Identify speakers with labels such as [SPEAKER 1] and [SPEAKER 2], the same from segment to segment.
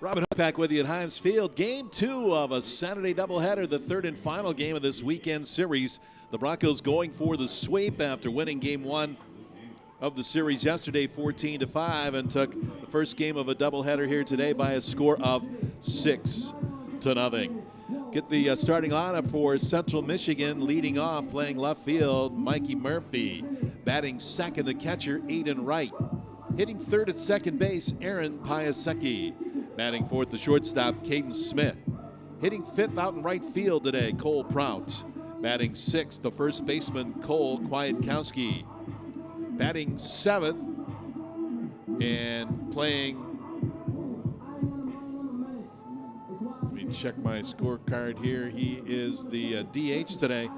[SPEAKER 1] Robin Hood back with you at Himes Field. Game 2 of a Saturday doubleheader, the third and final game of this weekend series. The Broncos going for the sweep after winning Game 1 of the series yesterday 14-5 and took the first game of a doubleheader here today by a score of 6-0. Get the starting lineup for Central Michigan. Leading off, playing left field, Mikey Murphy. Batting second, the catcher, Aiden Wright. Hitting third at second base, Aaron Piasecki. Batting fourth, the shortstop, Caden Smith. Hitting fifth out in right field today, Cole Prout. Batting sixth, the first baseman, Cole Kwiatkowski. Batting seventh and playing, let me check my scorecard here. He is the DH today.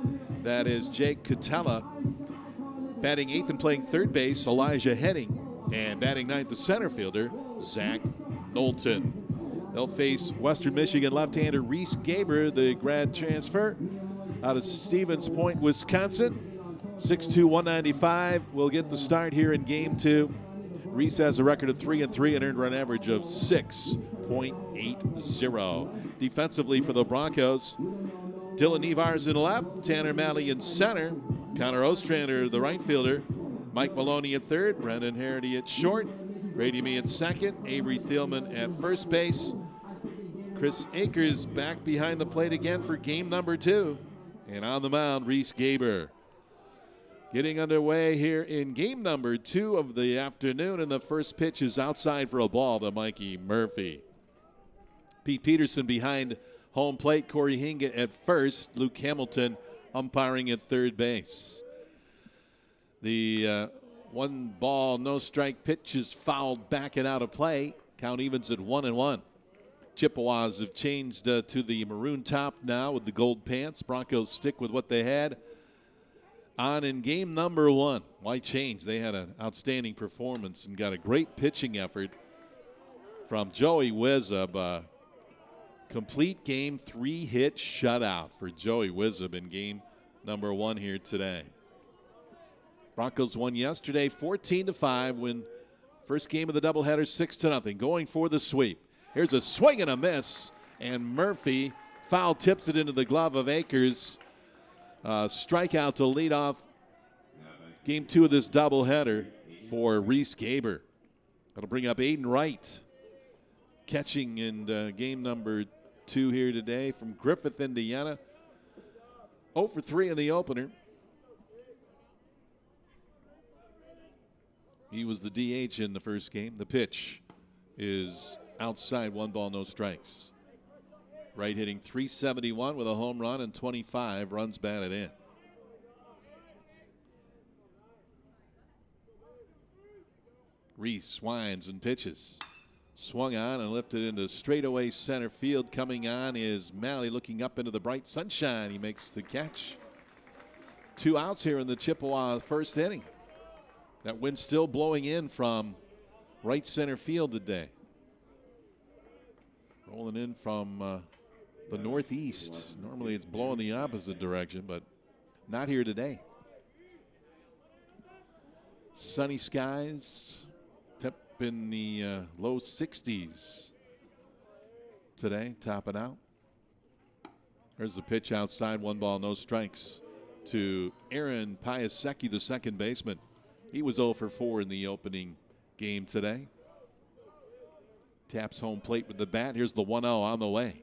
[SPEAKER 1] That is Jake Catella. Batting eighth and playing third base, Elijah Heading. And batting ninth, the center fielder, Zach Knowlton. They'll face Western Michigan left-hander Reese Gaber, the grad transfer out of Stevens Point, Wisconsin. 6'2", 195 will get the start here in Game 2. Reese has a record of 3-3 and earned run average of 6.80. Defensively for the Broncos, Dylan Nevars in left, Tanner Malley in center, Connor Ostrander, the right fielder, Mike Maloney at third, Brendan Harity at short, Grady Mee at second, Avery Thielman at first base. Chris Akers back behind the plate again for game number 2. And on the mound, Reese Gaber. Getting underway here in game number 2 of the afternoon, and the first pitch is outside for a ball to Mikey Murphy. Pete Peterson behind home plate, Corey Hinga at first, Luke Hamilton umpiring at third base. The 1 ball, no strike pitch is fouled back and out of play. Count evens at 1-1. Chippewas have changed to the maroon top now with the gold pants. Broncos stick with what they had on in game number 1. Why change? They had an outstanding performance and got a great pitching effort from Joey Wizub. Complete game, 3-hit shutout for Joey Wizub in game number 1 here today. Broncos won yesterday 14-5, win first game of the doubleheader 6-0, going for the sweep. Here's a swing and a miss, and Murphy foul tips it into the glove of Akers. Strikeout to lead off game 2 of this doubleheader for Reese Gaber. That'll bring up Aiden Wright, catching in game number 2 here today from Griffith, Indiana. 0 for 3 in the opener. He was the DH in the first game. The pitch is outside, 1 ball, no strikes. Wright hitting .371 with a home run and 25 runs batted in. Reese winds and pitches. Swung on and lifted into straightaway center field. Coming on is Malley, looking up into the bright sunshine. He makes the catch. 2 outs here in the Chippewa first inning. That wind still blowing in from right center field today. Rolling in from the northeast. Normally it's blowing the opposite direction, but not here today. Sunny skies, temp in the low 60s today, topping out. There's the pitch outside, 1 ball, no strikes to Aaron Piasecki, the second baseman. He was 0 for 4 in the opening game today. Taps home plate with the bat. Here's the 1-0 on the way.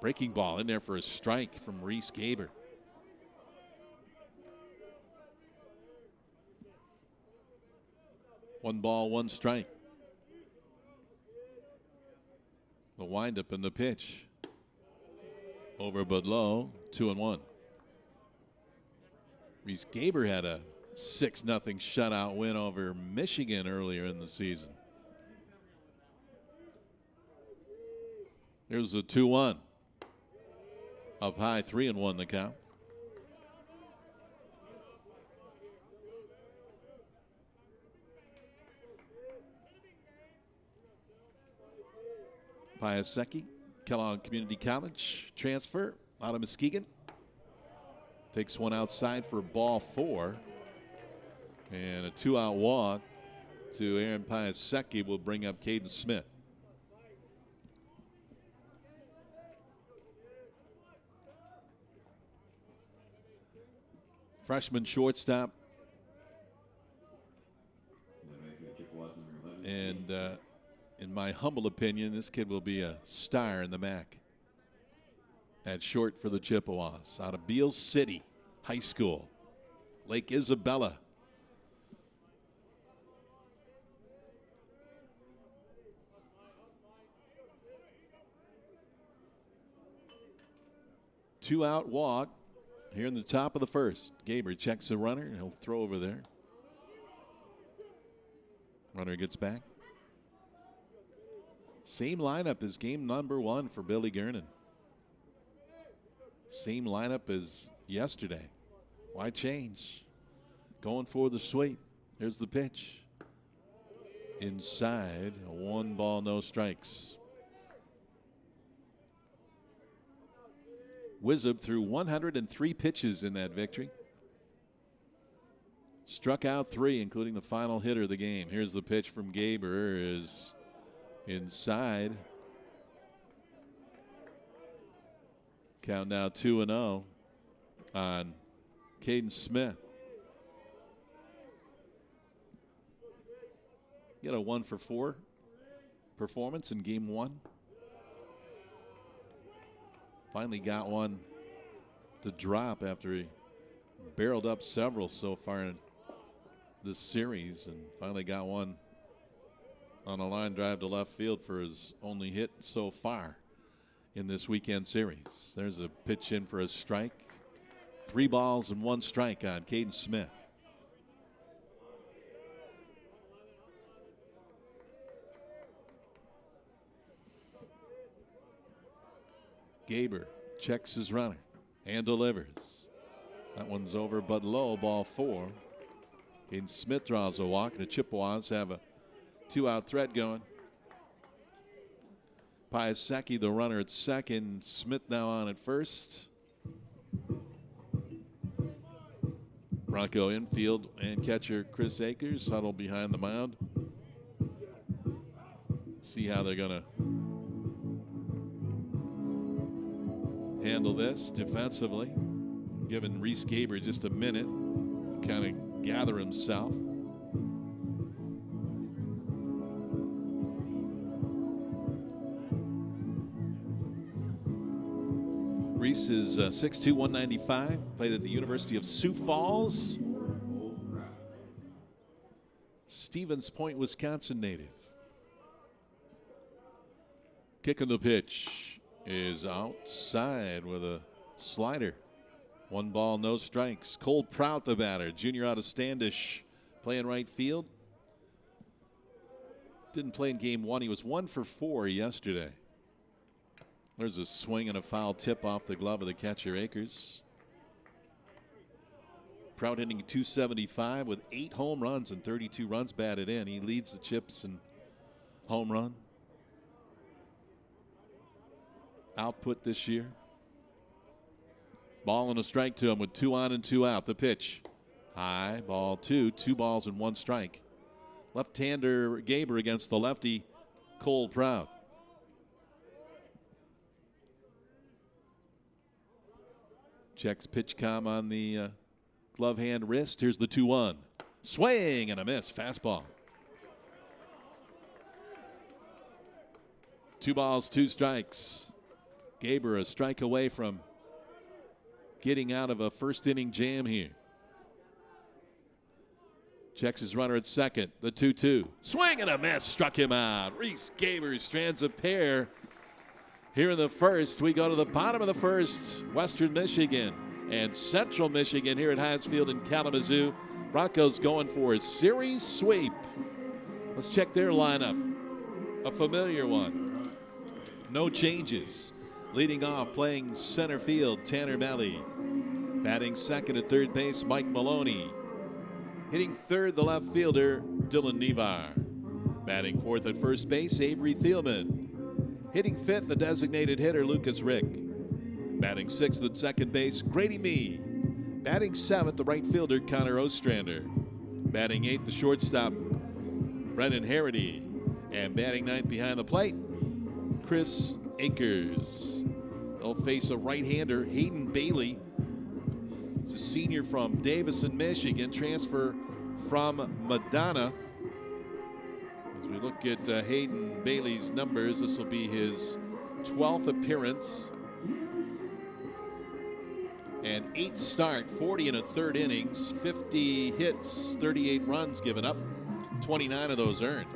[SPEAKER 1] Breaking ball in there for a strike from Reese Gaber. One ball, 1 strike. The windup and the pitch. Over but low, 2-1. Reese Gaber had a 6-0 shutout win over Michigan earlier in the season. Here's a 2-1. Up high, 3-1 the count. Piasecki, Kellogg Community College transfer out of Muskegon. Takes one outside for ball 4. And a 2-out walk to Aaron Piasecki will bring up Caden Smith. freshman shortstop. And in my humble opinion, this kid will be a star in the MAC. At short for the Chippewas, out of Beale City High School, Lake Isabella. Two-out walk here in the top of the first. Gaber checks the runner, and he'll throw over there. Runner gets back. Same lineup as game number 1 for Billy Gernon. Same lineup as yesterday. Why change? Going for the sweep. Here's the pitch. Inside, 1 ball, no strikes. Wizard threw 103 pitches in that victory. Struck out 3, including the final hitter of the game. Here's the pitch from Gaber, is inside. Count now 2-0 on Caden Smith. Get a 1-for-4 performance in game 1. Finally got one to drop after he barreled up several so far in this series, and finally got one on a line drive to left field for his only hit so far in this weekend series. There's a pitch in for a strike. 3 balls and 1 strike on Caden Smith. Gaber checks his runner and delivers. That one's over but low, ball 4. Caden Smith draws a walk, and the Chippewas have a 2-out threat going. Piasecki, the runner at second. Smith now on at first. Bronco infield and catcher Chris Akers huddled behind the mound. See how they're going to handle this defensively. Giving Reese Gaber just a minute to kind of gather himself. Reese is 6'2", 195, played at the University of Sioux Falls. Stevens Point, Wisconsin native. Kicking the pitch is outside with a slider. 1 ball, no strikes. Cole Prout, the batter, junior out of Standish, playing right field. Didn't play in game 1. He was 1 for 4 yesterday. There's a swing and a foul tip off the glove of the catcher, Akers. Prout hitting .275 with 8 home runs and 32 runs batted in. He leads the Chips in home run output this year. Ball and a strike to him with 2 on and 2 out. The pitch. High, ball 2. 2 balls and 1 strike. Left-hander Gaber against the lefty Cole Prout. Checks pitch com on the glove hand wrist. Here's the 2-1. Swing and a miss. Fastball. 2 balls, 2 strikes. Gaber a strike away from getting out of a first inning jam here. Checks his runner at second. The 2-2. Swing and a miss. Struck him out. Reese Gaber strands a pair here in the first. We go to the bottom of the first. Western Michigan and Central Michigan here at Heinz Field in Kalamazoo. Broncos going for a series sweep. Let's check their lineup. A familiar one. No changes. Leading off, playing center field, Tanner Melly. Batting second at third base, Mike Maloney. Hitting third, the left fielder, Dylan Nevar. Batting fourth at first base, Avery Thielman. Hitting fifth, the designated hitter, Lucas Rick. Batting sixth at second base, Grady Mee. Batting seventh, the right fielder, Connor Ostrander. Batting eighth, the shortstop, Brennan Harity. And batting ninth behind the plate, Chris Akers. They'll face a right-hander, Hayden Bailey. He's a senior from Davison, Michigan, transfer from Madonna. As we look at Hayden Bailey's numbers, this will be his 12th appearance and 8 start, 40 and a third innings, 50 hits, 38 runs given up, 29 of those earned,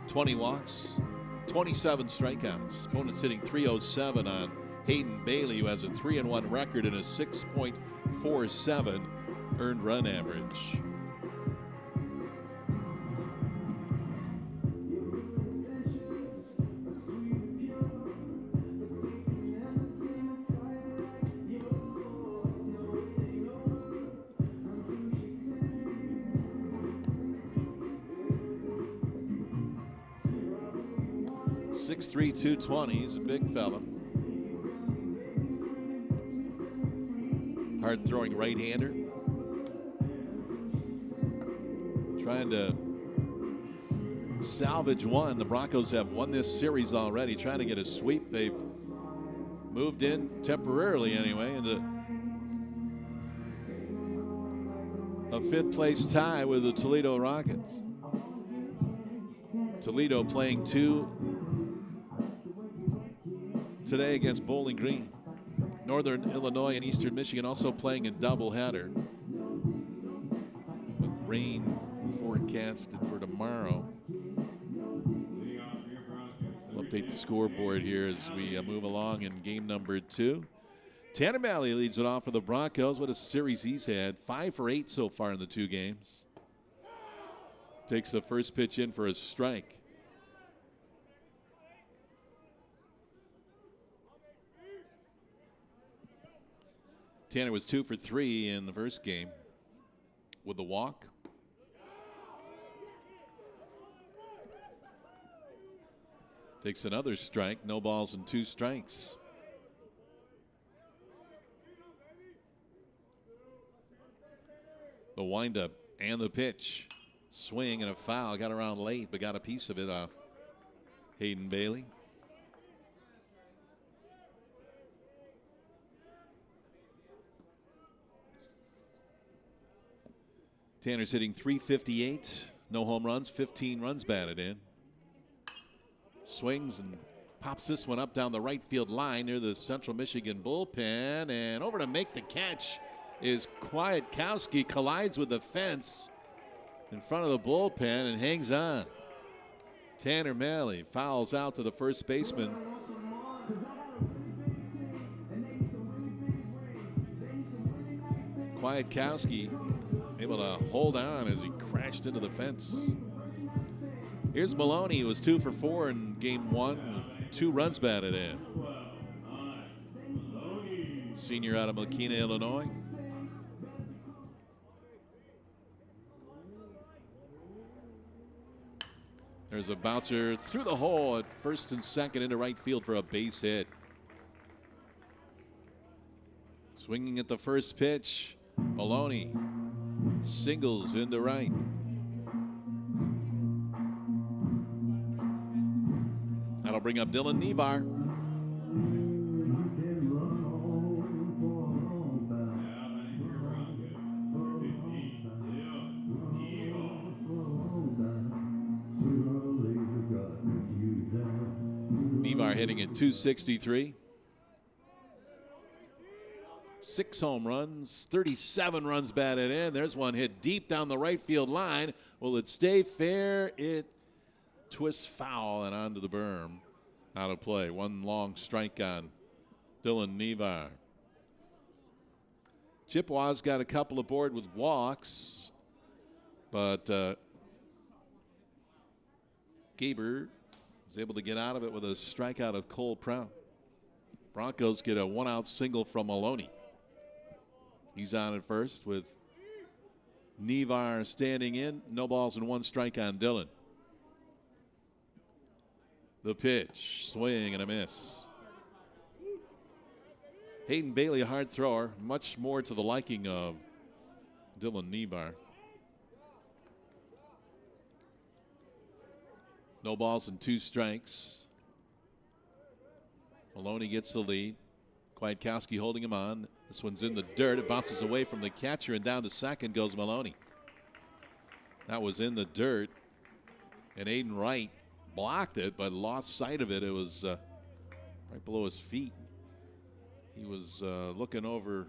[SPEAKER 1] 20 walks, 27 strikeouts. Opponents hitting .307 on Hayden Bailey, who has a 3-1 record and a 6.47 earned run average. .6'3", 220. He's a big fella. Hard throwing right-hander. Trying to salvage one. The Broncos have won this series already. Trying to get a sweep. They've moved in temporarily anyway into a 5th place tie with the Toledo Rockets. Toledo playing 2 today against Bowling Green. Northern Illinois and Eastern Michigan also playing a doubleheader. With rain forecasted for tomorrow. We'll update the scoreboard here as we move along in game number 2. Tanner Malley leads it off for the Broncos. What a series he's had. 5 for 8 so far in the 2 games. Takes the first pitch in for a strike. Tanner was 2 for 3 in the first game with the walk. Takes another strike. No balls and 2 strikes. The windup and the pitch. Swing and a foul. Got around late, but got a piece of it off Hayden Bailey. Tanner's hitting .358. No home runs, 15 runs batted in. Swings and pops this one up down the right field line near the Central Michigan bullpen. And over to make the catch is Kwiatkowski. Collides with the fence in front of the bullpen and hangs on. Tanner Malley fouls out to the first baseman. Kwiatkowski able to hold on as he crashed into the fence. Here's Maloney, who was 2 for 4 in game 1 with 2 runs batted in. Senior out of Mokina, Illinois. There's a bouncer through the hole at first and second into right field for a base hit. Swinging at the first pitch, Maloney singles into right. That'll bring up Dylan Nebar. Nebar hitting at .263. 6 home runs, 37 runs batted in. There's one hit deep down the right field line. Will it stay fair? It twists foul and onto the berm. Out of play. 1 long strike on Dylan Nebar. Chippewa's got a couple aboard with walks, but Gaber was able to get out of it with a strikeout of Cole Prout. Broncos get a 1-out single from Maloney. He's on at first with Nevar standing in. No balls and 1 strike on Dylan. The pitch, swing and a miss. Hayden Bailey, a hard thrower, much more to the liking of Dylan Nebar. No balls and 2 strikes. Maloney gets the lead. Kwiatkowski holding him on. This one's in the dirt. It bounces away from the catcher, and down to second goes Maloney. That was in the dirt, and Aiden Wright blocked it, but lost sight of it. It was right below his feet. He was looking over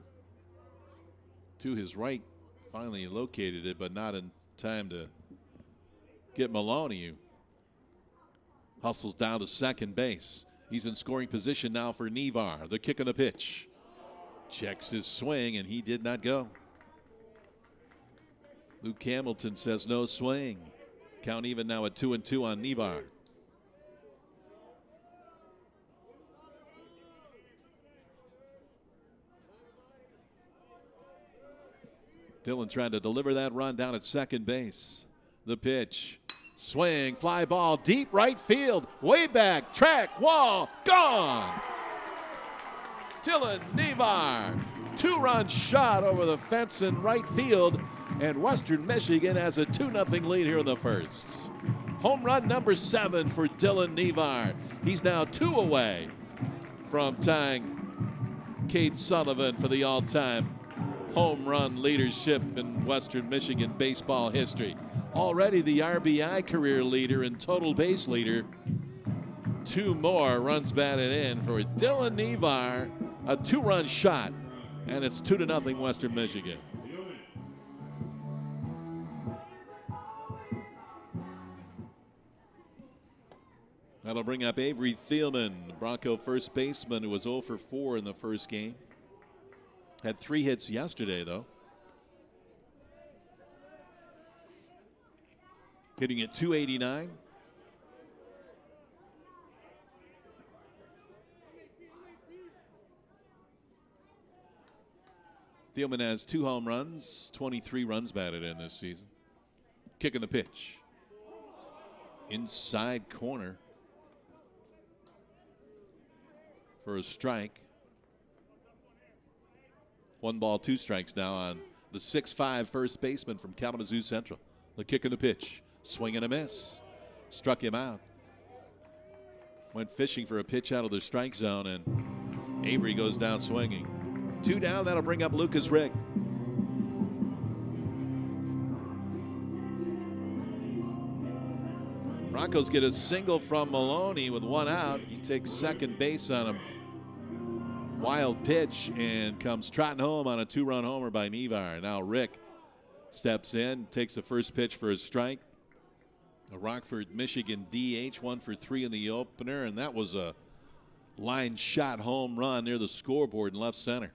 [SPEAKER 1] to his right. Finally located it, but not in time to get Maloney, who hustles down to second base. He's in scoring position now for Nevar. The kick and the pitch. Checks his swing, and he did not go. Luke Hamilton says no swing. Count even now at 2-2 on Nevar. Dillon trying to deliver that run down at second base. The pitch. Swing, fly ball, deep right field, way back, track, wall, gone. Dylan Nevar, two-run shot over the fence in right field, and Western Michigan has a 2-0 lead here in the first. Home run number 7 for Dylan Nevar. He's now 2 away from tying Cade Sullivan for the all-time home run leadership in Western Michigan baseball history. Already the RBI career leader and total base leader. 2 more runs batted in for Dylan Nevar. A 2-run shot, and it's 2-0 Western Michigan. That'll bring up Avery Thielman, Bronco first baseman, who was 0 for 4 in the first game. Had 3 hits yesterday, though. Hitting at .289. Thielman has 2 home runs, 23 runs batted in this season. Kicking the pitch. Inside corner for a strike. 1 ball, 2 strikes now on the 6'5" first baseman from Kalamazoo Central. The kick and the pitch. Swing and a miss. Struck him out. Went fishing for a pitch out of the strike zone, and Avery goes down swinging. 2 down, that'll bring up Lucas Rick. Broncos get a single from Maloney with 1 out. He takes second base on a wild pitch and comes trotting home on a 2-run homer by Nevar. Now Rick steps in, takes the first pitch for his strike. A Rockford, Michigan DH, 1 for 3 in the opener, and that was a line shot home run near the scoreboard in left center.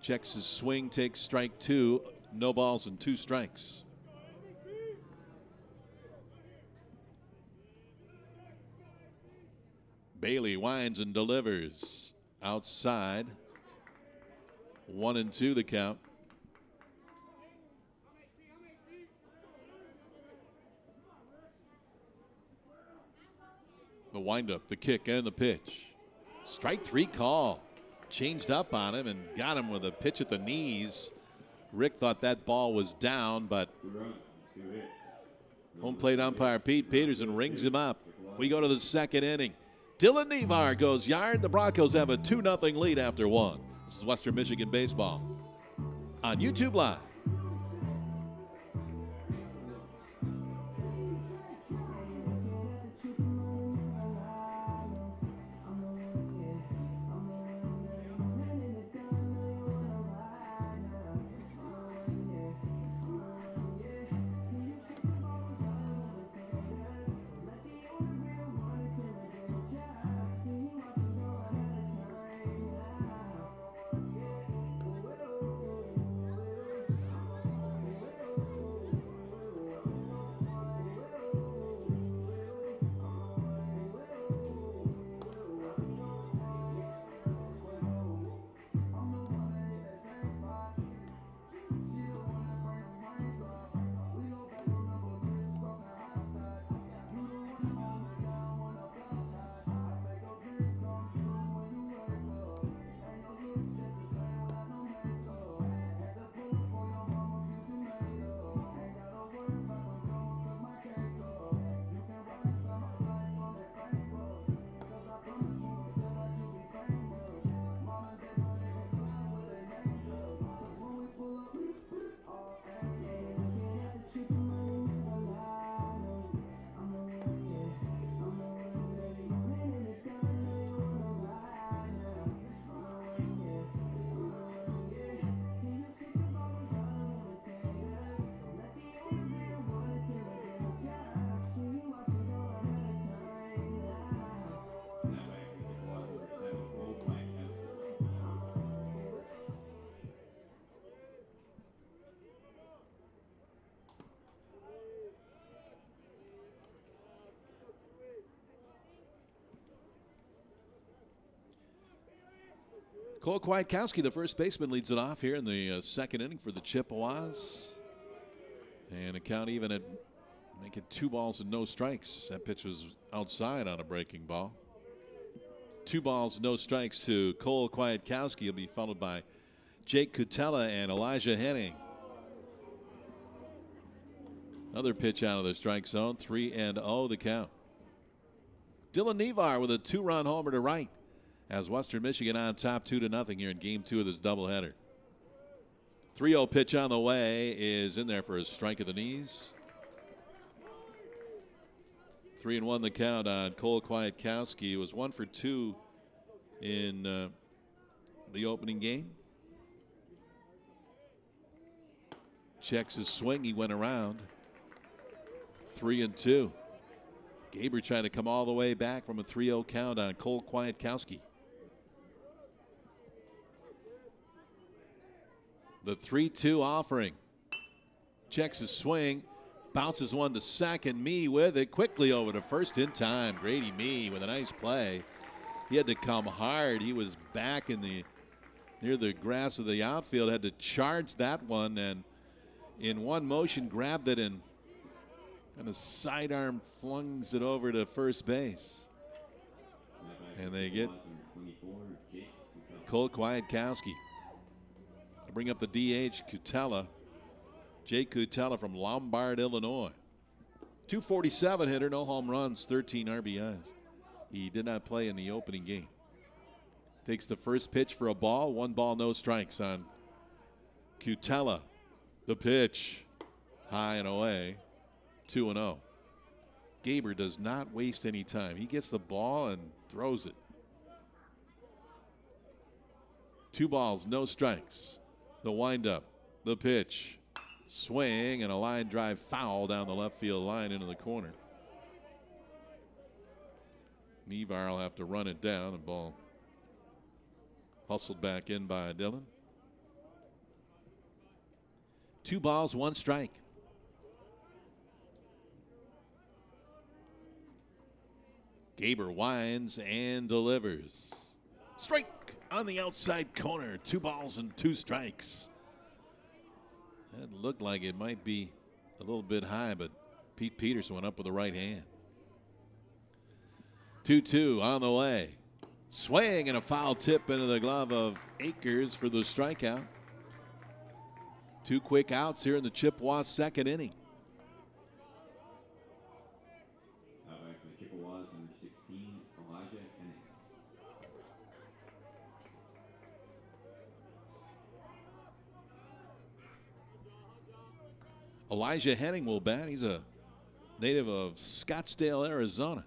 [SPEAKER 1] Checks his swing, takes strike 2, no balls and 2 strikes. Bailey winds and delivers outside. 1-2 the count. The windup, the kick, and the pitch. Strike 3 call. Changed up on him and got him with a pitch at the knees. Rick thought that ball was down, but home plate umpire Pete Peterson rings him up. We go to the second inning. Dylan Nevar goes yard. The Broncos have a 2-0 lead after 1. This is Western Michigan baseball on YouTube Live. Cole Kwiatkowski, the first baseman, leads it off here in the second inning for the Chippewas. And a count even at making 2 balls and no strikes. That pitch was outside on a breaking ball. 2 balls, no strikes to Cole Kwiatkowski. He'll be followed by Jake Cutella and Elijah Henning. Another pitch out of the strike zone. 3-0 the count. Dylan Nevar with a 2-run homer to right as Western Michigan on top 2-0 here in game 2 of this doubleheader. 3-0 pitch on the way is in there for a strike of the knees. 3-1 the count on Cole Kwiatkowski. He was 1 for 2 in the opening game. Checks his swing. He went around. 3-2. Gaber trying to come all the way back from a 3-0 count on Cole Kwiatkowski. The 3-2 offering. Checks his swing. Bounces one to second. Mee with it. Quickly over to first in time. Grady Mee with a nice play. He had to come hard. He was back near the grass of the outfield. Had to charge that one and in one motion grabbed it and kind of sidearm flungs it over to first base. And they get Cole Kwiatkowski. Bring up the DH, Cutella. Jake Cutella from Lombard, Illinois. 247 hitter, no home runs, 13 RBIs. He did not play in the opening game. Takes the first pitch for a ball. 1 ball, no strikes on Cutella. The pitch, high and away, 2-0. Gaber does not waste any time. He gets the ball and throws it. 2 balls, no strikes. The windup, the pitch, swing, and a line drive foul down the left field line into the corner. Nevar will have to run it down, and ball hustled back in by Dylan. 2 balls, 1 strike. Gaber winds and delivers. Strike on the outside corner. 2 balls and 2 strikes. That looked like it might be a little bit high, but Pete Peterson went up with the right hand. 2-2 on the way. Swing and a foul tip into the glove of Akers for the strikeout. 2 quick outs here in the Chippewas second inning.
[SPEAKER 2] Chippewas number 16, Elijah Henning.
[SPEAKER 1] Elijah Henning will bat. He's a native of Scottsdale, Arizona.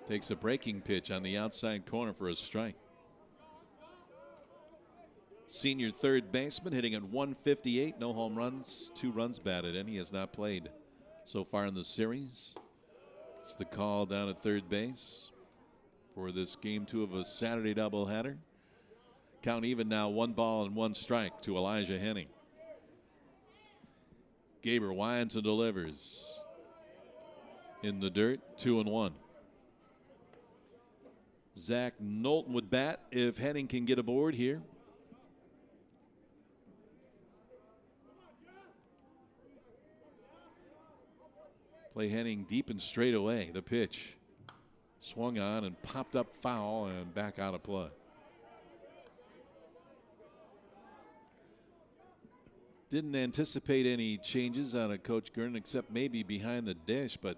[SPEAKER 1] Takes a breaking pitch on the outside corner for a strike. Senior third baseman hitting at 158. No home runs, 2 runs batted in. He has not played so far in the series. It's the call down at third base for this game 2 of a Saturday doubleheader. Count even now, 1 ball and 1 strike to Elijah Henning. Gaber winds and delivers. In the dirt, 2-1. Zach Knowlton would bat if Henning can get aboard here. Play Henning deep and straight away. The pitch swung on and popped up foul and back out of play. Didn't anticipate any changes out of Coach Gurn except maybe behind the dish, but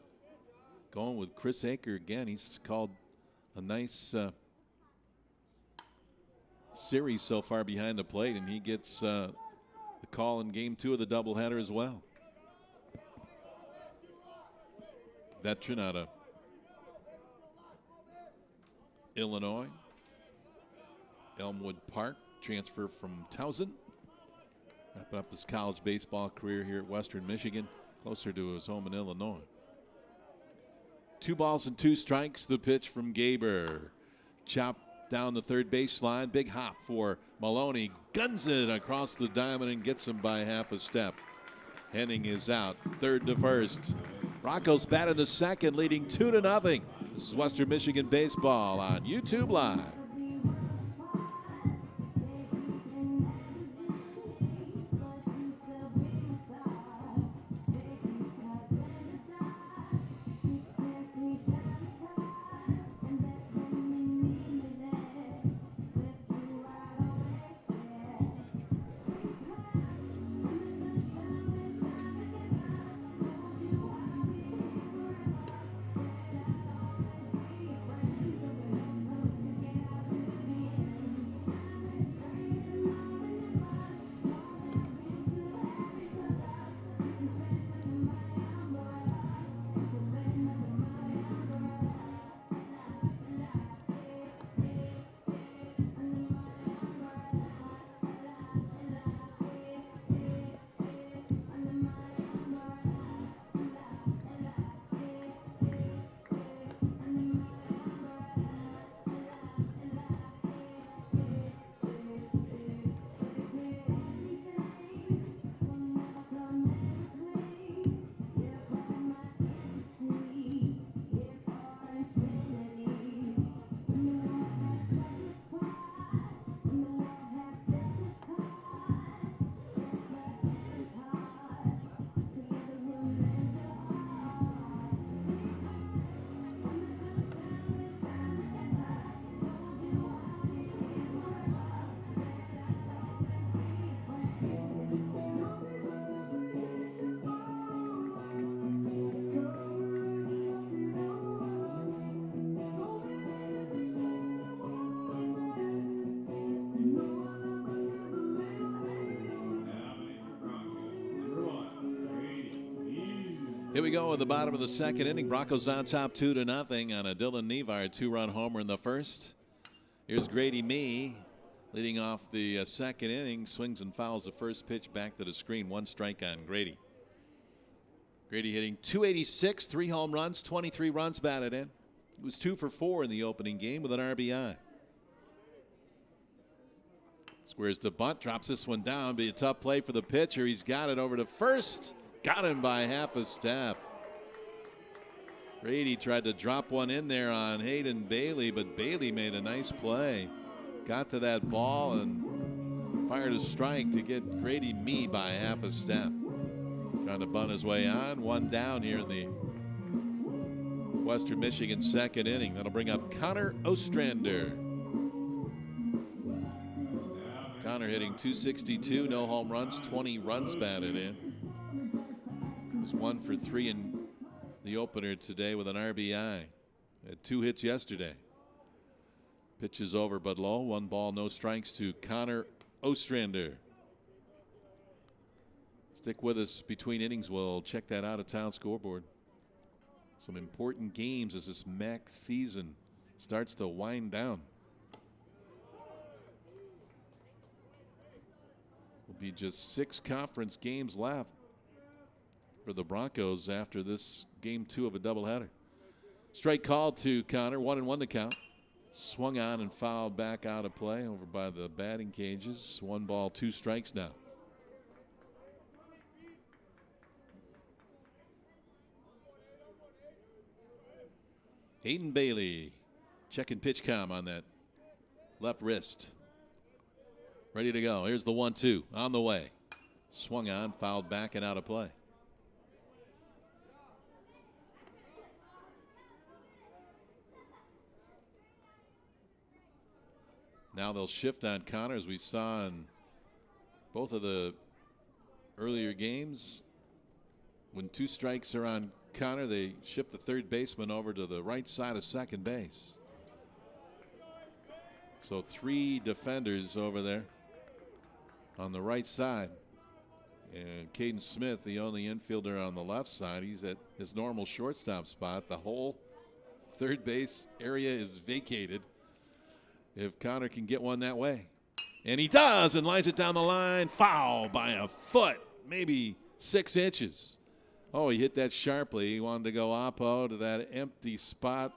[SPEAKER 1] going with Chris Aker again. He's called a nice series so far behind the plate, and he gets the call in game 2 of the doubleheader as well. Veteran out of Illinois, Elmwood Park, transfer from Towson. Wrapping up his college baseball career here at Western Michigan, closer to his home in Illinois. 2 balls and 2 strikes. The pitch from Gaber. Chopped down the third baseline. Big hop for Maloney. Guns it across the diamond and gets him by half a step. Henning is out. Third to first. Broncos bat in the second, leading 2-0. This is Western Michigan baseball on YouTube Live. Here we go in the bottom of the second inning. Broncos on top 2-0 on a Dylan Nevar 2-run homer in the first. Here's Grady Mee leading off the second inning. Swings and fouls the first pitch back to the screen. 1 strike on Grady. Grady hitting .286, 3 home runs, 23 runs batted in. He was 2 for 4 in the opening game with an RBI. Squares to bunt, drops this one down. Be a tough play for the pitcher. He's got it over to first. Got him by half a step. Grady tried to drop one in there on Hayden Bailey, but Bailey made a nice play. Got to that ball and fired a strike to get Grady Mee by half a step. Trying to bunt his way on. 1 down here in the Western Michigan second inning. That'll bring up Connor Ostrander. Connor hitting .262, no home runs, 20 runs batted in. Was 1 for 3 in the opener today with an RBI. Had 2 hits yesterday. Pitch is over but low. 1 ball, no strikes to Connor Ostrander. Stick with us between innings. We'll check that out of town scoreboard. Some important games as this MAC season starts to wind down. Will be just 6 conference games left for the Broncos after this game 2 of a doubleheader. Strike called to Connor. 1-1 to count. Swung on and fouled back out of play over by the batting cages. 1 ball, 2 strikes now. Hayden Bailey checking pitch comm on that left wrist. Ready to go. Here's the 1-2 on the way. Swung on, fouled back and out of play. Now they'll shift on Connor, as we saw in both of the earlier games. When 2 strikes are on Connor, they shift the third baseman over to the right side of second base. So 3 defenders over there on the right side. And Caden Smith, the only infielder on the left side, he's at his normal shortstop spot. The whole third base area is vacated if Connor can get one that way. And he does, and lines it down the line. Foul by a foot, maybe 6 inches. Oh, he hit that sharply. He wanted to go oppo to that empty spot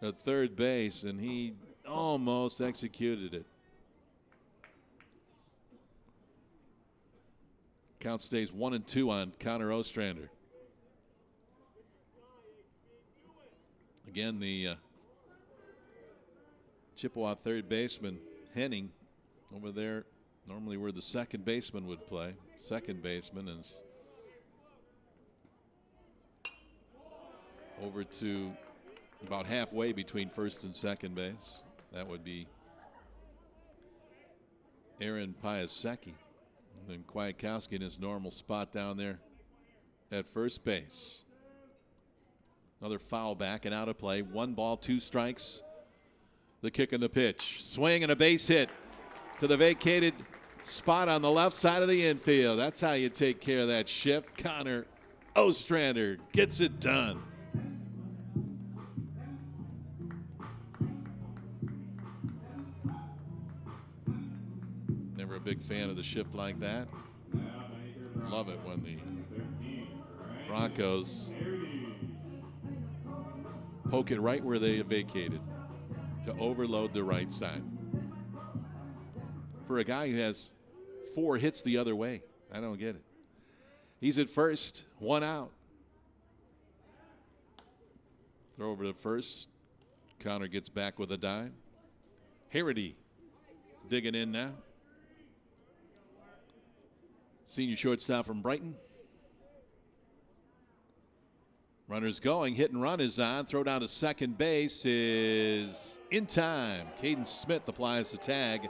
[SPEAKER 1] at third base, and he almost executed it. Count stays 1-2 on Connor Ostrander. Again, the Chippewa third baseman Henning over there, normally where the second baseman would play. Second baseman is over to about halfway between first and second base. That would be Aaron Piasecki. And Kwiatkowski in his normal spot down there at first base. Another foul back and out of play. 1 ball, 2 strikes. The kick and the pitch. Swing and a base hit to the vacated spot on the left side of the infield. That's how you take care of that shift. Connor Ostrander gets it done. Never a big fan of the shift like that. Love it when the Broncos poke it right where they vacated to overload the right side. For a guy who has 4 hits the other way, I don't get it. He's at first, 1 out. Throw over to first. Connor gets back with a dime. Harity digging in now. Senior shortstop from Brighton. Runners going, hit and run is on. Throw down to second base is in time. Caden Smith applies the tag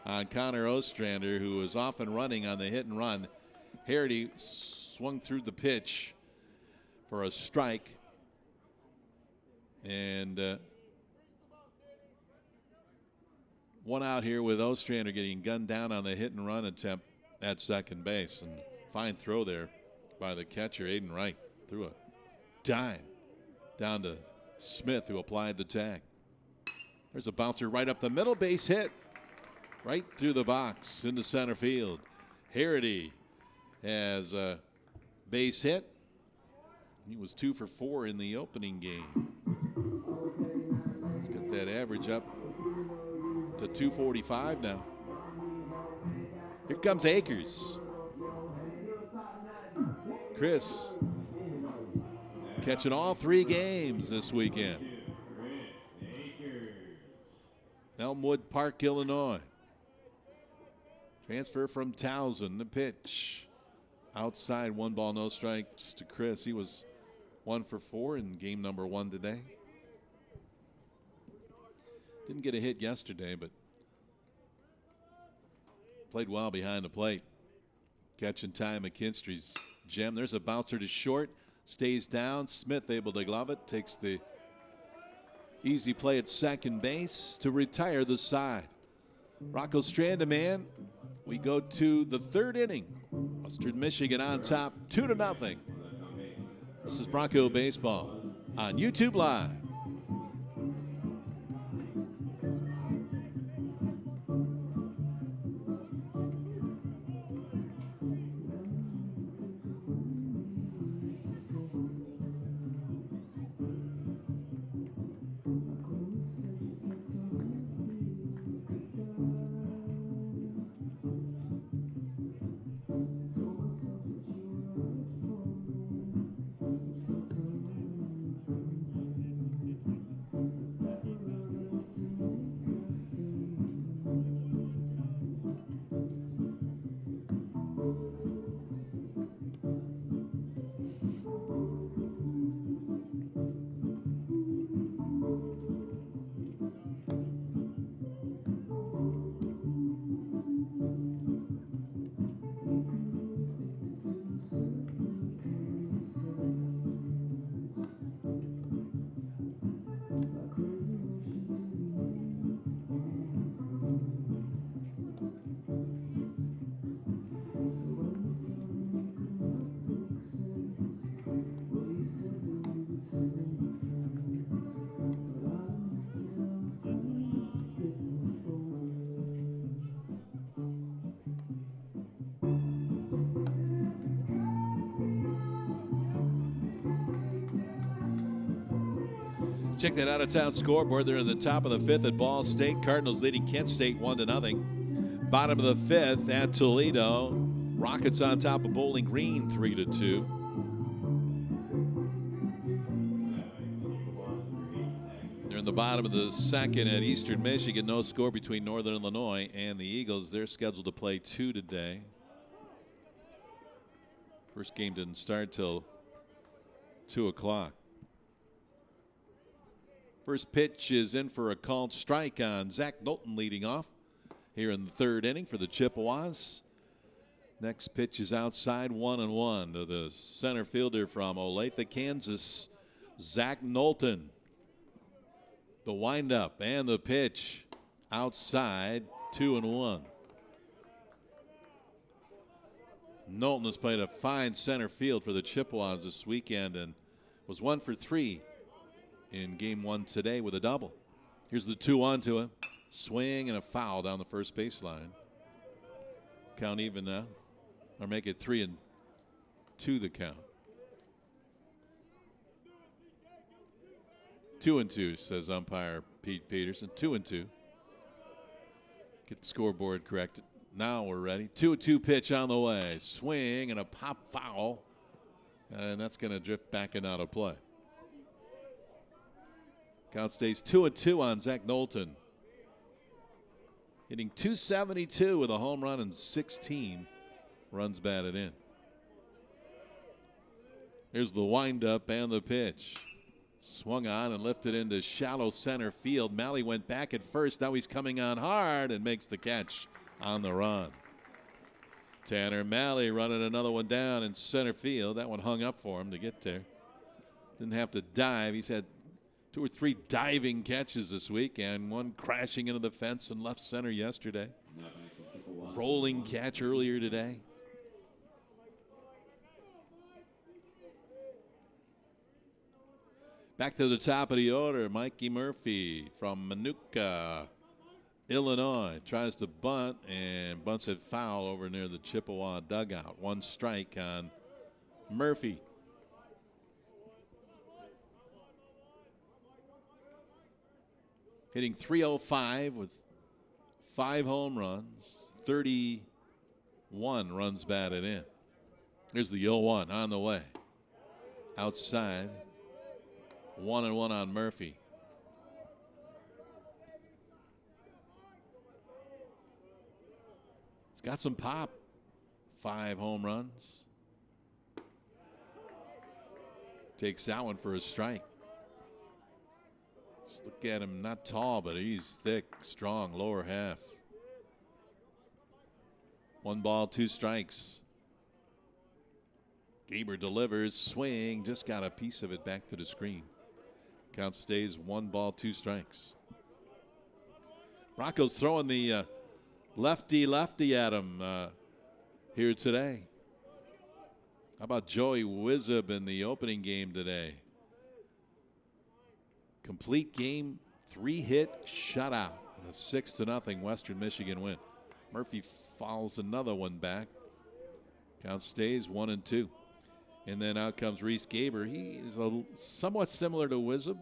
[SPEAKER 1] on Connor Ostrander, who is off and running on the hit and run. Harity swung through the pitch for a strike. And 1 out here with Ostrander getting gunned down on the hit and run attempt at second base. And fine throw there by the catcher, Aiden Wright. Threw a dime down to Smith, who applied the tag. There's a bouncer right up the middle, base hit. Right through the box into center field. Harity has a base hit. He was 2 for 4 in the opening game. He's got that average up to 245 now. Here comes Akers. Chris catching all 3 games this weekend. Elmwood Park, Illinois. Transfer from Towson. The pitch. Outside, 1 ball, no strikes to Chris. He was 1 for 4 in game number 1 today. Didn't get a hit yesterday, but played well behind the plate. Catching Ty McKinstry's gem. There's a bouncer to short. Stays down. Smith able to glove it. Takes the easy play at second base to retire the side. Rocco Strand a man. We go to the 3rd inning. Western Michigan on top 2-0. This is Bronco Baseball on YouTube Live. Check that out-of-town scoreboard. They're in the top of the 5th at Ball State. Cardinals leading Kent State 1-0. Bottom of the 5th at Toledo. Rockets on top of Bowling Green 3-2. They're in the bottom of the 2nd at Eastern Michigan. No score between Northern Illinois and the Eagles. They're scheduled to play 2 today. First game didn't start till 2 o'clock. First pitch is in for a called strike on Zach Knowlton, leading off here in the 3rd inning for the Chippewas. Next pitch is outside, 1-1 to the center fielder from Olathe, Kansas, Zach Knowlton. The windup and the pitch outside, 2-1. Knowlton has played a fine center field for the Chippewas this weekend and was 1 for 3 in game 1 today with a double. Here's the 2-1 to him. Swing and a foul down the first baseline. Count even now, or make it 3-2 the count. 2-2, says umpire Pete Peterson. 2-2. Get the scoreboard corrected. Now we're ready. 2-2 pitch on the way. Swing and a pop foul. And that's going to drift back and out of play. Count stays 2-2 on Zach Knowlton. Hitting .272 with a home run and 16 runs batted in. Here's the windup and the pitch. Swung on and lifted into shallow center field. Malley went back at first. Now he's coming on hard and makes the catch on the run. Tanner Malley running another one down in center field. That one hung up for him to get there. Didn't have to dive. He's had 2 or 3 diving catches this week and one crashing into the fence in left center yesterday. Rolling catch earlier today. Back to the top of the order, Mikey Murphy from Manuka, Illinois. Tries to bunt and bunts it foul over near the Chippewa dugout. 1 strike on Murphy. Hitting .305 with 5 home runs, 31 runs batted in. Here's the 0-1 on the way. Outside. 1-1 on Murphy. He's got some pop. 5 home runs. Takes that one for a strike. Just look at him, not tall, but he's thick, strong, lower half. 1 ball, 2 strikes. Gaber delivers, swing, just got a piece of it back to the screen. Count stays 1 ball, 2 strikes. Broncos throwing the lefty at him here today. How about Joey Wizub in the opening game today? Complete game, 3-hit shutout, and a 6-0 Western Michigan win. Murphy fouls another one back. Count stays 1-2. And then out comes Reese Gaber. He is somewhat similar to Wizub.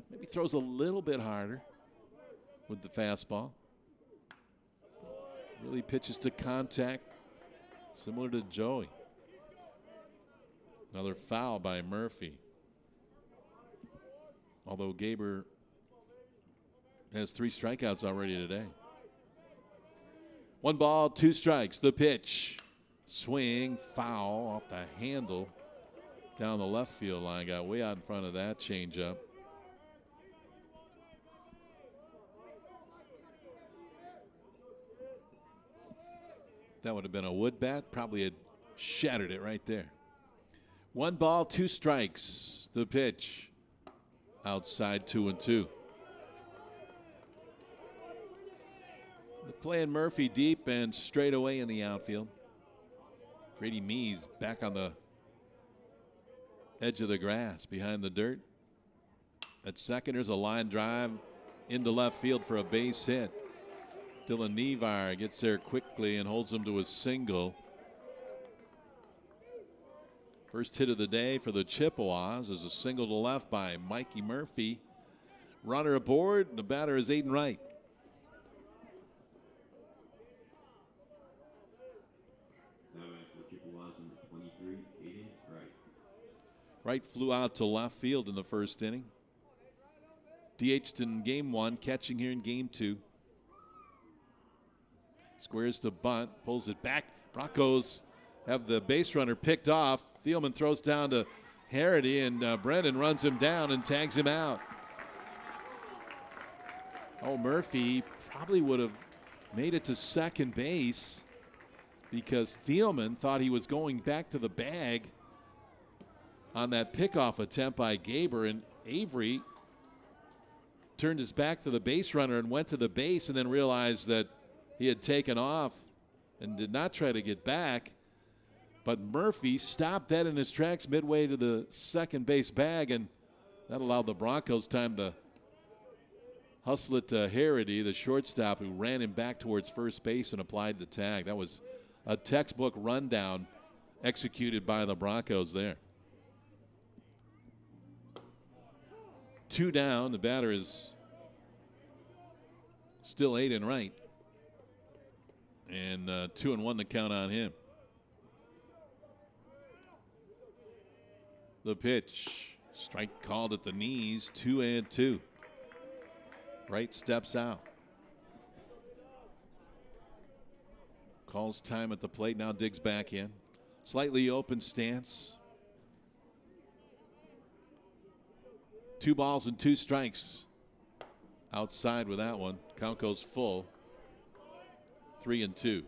[SPEAKER 1] Maybe throws a little bit harder with the fastball. Really pitches to contact, similar to Joey. Another foul by Murphy. Although Gaber has 3 strikeouts already today. 1 ball, 2 strikes. The pitch. Swing, foul off the handle. Down the left field line. Got way out in front of that changeup. That would have been a wood bat. Probably had shattered it right there. 1 ball, 2 strikes. The pitch. Outside 2-2. They're playing Murphy deep and straight away in the outfield. Grady Mees back on the edge of the grass behind the dirt. At second, there's a line drive into left field for a base hit. Dylan Nevar gets there quickly and holds him to a single. First hit of the day for the Chippewas is a single to left by Mikey Murphy. Runner aboard, and the batter is Aiden Wright. Wright flew out to left field in the first inning. DH'd in game 1, catching here in game 2. Squares to bunt, pulls it back. Broncos have the base runner picked off. Thielman throws down to Harity, and Brennan runs him down and tags him out. Oh, Murphy probably would have made it to second base because Thielman thought he was going back to the bag on that pickoff attempt by Gaber, and Avery turned his back to the base runner and went to the base and then realized that he had taken off and did not try to get back. But Murphy stopped that in his tracks midway to the second base bag, and that allowed the Broncos time to hustle it to Harity, the shortstop, who ran him back towards first base and applied the tag. That was a textbook rundown executed by the Broncos there. 2 down. The batter is still Aiden Wright. And 2-1 to count on him. The pitch. Strike called at the knees. 2-2. Wright steps out. Calls time at the plate. Now digs back in. Slightly open stance. 2 balls and 2 strikes. Outside with that one. Count goes full. 3-2.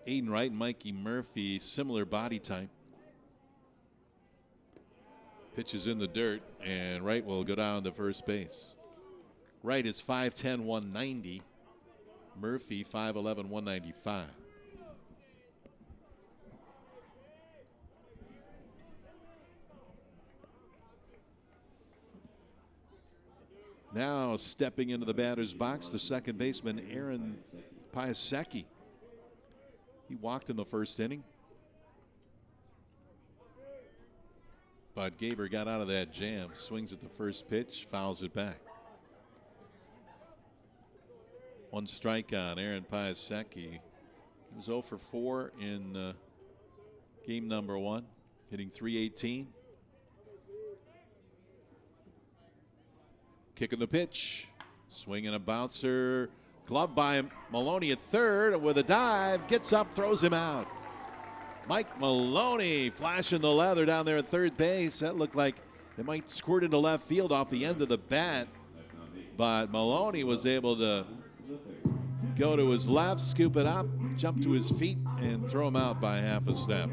[SPEAKER 1] Aiden Wright and Mikey Murphy, similar body type. Pitches in the dirt, and Wright will go down to first base. Wright is 5'10", 190. Murphy 5'11", 195. Now stepping into the batter's box, the second baseman, Aaron Piasecki. He walked in the first inning, but Gaber got out of that jam, swings at the first pitch, fouls it back. One strike on Aaron Piasecki. He was 0 for 4 in game number 1, hitting .318. Kicking the pitch, swinging a bouncer, gloved by Maloney at third with a dive, gets up, throws him out. Mike Maloney flashing the leather down there at third base. That looked like it might squirt into left field off the end of the bat, but Maloney was able to go to his left, scoop it up, jump to his feet, and throw him out by half a step.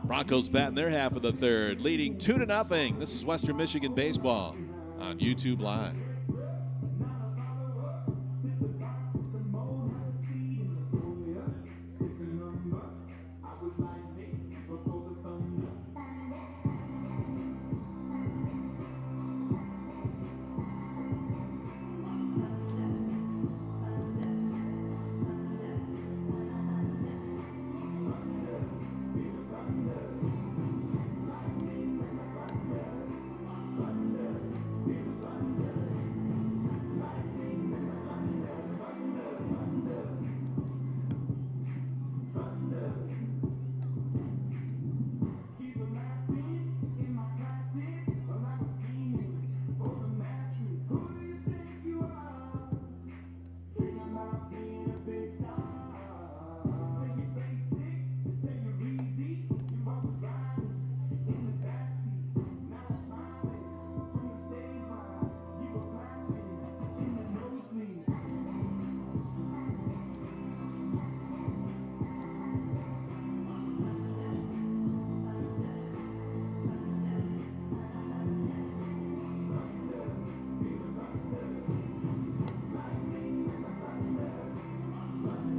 [SPEAKER 1] Broncos batting their half of the third, leading 2-0. This is Western Michigan baseball on YouTube Live.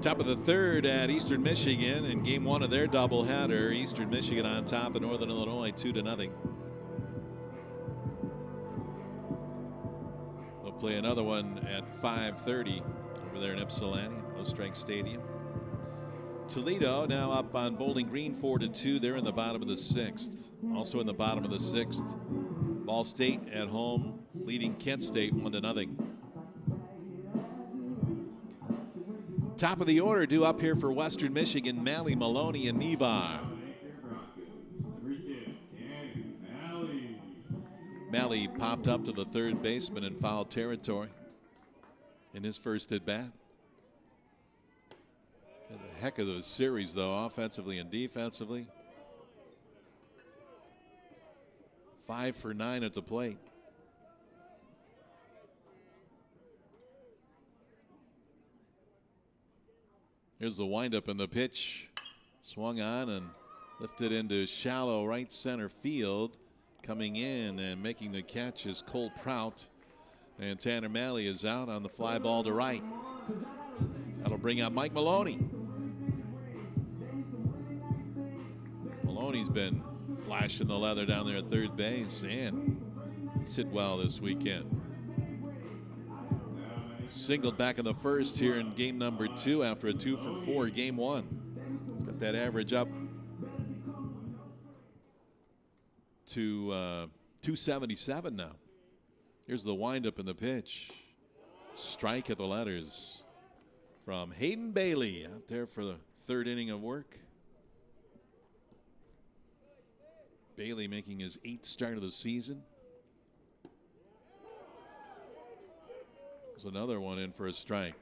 [SPEAKER 1] Top of the third at Eastern Michigan in game 1 of their doubleheader. Eastern Michigan on top of Northern Illinois 2-0. They'll play another one at 5:30 over there in Ypsilanti, No Strike Stadium. Toledo now up on Bowling Green 4-2. They're in the bottom of the 6th. Also in the bottom of the 6th, Ball State at home leading Kent State 1-0. Top of the order due up here for Western Michigan, Malley, Maloney, and Nevar. Malley popped up to the third baseman in foul territory in his first at bat. Had a heck of a series, though, offensively and defensively. 5 for 9 at the plate. Here's the windup and the pitch. Swung on and lifted into shallow right center field. Coming in and making the catch is Cole Prout. And Tanner Malley is out on the fly ball to right. That'll bring out Mike Maloney. Maloney's been flashing the leather down there at third base, and he's hit well this weekend. Singled back in the first here in game number 2 after a 2 for 4 game 1. He's got that average up to 277 now. Here's the windup and the pitch. Strike at the letters from Hayden Bailey out there for the third inning of work. Bailey making his 8th start of the season. There's another one in for a strike.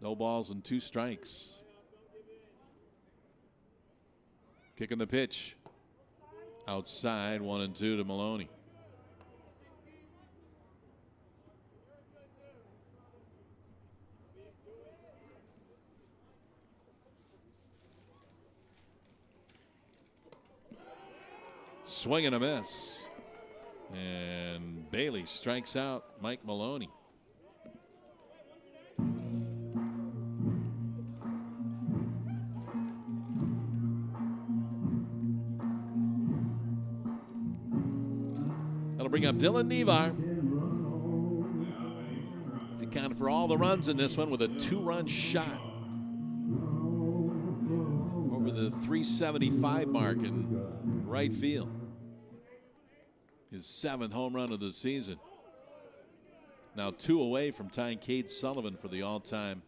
[SPEAKER 1] No balls and 2 strikes. Kicking the pitch. Outside, 1-2 to Maloney. Swing and a miss. And Bailey strikes out Mike Maloney. bring up Dylan Nevar. He accounted for all the runs in this one with a 2-run shot over the 375 mark in right field. His 7th home run of the season. Now 2 away from tying Cade Sullivan for the all-time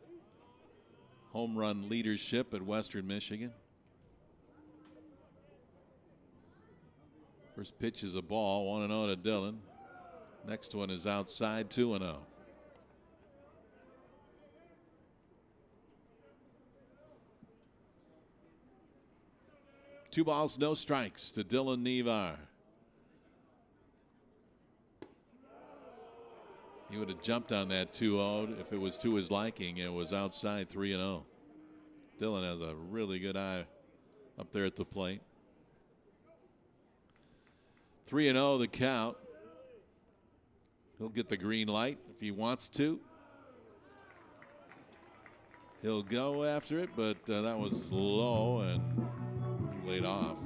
[SPEAKER 1] home run leadership at Western Michigan. First pitch is a ball, 1-0 to Dylan. Next one is outside, 2-0. Two balls, no strikes to Dylan Nevar. He would have jumped on that 2-0 if it was to his liking. It was outside, 3-0. Dylan has a really good eye up there at the plate. 3-0 the count. He'll get the green light if he wants to. He'll go after it, but that was low and he laid off.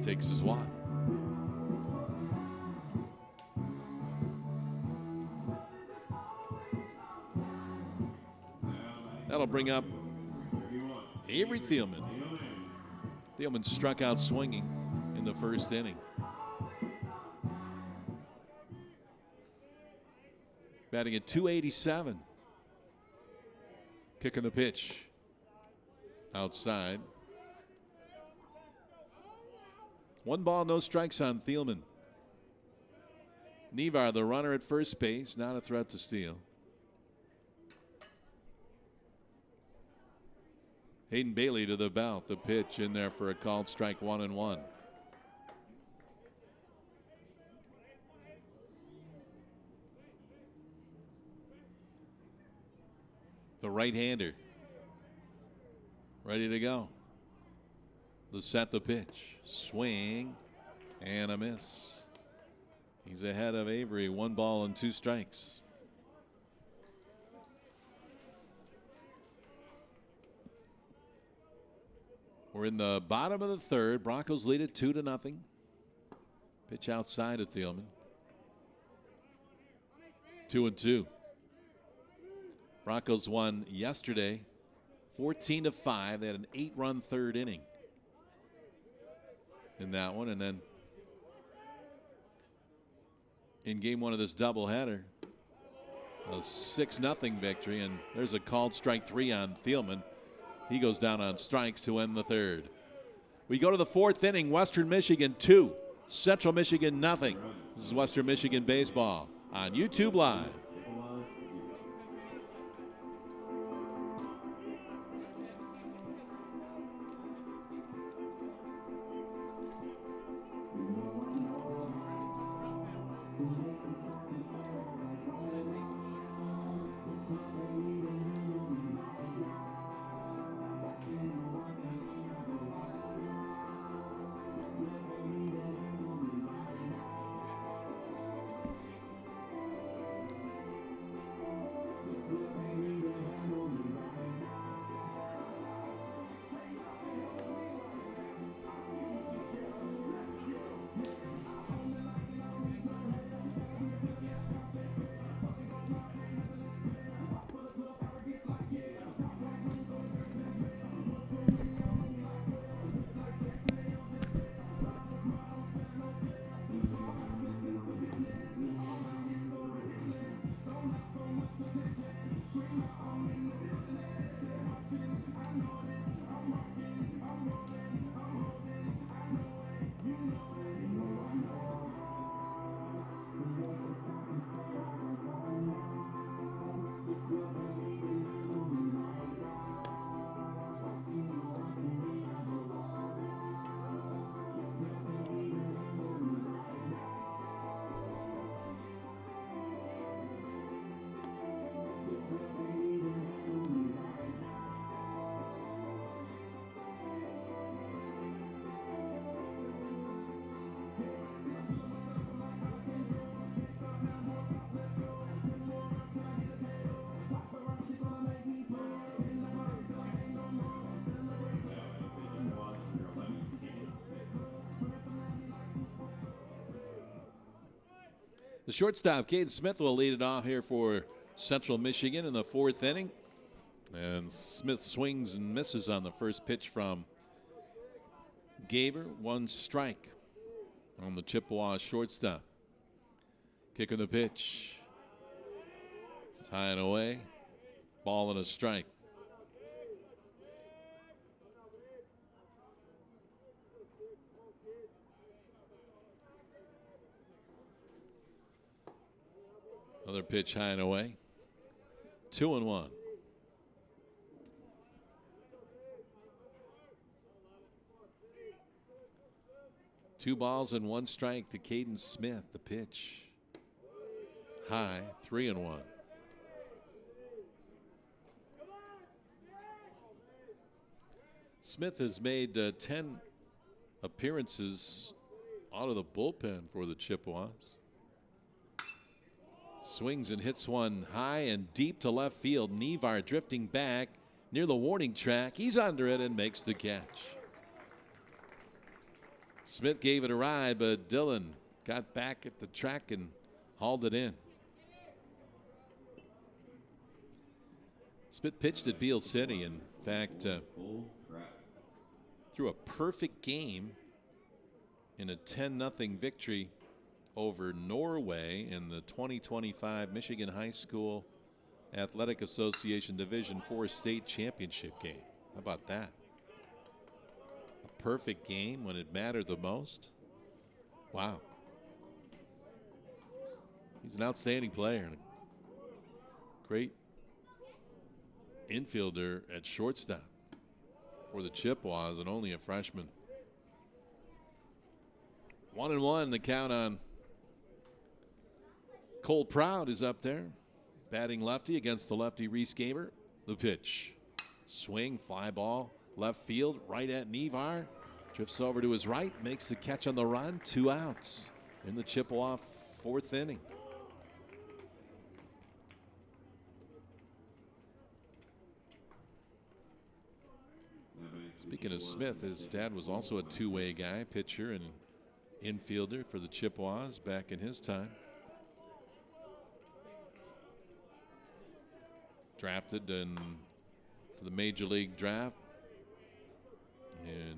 [SPEAKER 1] Takes his walk. That'll bring up Avery Thielman. Thielman struck out swinging in the first inning. Batting at .287. Kicking the pitch. Outside. 1 ball, no strikes on Thielman. Nevar, the runner at first base, not a threat to steal. Hayden Bailey to the belt. The pitch in there for a called strike, 1-1. The right-hander ready to go. The set, the pitch, swing, and a miss. He's ahead of Avery, 1 ball and 2 strikes. We're in the bottom of the 3rd. Broncos lead it 2-0. Pitch outside at Thielman. 2-2. Broncos won yesterday 14-5. They had an 8-run 3rd inning in that one. And then in game 1 of this doubleheader, a 6-0 victory. And there's a called strike 3 on Thielman. He goes down on strikes to end the 3rd. We go to the 4th inning. Western Michigan 2, Central Michigan nothing. This is Western Michigan baseball on YouTube Live. The shortstop, Caden Smith, will lead it off here for Central Michigan in the 4th inning. And Smith swings and misses on the first pitch from Gaber. 1 strike on the Chippewa shortstop. Kicking the pitch. It's high and away. Ball and a strike. Another pitch high and away. 2-1. Two balls and 1 strike to Caden Smith. The pitch high. 3-1. Smith has made 10 appearances out of the bullpen for the Chippewas. Swings and hits one high and deep to left field. Nevar drifting back near the warning track. He's under it and makes the catch. Smith gave it a ride, but Dillon got back at the track and hauled it in. Smith pitched at Beale City. In fact, threw a perfect game in a 10-0 victory over Norway in the 2025 Michigan High School Athletic Association Division IV state championship game. How about that? A perfect game when it mattered the most. Wow. He's an outstanding player and a great infielder at shortstop for the Chippewas, and only a freshman. 1-1 the count on Cole Proud is up there, batting lefty against the lefty Reese Gaber. The pitch. Swing, fly ball, left field, right at Nevar. Drifts over to his right, makes the catch on the run. 2 outs in the Chippewa 4th inning. Speaking of Smith, his dad was also a two-way guy, pitcher and infielder for the Chippewas back in his time. Drafted to the Major League Draft in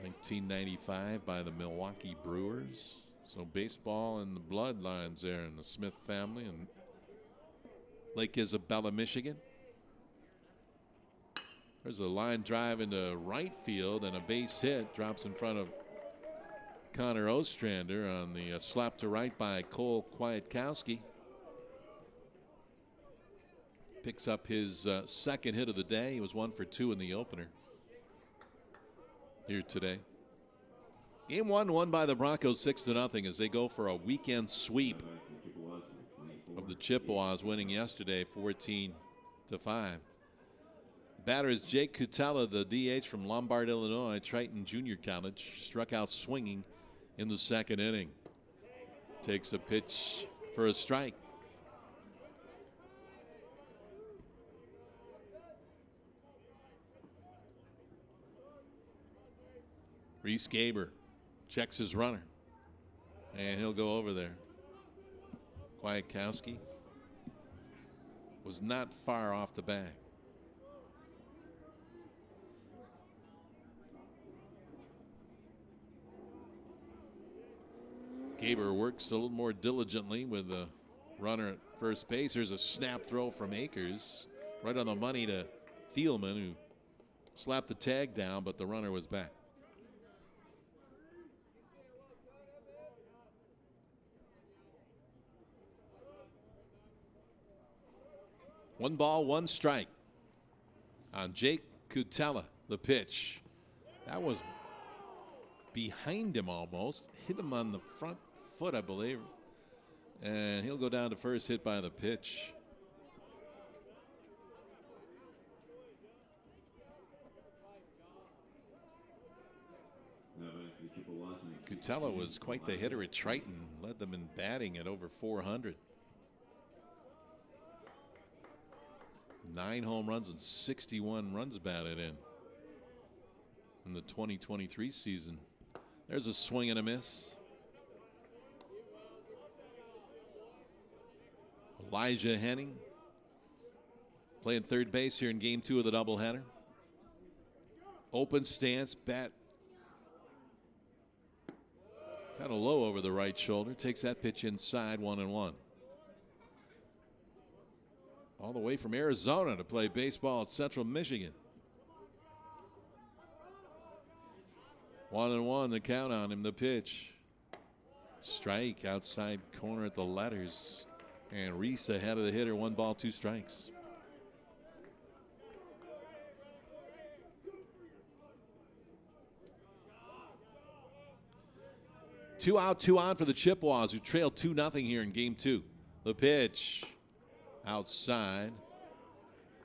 [SPEAKER 1] 1995 by the Milwaukee Brewers. So baseball and the bloodlines there in the Smith family in Lake Isabella, Michigan. There's a line drive into right field and a base hit. Drops in front of Connor Ostrander on the slap to right by Cole Kwiatkowski. Picks up his second hit of the day. He was 1 for 2 in the opener here today. Game 1 won by the Broncos 6-0 as they go for a weekend sweep of the Chippewas, winning yesterday 14-5. Batter is Jake Cutella, the DH from Lombard, Illinois, Triton Junior College. Struck out swinging in the 2nd inning. Takes a pitch for a strike. Reese Gaber checks his runner, and he'll go over there. Kwiatkowski was not far off the bag. Gaber works a little more diligently with the runner at first base. There's a snap throw from Akers right on the money to Thielman, who slapped the tag down, but the runner was back. One ball, 1 strike on Jake Cutella. The pitch. That was behind him almost. Hit him on the front foot, I believe. And he'll go down to first, hit by the pitch. Cutella was quite the hitter at Triton. Led them in batting at over 400. 9 home runs and 61 runs batted in the 2023 season. There's a swing and a miss. Elijah Henning playing third base here in game 2 of the doubleheader. Open stance, bat kind of low over the right shoulder. Takes that pitch inside, 1-1. All the way from Arizona to play baseball at Central Michigan. 1-1, the count on him. The pitch. Strike outside corner at the letters. And Reese ahead of the hitter. 1 ball, 2 strikes. Two out, 2 on for the Chippewas, who trailed 2-0 here in game 2. The pitch outside.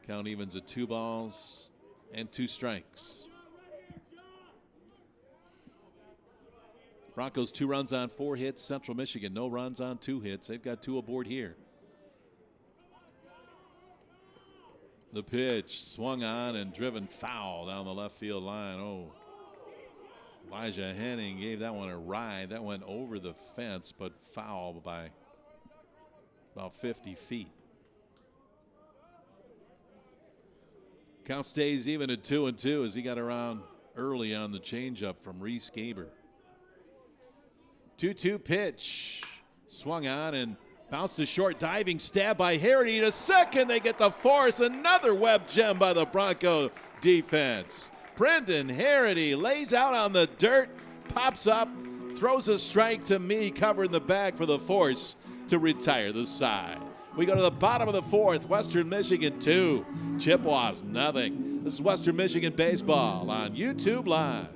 [SPEAKER 1] Count evens at 2 balls and 2 strikes. Broncos 2 runs on 4 hits. Central Michigan no runs on 2 hits. They've got 2 aboard here. The pitch swung on and driven foul down the left field line. Oh, Elijah Henning gave that one a ride. That went over the fence, but foul by about 50 feet. Count stays even at 2-2 as he got around early on the changeup from Reese Gaber. 2-2 pitch. Swung on and bounced to short. Diving stab by Harity to second. They get the force. Another web gem by the Bronco defense. Brendan Harity lays out on the dirt, pops up, throws a strike to me, covering the bag for the force to retire the side. We go to the bottom of the 4th. Western Michigan 2, Chippewas nothing. This is Western Michigan baseball on YouTube Live.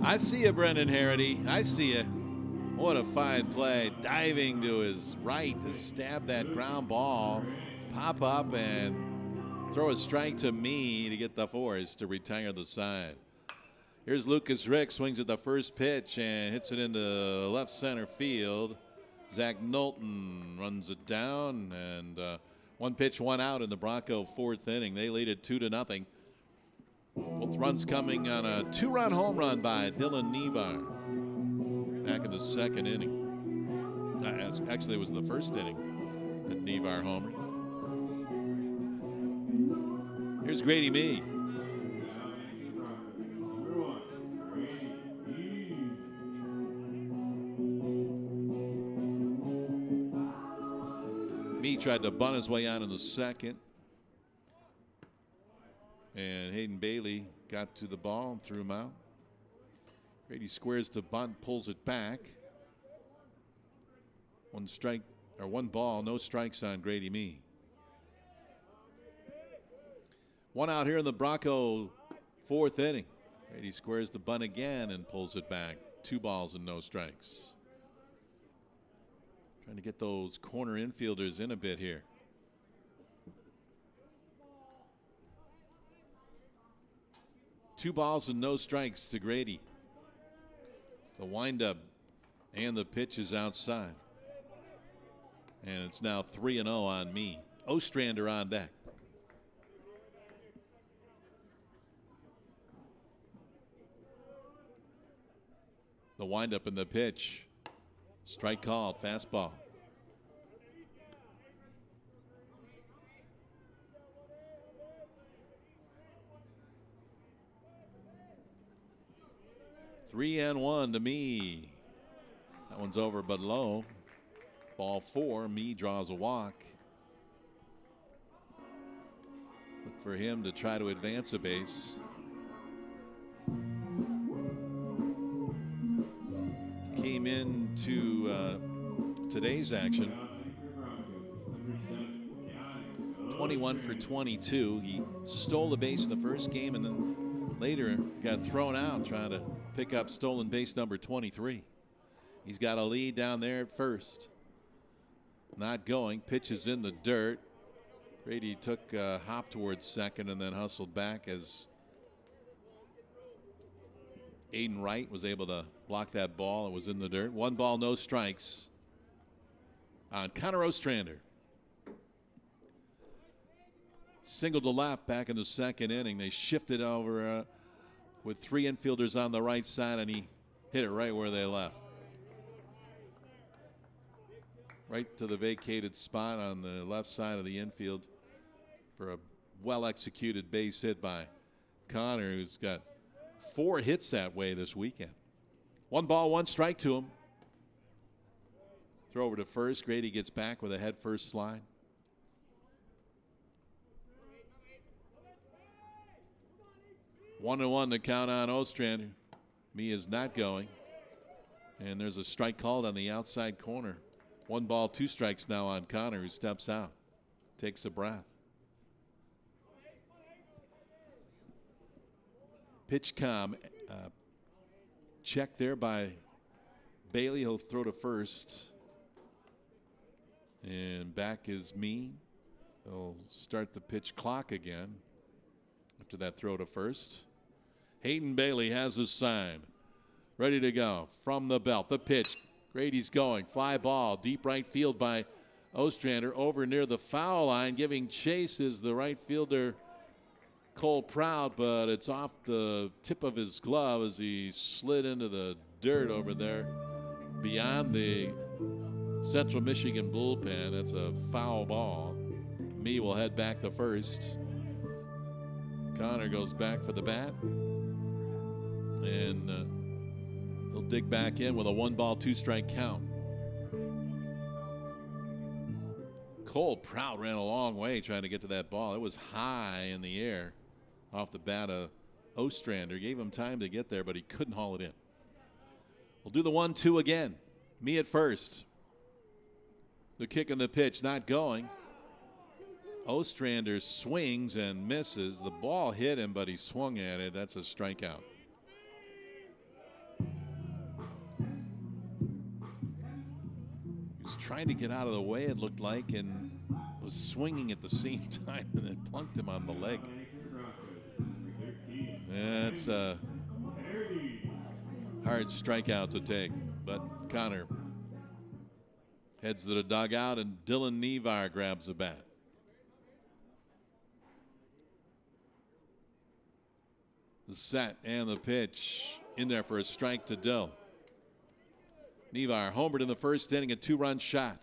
[SPEAKER 1] I see you, Brendan Harity. I see you. What a fine play. Diving to his right to stab that ground ball. Pop up and throw a strike to me to get the force to retire the side. Here's Lucas Rick, swings at the first pitch and hits it into left center field. Zach Knowlton runs it down, and 1 pitch, 1 out in the Bronco 4th inning. They lead it 2-0. Both runs coming on a 2-run home run by Dylan Nevar back in the 2nd inning. Actually, it was the 1st inning that Nevar homered. Here's Grady Mee. Mee tried to bunt his way out in the 2nd. And Hayden Bailey got to the ball and threw him out. Grady squares to bunt, pulls it back. 1 ball, no strikes on Grady Mee. 1 out here in the Bronco 4th inning. Grady squares the bunt again and pulls it back. 2 balls and no strikes. Trying to get those corner infielders in a bit here. 2 balls and no strikes to Grady. The windup and the pitch is outside. And it's now 3-0 on me. Ostrander on deck. The windup in the pitch. Strike called, fastball. Three and one to me. That one's over but low. Ball four. Me draws a walk. Look for him to try to advance a base. Came into today's action 21 for 22. He stole the base in the first game and then later got thrown out trying to pick up stolen base number 23. He's got a lead down there at first. Not going. Pitches in the dirt. Grady took a hop towards second and then hustled back as Aiden Wright was able to block that ball. It was in the dirt. 1 ball, no strikes on Connor Ostrander. Single to left back in the second inning. They shifted over with 3 infielders on the right side, and he hit it right where they left. Right to the vacated spot on the left side of the infield for a well-executed base hit by Connor, who's got 4 hits that way this weekend. 1 ball, 1 strike to him. Throw over to first. Grady gets back with a head first slide. One and one to count on Ostrander. Me is not going. And there's a strike called on the outside corner. 1 ball, 2 strikes now on Connor, who steps out. Takes a breath. Pitch com. Check there by Bailey. He'll throw to first. And back is me. They'll start the pitch clock again after that throw to first. Hayden Bailey has his sign. Ready to go from the belt. The pitch. Grady's going. Fly ball. Deep right field by Ostrander. Over near the foul line. Giving chase is the right fielder Cole Proud, but it's off the tip of his glove as he slid into the dirt over there beyond the Central Michigan bullpen. That's a foul ball. Me will head back to first. Connor goes back for the bat. And he'll dig back in with a 1 ball, 2 strike count. Cole Proud ran a long way trying to get to that ball. It was high in the air off the bat of Ostrander. Gave him time to get there, but he couldn't haul it in. We'll do the 1-2 again. Me at first. The kick and the pitch not going. Ostrander swings and misses. The ball hit him, but he swung at it. That's a strikeout. He was trying to get out of the way, it looked like, and was swinging at the same time, and it plunked him on the leg. That's a hard strikeout to take, but Connor heads to the dugout, and Dylan Nevar grabs the bat. The set and the pitch in there for a strike to Dill. Nevar homered in the first inning, a 2-run shot.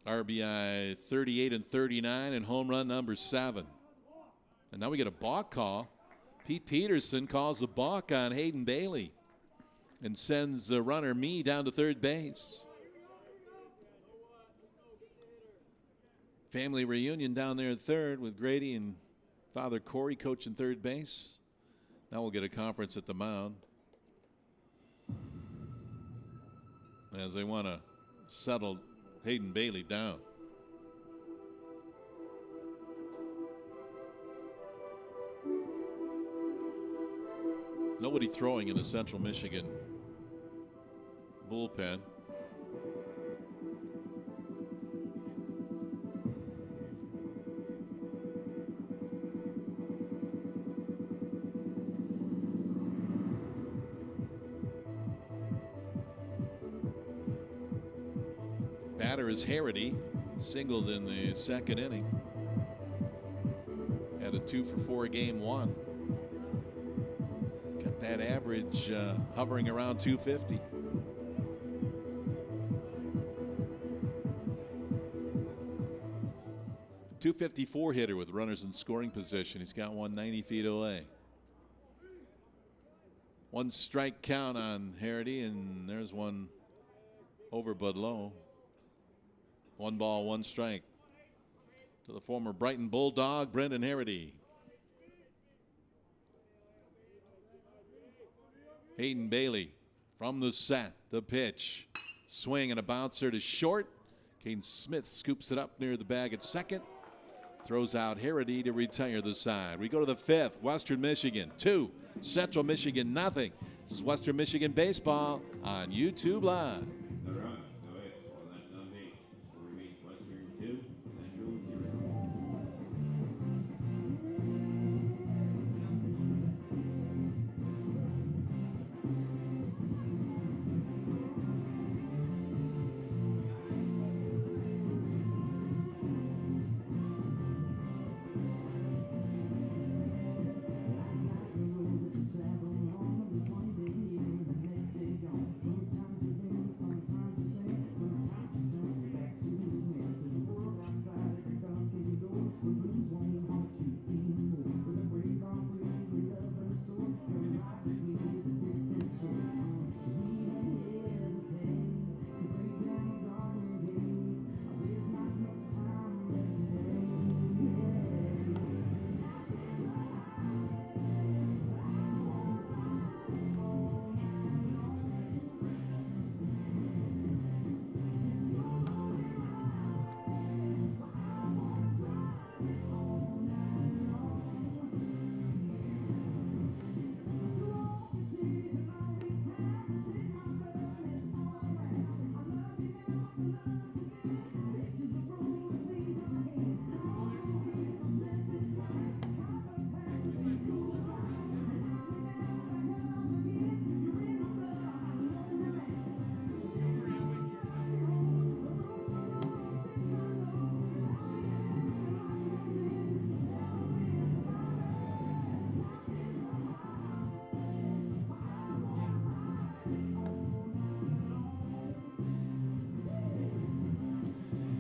[SPEAKER 1] RBI 38 and 39 and home run number 7. And now we get a balk call. Pete Peterson calls a balk on Hayden Bailey and sends the runner Me down to third base. Family reunion down there at third with Grady and Father Corey coaching third base. Now we'll get a conference at the mound as they want to settle Hayden Bailey down. Nobody throwing in the Central Michigan bullpen. Batter is Harity, singled in the second inning. Had a 2 for 4 game 1. Got that average hovering around 250. .254 hitter with runners in scoring position. He's got one 90 feet away. 1 strike count on Harity, and there's one over but low. 1 ball, 1 strike to the former Brighton Bulldog, Brendan Harity. Hayden Bailey from the set. The pitch. Swing and a bouncer to short. Caden Smith scoops it up near the bag at second. Throws out Harity to retire the side. We go to the 5th. Western Michigan 2. Central Michigan nothing. This is Western Michigan baseball on YouTube Live.
[SPEAKER 2] The runs, no hits, 1 left on base. Score remains Western 2, Central 0.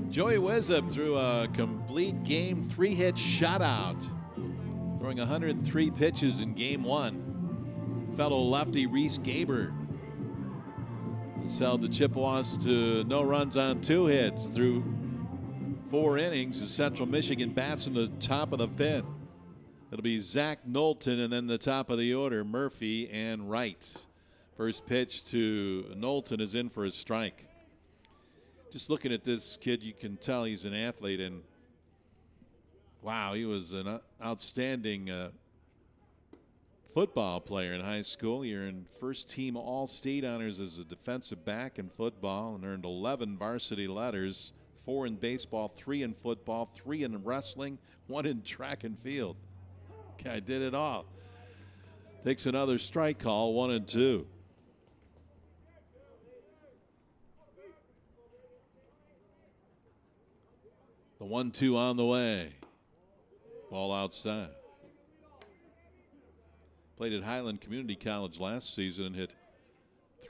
[SPEAKER 1] Joey Wizup threw a complete game 3-hit shutout, throwing 103 pitches in game 1. Fellow lefty Reese Gaber has held the Chippewas to no runs on 2 hits through 4 innings as Central Michigan bats in the top of the 5th. It'll be Zach Knowlton, and then the top of the order, Murphy and Wright. First pitch to Knowlton is in for a strike. Just looking at this kid, you can tell he's an athlete, and wow, he was an outstanding football player in high school. He earned first-team All-State honors as a defensive back in football and earned 11 varsity letters, 4 in baseball, 3 in football, 3 in wrestling, 1 in track and field. Guy did it all. Takes another strike call, 1-2. The 1-2 on the way. Ball outside. Played at Highland Community College last season and hit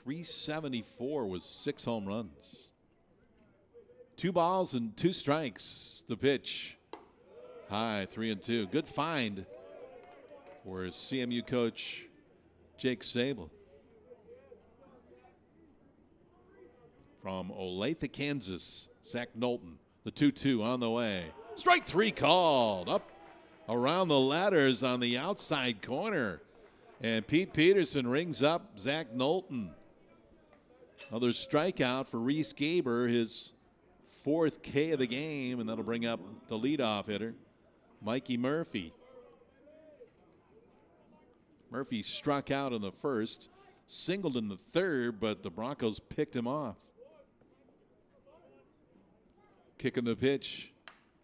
[SPEAKER 1] .374 with 6 home runs. 2 balls and 2 strikes. The pitch. High, 3-2. Good find for CMU coach Jake Sable. From Olathe, Kansas, Zach Knowlton. The 2-2 on the way. Strike 3 called. Up around the ladders on the outside corner. And Pete Peterson rings up Zach Knowlton. Another strikeout for Reese Gaber, his 4th K of the game, and that'll bring up the leadoff hitter, Mikey Murphy. Murphy struck out in the 1st, singled in the 3rd, but the Broncos picked him off. Kicking the pitch,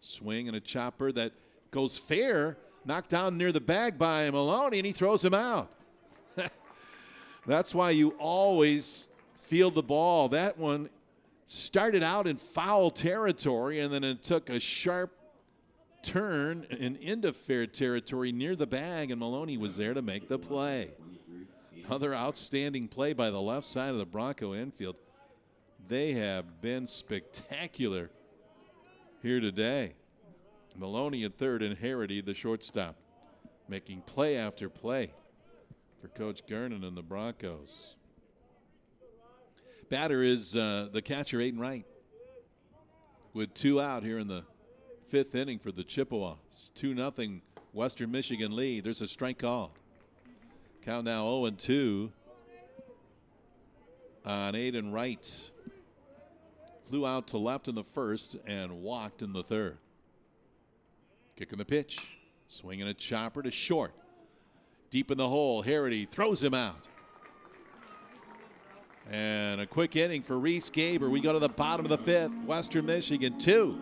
[SPEAKER 1] swing and a chopper that goes fair, knocked down near the bag by Maloney, and he throws him out. That's why you always field the ball. That one started out in foul territory, and then it took a sharp turn and into fair territory near the bag, and Maloney was there to make the play. Another outstanding play by the left side of the Bronco infield. They have been spectacular here today. Maloney at third and Harity, the shortstop, making play after play for Coach Gernon and the Broncos. Batter is the catcher, Aiden Wright, with 2 out here in the 5th inning for the Chippewas. 2-0 Western Michigan lead. There's a strike call. Count now 0-2 on Aiden Wright. Flew out to left in the first and walked in the third. Kicking the pitch. Swinging a chopper to short. Deep in the hole. Harity throws him out. And a quick inning for Reese Gaber. We go to the bottom of the 5th. Western Michigan 2.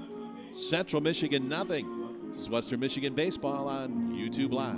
[SPEAKER 1] Central Michigan nothing. This is Western Michigan Baseball on YouTube Live.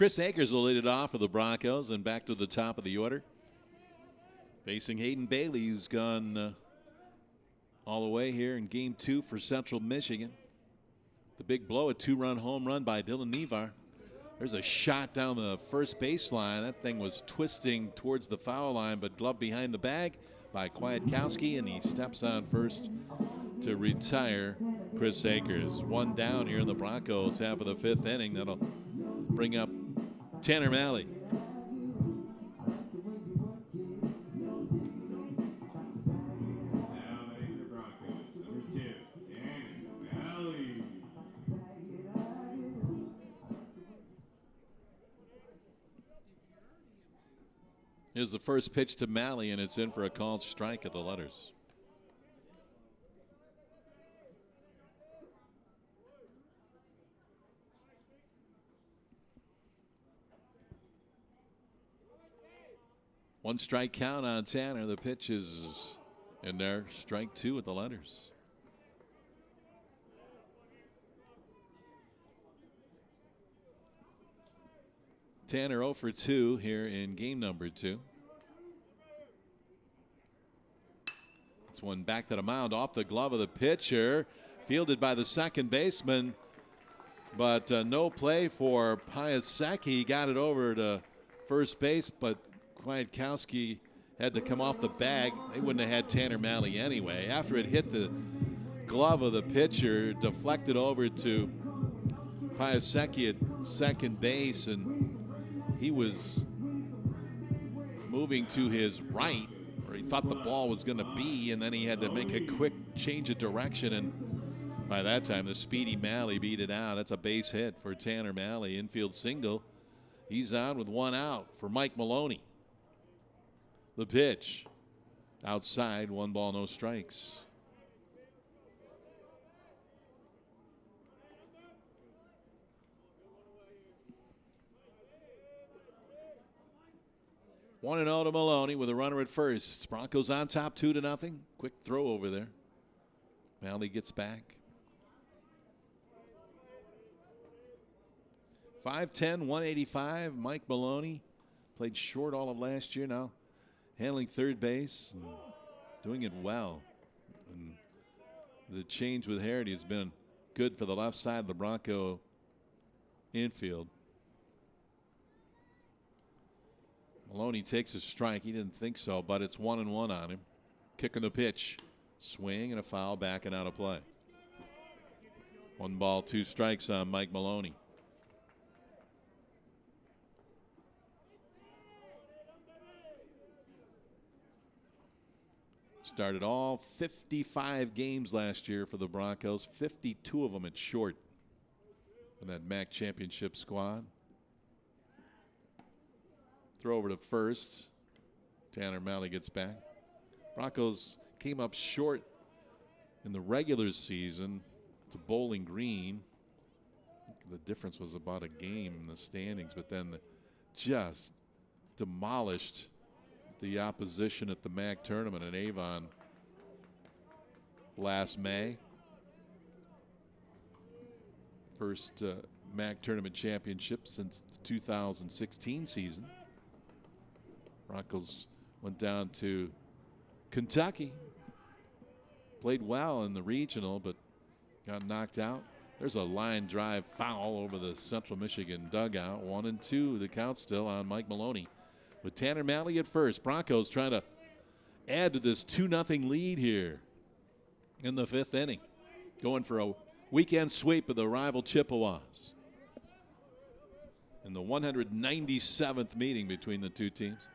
[SPEAKER 1] Chris Akers will lead it off for the Broncos and back to the top of the order. Facing Hayden Bailey, who's gone all the way here in game 2 for Central Michigan. The big blow, a 2-run home run by Dylan Nevar. There's a shot down the first baseline. That thing was twisting towards the foul line, but gloved behind the bag by Kwiatkowski, and he steps on first to retire Chris Akers. 1 down here in the Broncos half of the 5th inning. That'll bring up Tanner Malley. Here's the first pitch to Malley, and it's in for a called strike at the letters. One strike count on Tanner. The pitch is in there. Strike 2 at the letters. Tanner 0 for 2 here in game number 2. This one back to the mound off the glove of the pitcher. Fielded by the second baseman. But no play for Piasecki. He got it over to first base, but Kwiatkowski had to come off the bag, they wouldn't have had Tanner Malley anyway. After it hit the glove of the pitcher, deflected over to Piasecki at second base, and he was moving to his right, where he thought the ball was going to be, and then he had to make a quick change of direction, and by that time the speedy Malley beat it out. That's a base hit for Tanner Malley, infield single. He's on with one out for Mike Maloney. The pitch outside, 1 ball, no strikes. One and 0 to Maloney with a runner at first. Broncos on top 2-0. Quick throw over there. Malley gets back. 5'10", 185. Mike Maloney played short all of last year, now handling third base and doing it well. And the change with Harity has been good for the left side of the Bronco infield. Maloney takes a strike. He didn't think so, but it's 1-1 on him. Kicking the pitch. Swing and a foul, back and out of play. 1 ball, 2 strikes on Mike Maloney. Started all 55 games last year for the Broncos, 52 of them at short in that MAC championship squad. Throw over to first. Tanner Malley gets back. Broncos came up short in the regular season to Bowling Green. The difference was about a game in the standings, but then just demolished the opposition at the MAC tournament in Avon last May. First MAC tournament championship since the 2016 season. Broncos went down to Kentucky, played well in the regional, but got knocked out. There's a line drive foul over the Central Michigan dugout. 1-2, the count still on Mike Maloney. With Tanner Malley at first, Broncos trying to add to this 2-0 lead here in the 5th inning. Going for a weekend sweep of the rival Chippewas in the 197th meeting between the two teams.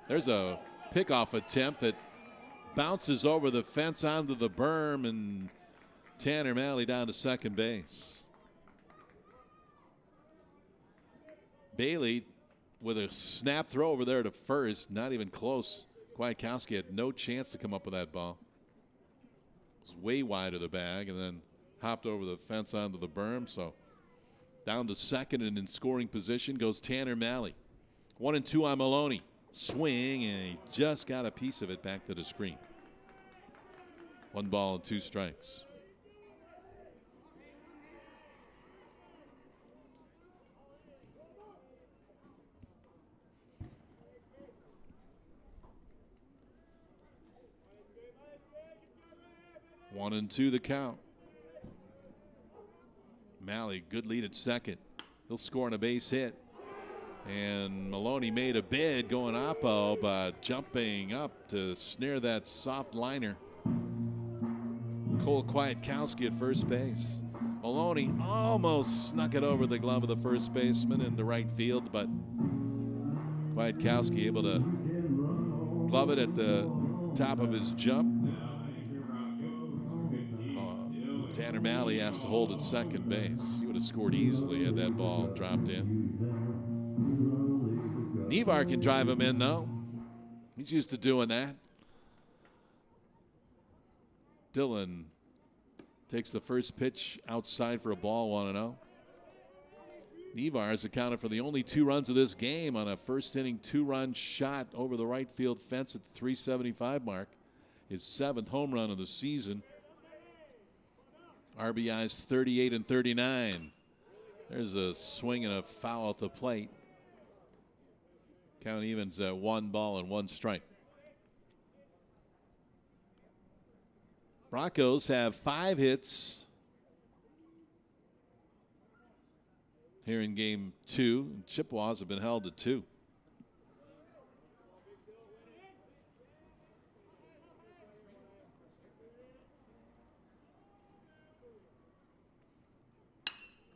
[SPEAKER 1] There's a pickoff attempt that bounces over the fence onto the berm, and Tanner Malley down to second base. Bailey with a snap throw over there to first, not even close. Kwiatkowski had no chance to come up with that ball. It was way wide of the bag and then hopped over the fence onto the berm. So down to second and in scoring position goes Tanner Malley. 1-2 on Maloney. Swing, and he just got a piece of it back to the screen. 1 ball and 2 strikes. One and 2 the count. Malley, good lead at second. He'll score on a base hit. And Maloney made a bid going oppo, but jumping up to snare that soft liner. Cole Kwiatkowski at first base. Maloney almost snuck it over the glove of the first baseman in the right field, but Kwiatkowski able to glove it at the top of his jump. Tanner Malley has to hold at second base. He would have scored easily had that ball dropped in. Nevar can drive him in, though. He's used to doing that. Dillon takes the first pitch outside for a ball, 1-0. Nevar has accounted for the only 2 runs of this game on a first inning 2-run shot over the right field fence at the 375 mark. His 7th home run of the season. RBIs 38 and 39. There's a swing and a foul at the plate. Count evens at 1 ball and 1 strike. Broncos have 5 hits here in game 2. Chippewas have been held to 2.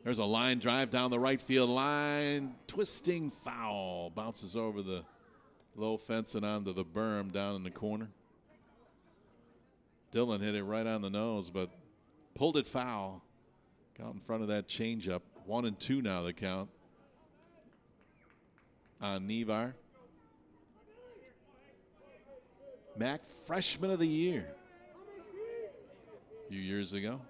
[SPEAKER 1] There's a line drive down the right field line. Twisting foul. Bounces over the low fence and onto the berm down in the corner. Dillon hit it right on the nose, but pulled it foul. Got in front of that changeup. 1-2 now the count on Nevar. Mac, freshman of the year a few years ago.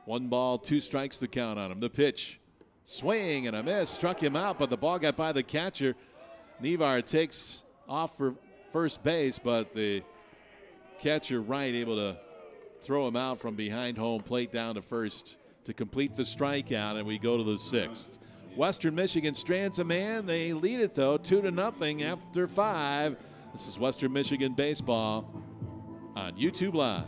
[SPEAKER 1] 1 ball, 2 strikes the count on him. The pitch, swing and a miss, struck him out, but the ball got by the catcher. Nevar takes off for first base, but the catcher Wright able to throw him out from behind home plate down to first to complete the strikeout, and we go to the 6th. Western Michigan strands a man. They lead it, though, 2-0 after 5. This is Western Michigan baseball on YouTube Live.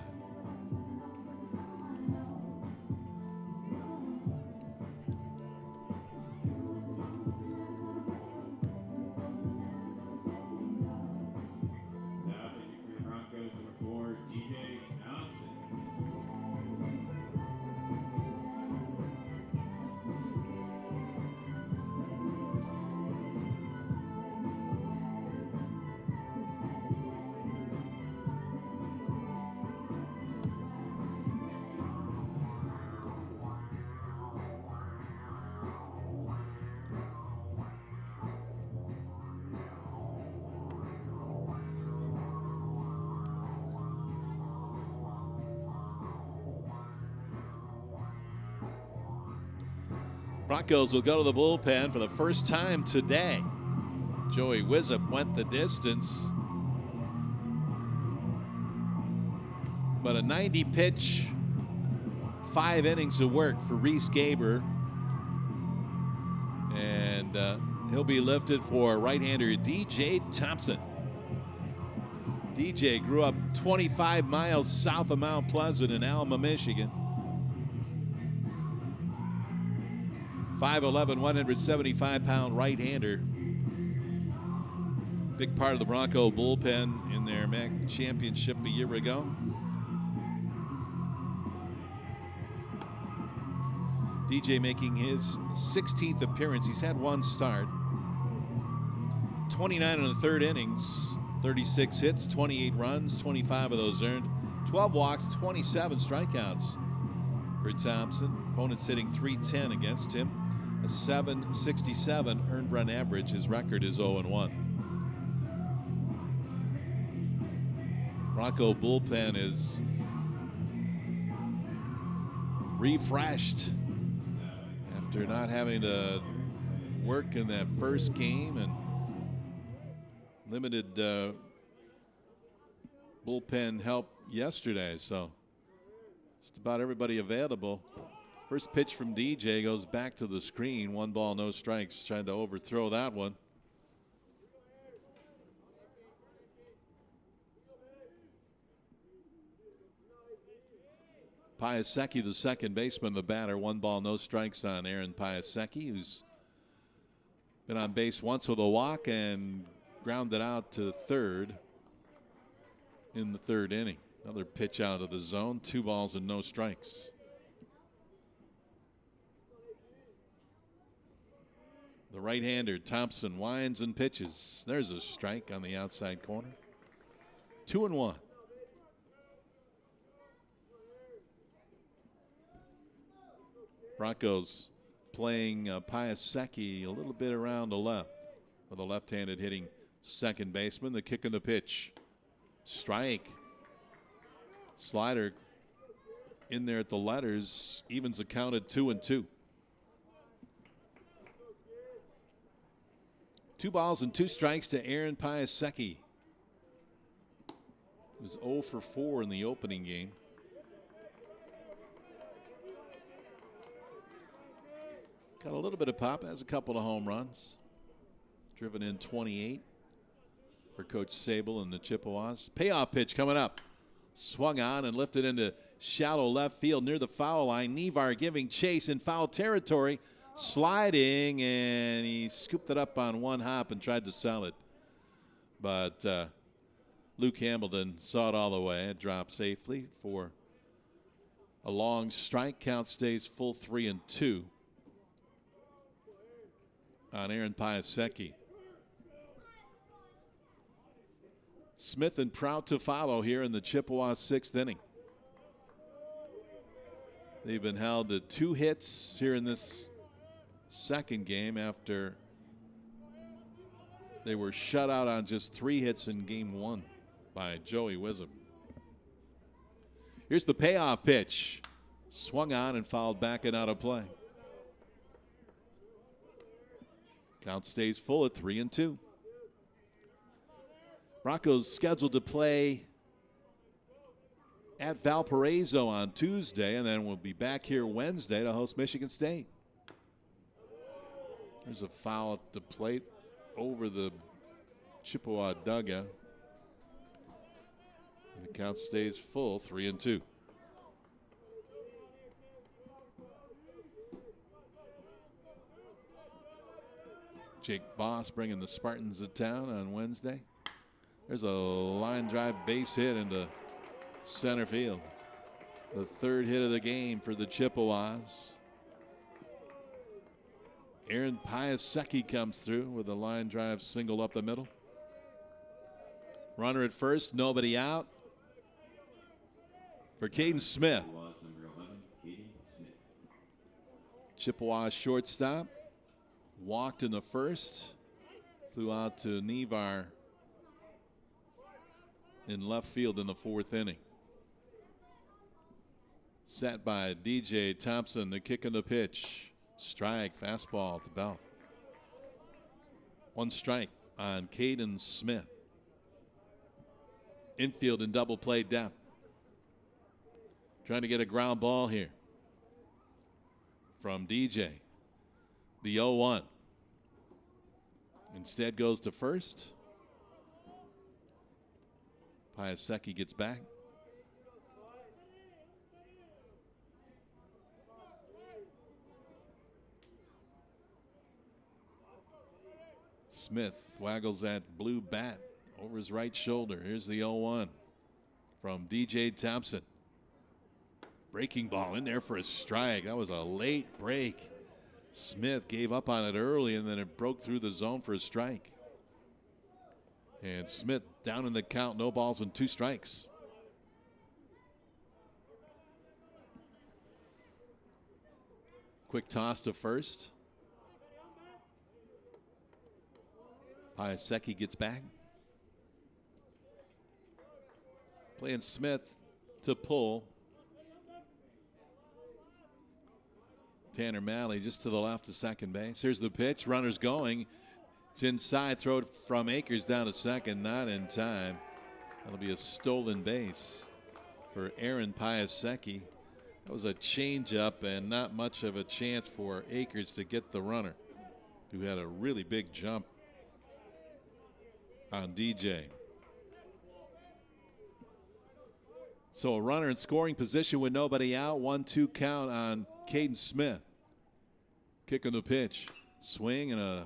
[SPEAKER 2] Now pitching for your Broncos, number 4, DJ Johnson.
[SPEAKER 1] Broncos will go to the bullpen for the first time today. Joey Wizup went the distance, but a 90-pitch, 5 innings of work for Reese Gaber, and he'll be lifted for right-hander DJ Thompson. DJ grew up 25 miles south of Mount Pleasant in Alma, Michigan. 5'11", 175-pound right-hander. Big part of the Bronco bullpen in their MAC championship a year ago. DJ making his 16th appearance. He's had 1 start. 29 in the 3rd innings, 36 hits, 28 runs, 25 of those earned, 12 walks, 27 strikeouts for Thompson. Opponents hitting .310 against him. A .767 earned run average. His record is 0-1. Bronco bullpen is refreshed after not having to work in that first game and limited bullpen help yesterday. So just about everybody available. First pitch from DJ goes back to the screen. 1 ball, no strikes. Trying to overthrow that one. Piasecki, the second baseman, the batter. 1 ball, no strikes on Aaron Piasecki, who's been on base once with a walk and grounded out to third in the 3rd inning. Another pitch out of the zone. 2 balls and no strikes. The right-hander Thompson winds and pitches. There's a strike on the outside corner. 2-1. Broncos playing Piasecki a little bit around the left for the left-handed hitting second baseman. The kick and the pitch. Strike. Slider in there at the letters. Evens the count at 2-2. 2 balls and 2 strikes to Aaron Piasecki. He was 0 for 4 in the opening game. Got a little bit of pop, has a couple of home runs. Driven in 28 for Coach Sable and the Chippewas. Payoff pitch coming up. Swung on and lifted into shallow left field near the foul line. Nevar giving chase in foul territory. Sliding, and he scooped it up on 1 hop and tried to sell it. But Luke Hamilton saw it all the way. It dropped safely for A long strike. Count stays full 3-2 on Aaron Piasecki. Smith and Prout to follow here in the Chippewa 6th inning. They've been held to 2 hits here in this second game after they were shut out on just 3 hits in game 1 by Joey Wisdom. Here's the payoff pitch. Swung on and fouled back and out of play. Count stays full at 3-2. Broncos scheduled to play at Valparaiso on Tuesday, and then we'll be back here Wednesday to host Michigan State. There's a foul at the plate over the Chippewa dugout. And the count stays full, 3-2. Jake Boss bringing the Spartans to town on Wednesday. There's a line drive base hit into center field. The 3rd hit of the game for the Chippewas. Aaron Piasecki comes through with a line drive single up the middle. Runner at first, nobody out for Caden Smith. Chippewa shortstop walked in the first, flew out to Nevar in left field in the 4th inning. Set by DJ Thompson, the kick and the pitch. Strike, fastball to Bell. 1 strike on Caden Smith. Infield in double play depth. Trying to get a ground ball here from DJ. The 0-1. Instead goes to first. Piasecki gets back. Smith waggles that blue bat over his right shoulder. Here's the 0-1 from DJ Thompson. Breaking ball in there for a strike. That was a late break. Smith gave up on it early, and then it broke through the zone for a strike. And Smith down in the count, no balls and 2 strikes. Quick toss to first. Piasecki gets back. Playing Smith to pull. Tanner Malley just to the left of second base. Here's the pitch. Runner's going. It's inside. Throw it from Akers down to second. Not in time. That'll be a stolen base for Aaron Piasecki. That was a changeup and not much of a chance for Akers to get the runner, who had a really big jump on DJ. So a runner in scoring position with nobody out. 1-2 count on Caden Smith. Kicking the pitch. Swing and a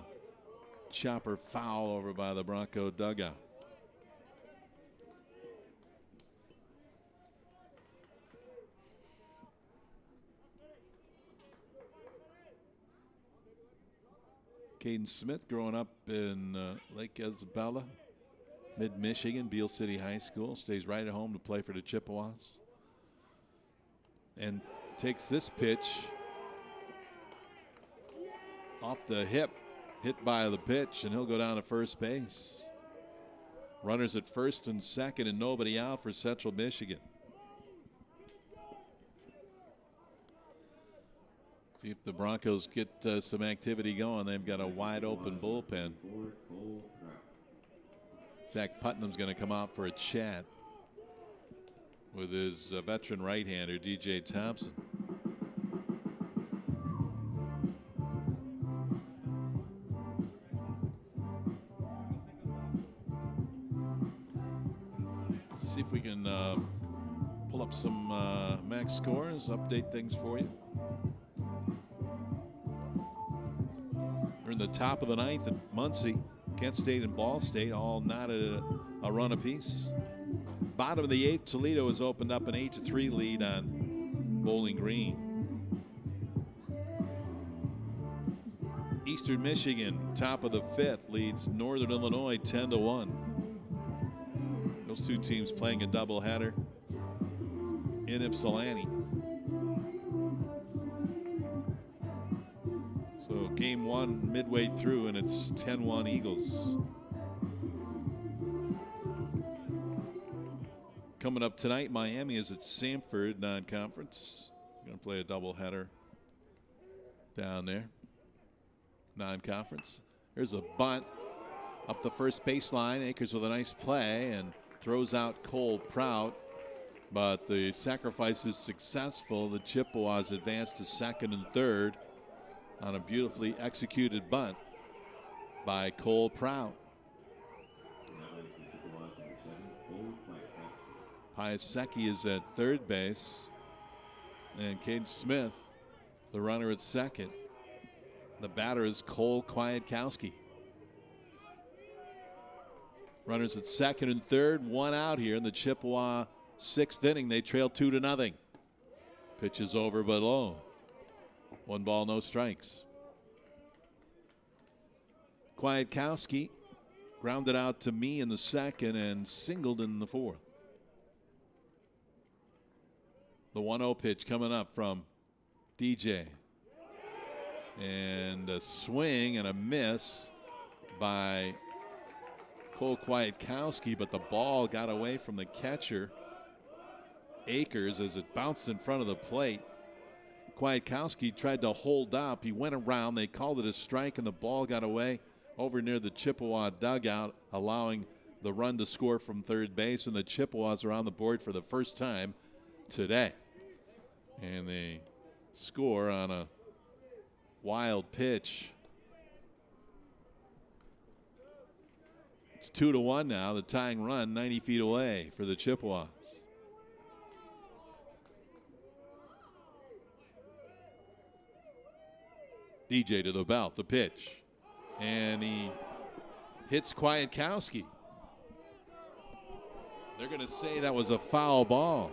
[SPEAKER 1] chopper foul over by the Bronco dugout. Caden Smith growing up in Lake Isabella, mid-Michigan, Beale City High School. Stays right at home to play for the Chippewas. And takes this pitch off the hip, hit by the pitch, and he'll go down to first base. Runners at first and second and nobody out for Central Michigan. See if the Broncos get some activity going. They've got a wide open bullpen. Zach Putnam's going to come out for a chat with his veteran right-hander, DJ Thompson. See if we can pull up some max scores, update things for you. They're in the top of the 9th at Muncie. Kent State and Ball State all knotted a run apiece. Bottom of the 8th, Toledo has opened up an 8-3 lead on Bowling Green. Eastern Michigan, top of the 5th, leads Northern Illinois 10-1. Those two teams playing a doubleheader in Ypsilanti. So game 1 midway through, and it's 10-1 Eagles. Coming up tonight, Miami is at Samford non-conference. Going to play a doubleheader down there. Non-conference. There's a bunt up the first baseline. Akers with a nice play and throws out Cole Prout. But the sacrifice is successful. The Chippewas advance to second and third on a beautifully executed bunt by Cole Prout. Piasecki is at third base, and Cade Smith, the runner, at second. The batter is Cole Kwiatkowski. Runners at second and third, one out here in the Chippewa 6th inning. They trail 2-0. Pitch is over but low. 1 ball, no strikes. Kwiatkowski grounded out to me in the second and singled in the 4th. The 1-0 pitch coming up from DJ. And a swing and a miss by Cole Kwiatkowski, but the ball got away from the catcher, Akers, as it bounced in front of the plate. Kwiatkowski tried to hold up. He went around. They called it a strike, and the ball got away over near the Chippewa dugout, allowing the run to score from third base. And the Chippewas are on the board for the first time today. And they score on a wild pitch. It's 2-1 now. The tying run 90 feet away for the Chippewas. DJ to the belt, the pitch. And he hits Kwiatkowski. They're going to say that was a foul ball.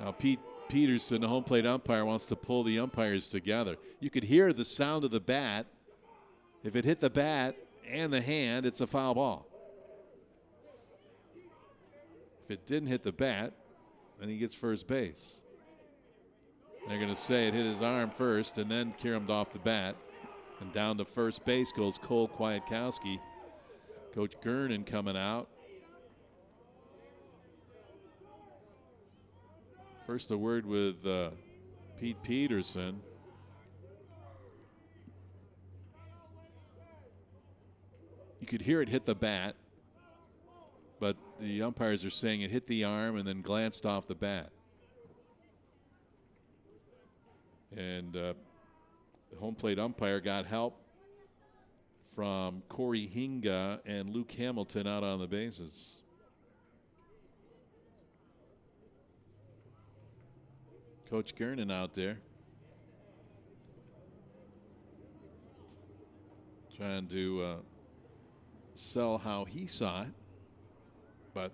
[SPEAKER 1] Now Pete Peterson, the home plate umpire, wants to pull the umpires together. You could hear the sound of the bat. If it hit the bat and the hand, it's a foul ball. If it didn't hit the bat, then he gets first base. They're going to say it hit his arm first and then caromed off the bat. And down to first base goes Cole Kwiatkowski. Coach Gernon coming out. First a word with Pete Peterson. You could hear it hit the bat, but the umpires are saying it hit the arm and then glanced off the bat. And the home plate umpire got help from Corey Hinga and Luke Hamilton out on the bases. Coach Gernon out there trying to sell how he saw it, but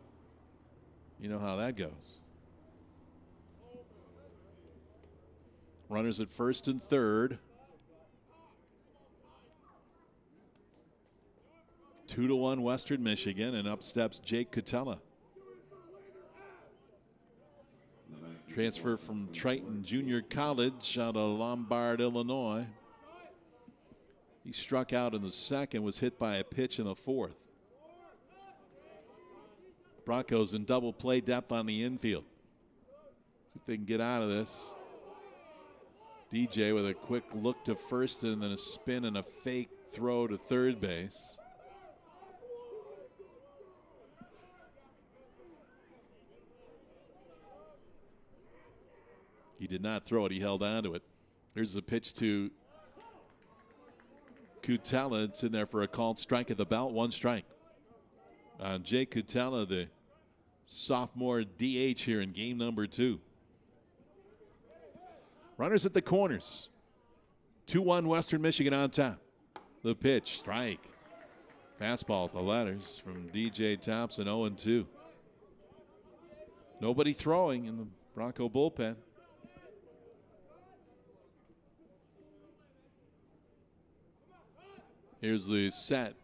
[SPEAKER 1] you know how that goes. Runners at first and third. 2-1 Western Michigan, and up steps Jake Cutella. Transfer from Triton Junior College out of Lombard, Illinois. He struck out in the second, was hit by a pitch in the 4th. Broncos in double play depth on the infield. See if they can get out of this. DJ with a quick look to first and then a spin and a fake throw to third base. He did not throw it. He held on to it. Here's the pitch to Cutella. It's in there for a called strike at the belt. 1 strike. Jake Cutella, the sophomore DH here in game number 2. Runners at the corners. 2-1 Western Michigan on top. The pitch, strike. Fastball to letters from DJ Thompson, 0-2. Nobody throwing in the Bronco bullpen. Here's the set.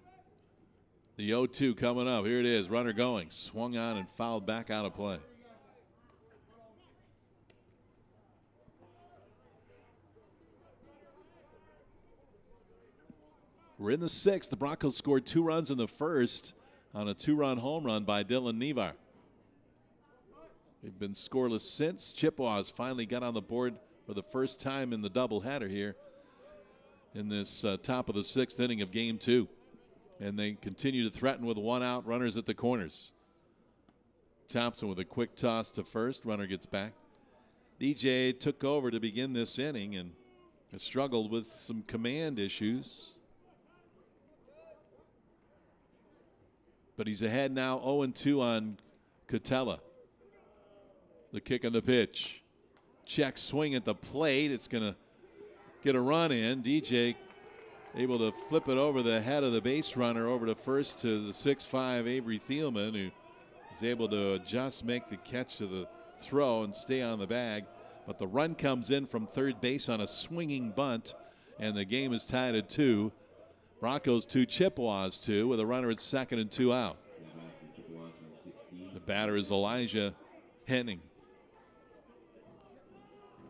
[SPEAKER 1] The 0-2 coming up. Here it is. Runner going. Swung on and fouled back out of play. We're in the sixth. The Broncos scored 2 runs in the first on a 2-run home run by Dylan Nevar. They've been scoreless since. Chippewas finally got on the board for the first time in the doubleheader here in this top of the 6th inning of game 2. And they continue to threaten with 1 out, runners at the corners. Thompson with a quick toss to first. Runner gets back. DJ took over to begin this inning and has struggled with some command issues. But he's ahead now 0-2 on Catella. The kick and the pitch. Check swing at the plate. It's going to get a run in. DJ able to flip it over the head of the base runner over to first to the 6'5" Avery Thielman, who is able to adjust, make the catch to the throw and stay on the bag. But the run comes in from third base on a swinging bunt, and the game is tied at 2. Broncos 2, Chippewas 2, with a runner at second and 2 out. The batter is Elijah Henning.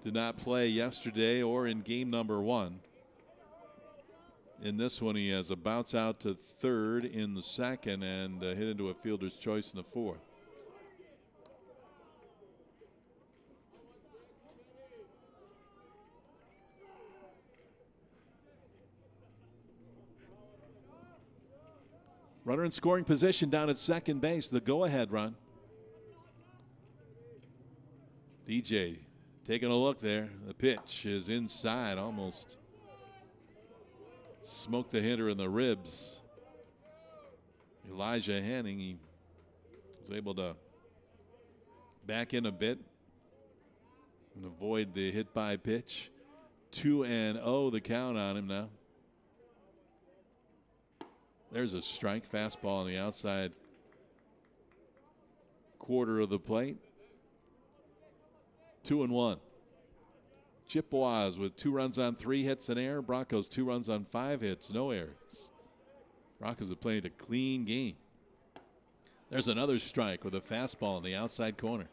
[SPEAKER 1] Did not play yesterday or in game number 1. In this one, he has a bounce out to third in the second and hit into a fielder's choice in the 4th. Runner in scoring position down at second base, the go-ahead run. DJ taking a look there. The pitch is inside, almost smoked the hitter in the ribs. Elijah Henning, he was able to back in a bit and avoid the hit by pitch. 2-0 the count on him now. There's a strike, fastball on the outside quarter of the plate. 2-1. Chippewas with 2 runs on 3 hits and error. Broncos 2 runs on 5 hits, no errors. Broncos have played a clean game. There's another strike with a fastball in the outside corner.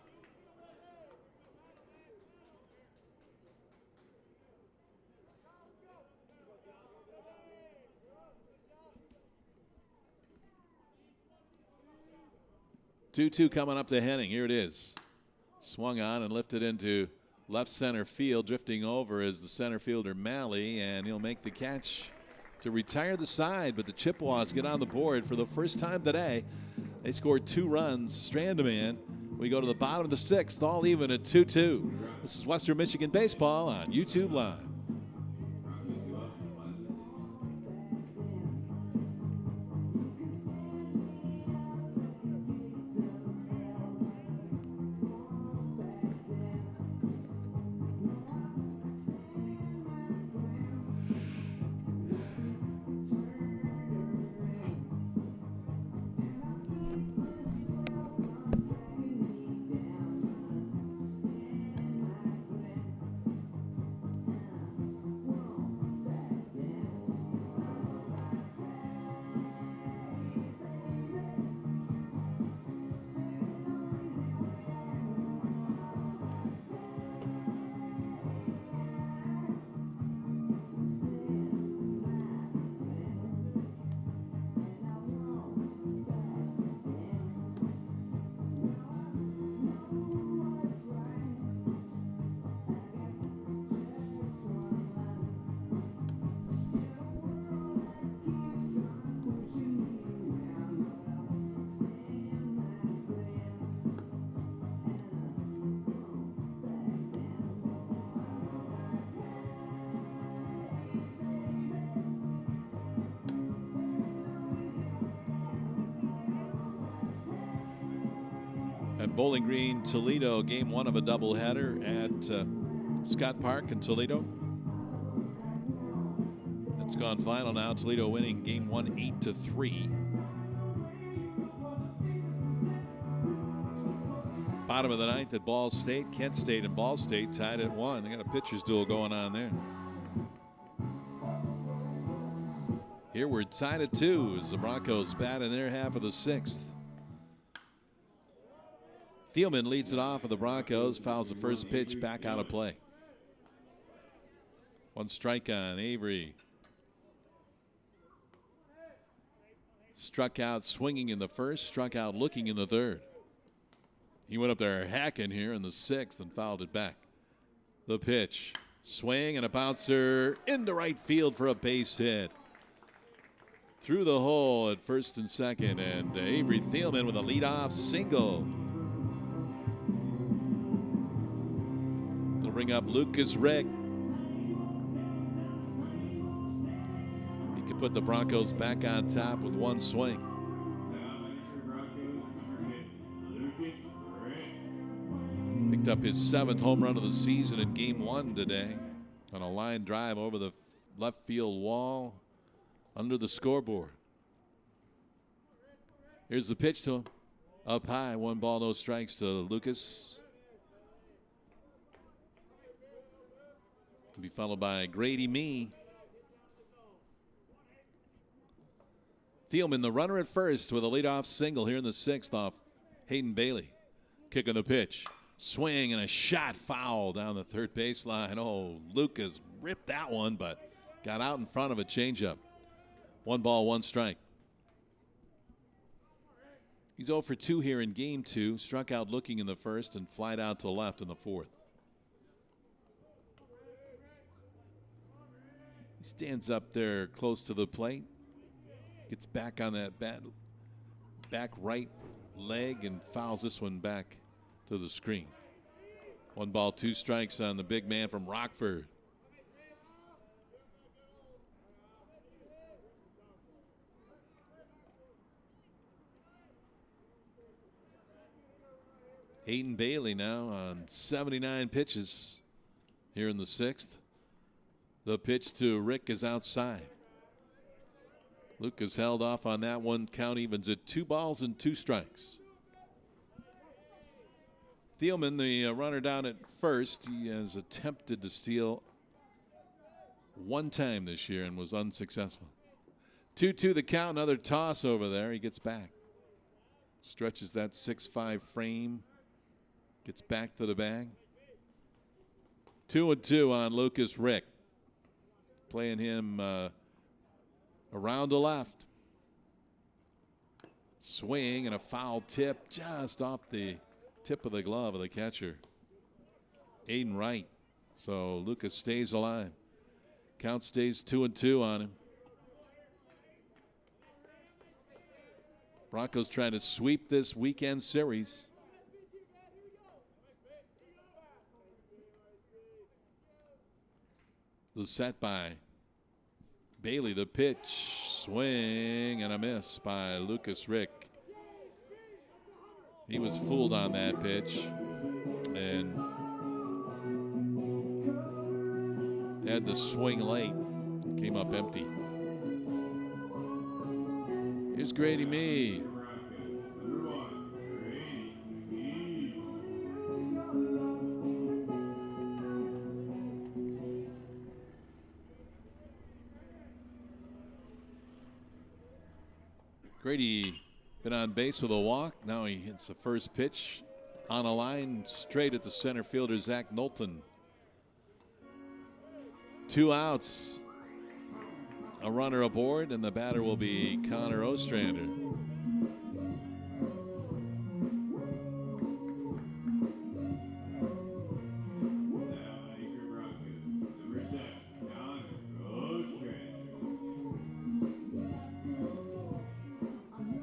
[SPEAKER 1] Two coming up to Henning. Here it is. Swung on and lifted into left center field. Drifting over is the center fielder Malley, and he'll make the catch to retire the side. But the Chippewas get on the board for the first time today. They scored 2 runs. Strand a man. We go to the bottom of the 6th, all even at 2-2. This is Western Michigan Baseball on YouTube Live. At Bowling Green, Toledo, game 1 of a doubleheader at Scott Park in Toledo. It's gone final now. Toledo winning game 1 8-3. Bottom of the ninth at Ball State. Kent State and Ball State tied at 1. They got a pitcher's duel going on there. Here we're tied at 2 as the Broncos bat in their half of the 6th. Thielman leads it off for the Broncos, fouls the first pitch, back out of play. 1 strike on Avery. Struck out swinging in the first, struck out looking in the third. He went up there hacking here in the 6th and fouled it back. The pitch, swing and a bouncer into right field for a base hit. Through the hole at first and second, and Avery Thielman with a leadoff single. It'll bring up Lucas Rick. He could put the Broncos back on top with 1 swing. Picked up his 7th home run of the season in Game 1 today on a line drive over the left field wall under the scoreboard. Here's the pitch to him. Up high, 1 ball, no strikes to Lucas. Be followed by Grady Mee. Thielman, the runner at first, with a leadoff single here in the 6th off Hayden Bailey. Kicking the pitch. Swing and a shot foul down the third baseline. Oh, Lucas ripped that one, but got out in front of a changeup. 1 ball, 1 strike. He's 0 for 2 here in Game 2. Struck out looking in the first and flied out to left in the 4th. He stands up there close to the plate. Gets back on that back right leg and fouls this one back to the screen. 1 ball, 2 strikes on the big man from Rockford. Hayden Bailey now on 79 pitches here in the 6th. The pitch to Rick is outside. Lucas held off on that one. Count evens at 2 balls and 2 strikes. Thielman, the runner down at first, he has attempted to steal 1 time this year and was unsuccessful. 2-2 the count. Another toss over there. He gets back. Stretches that 6'5" frame. Gets back to the bag. 2-2 on Lucas Rick. Playing him around the left. Swing and a foul tip just off the tip of the glove of the catcher, Aiden Wright. So Lucas stays alive. Count stays 2-2 on him. Broncos trying to sweep this weekend series. The set by Bailey, the pitch, swing and a miss by Lucas Rick. He was fooled on that pitch and had to swing late. Came up empty. Here's Grady Mee. Grady been on base with a walk. Now he hits the first pitch on a line straight at the center fielder, Zach Knowlton. 2 outs. A runner aboard, and the batter will be Connor Ostrander.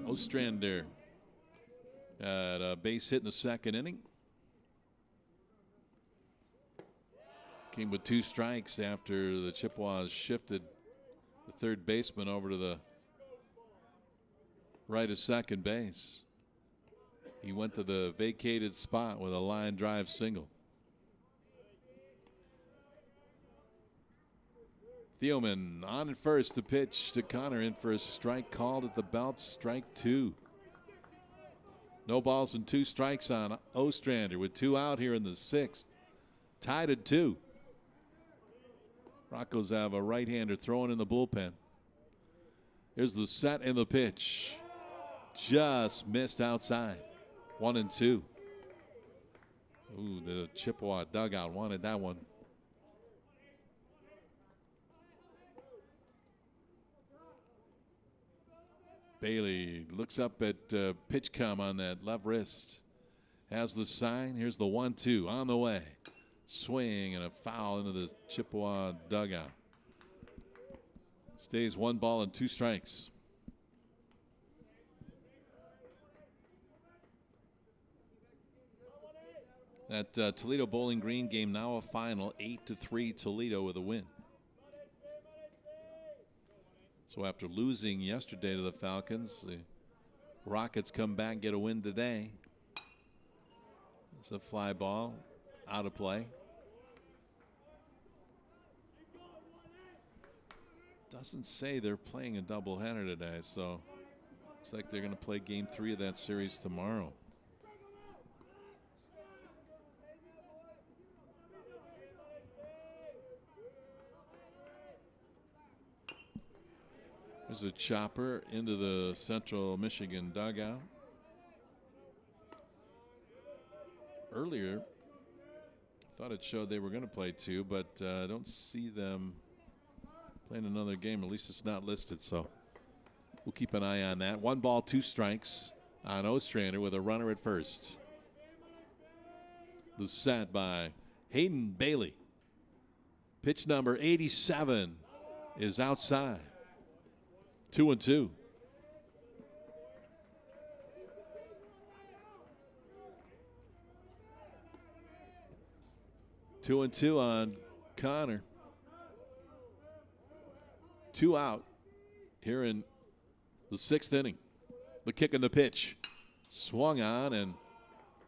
[SPEAKER 1] Ostrander at a base hit in the 2nd inning. Came with 2 strikes after the Chippewas shifted the 3rd baseman over to the right of second base. He went to the vacated spot with a line drive single. Thielman on at first. The pitch to Connor, in for a strike called at the belt. Strike 2. No balls and 2 strikes on Ostrander with 2 out here in the 6th. Tied at 2. Broncos have a right-hander throwing in the bullpen. Here's the set and the pitch. Just missed outside. 1-2. Ooh, the Chippewa dugout wanted that one. Bailey looks up at pitch com on that left wrist. Has the sign. Here's the 1-2 on the way. Swing and a foul into the Chippewa dugout. Stays 1 ball and 2 strikes. That Toledo Bowling Green game now a final 8-3 Toledo with a win. So after losing yesterday to the Falcons, the Rockets come back and get a win today. It's a fly ball out of play. Doesn't say they're playing a doubleheader today, so looks like they're going to play game 3 of that series tomorrow. There's a chopper into the Central Michigan dugout. Earlier, I thought it showed they were going to play 2, but I don't see them playing another game. At least it's not listed, so we'll keep an eye on that. 1 ball, 2 strikes on Ostrander with a runner at first. The set by Hayden Bailey. Pitch number 87 is outside. 2-2. Two and two on Connor. 2 out here in the 6th inning. The kick and the pitch. Swung on and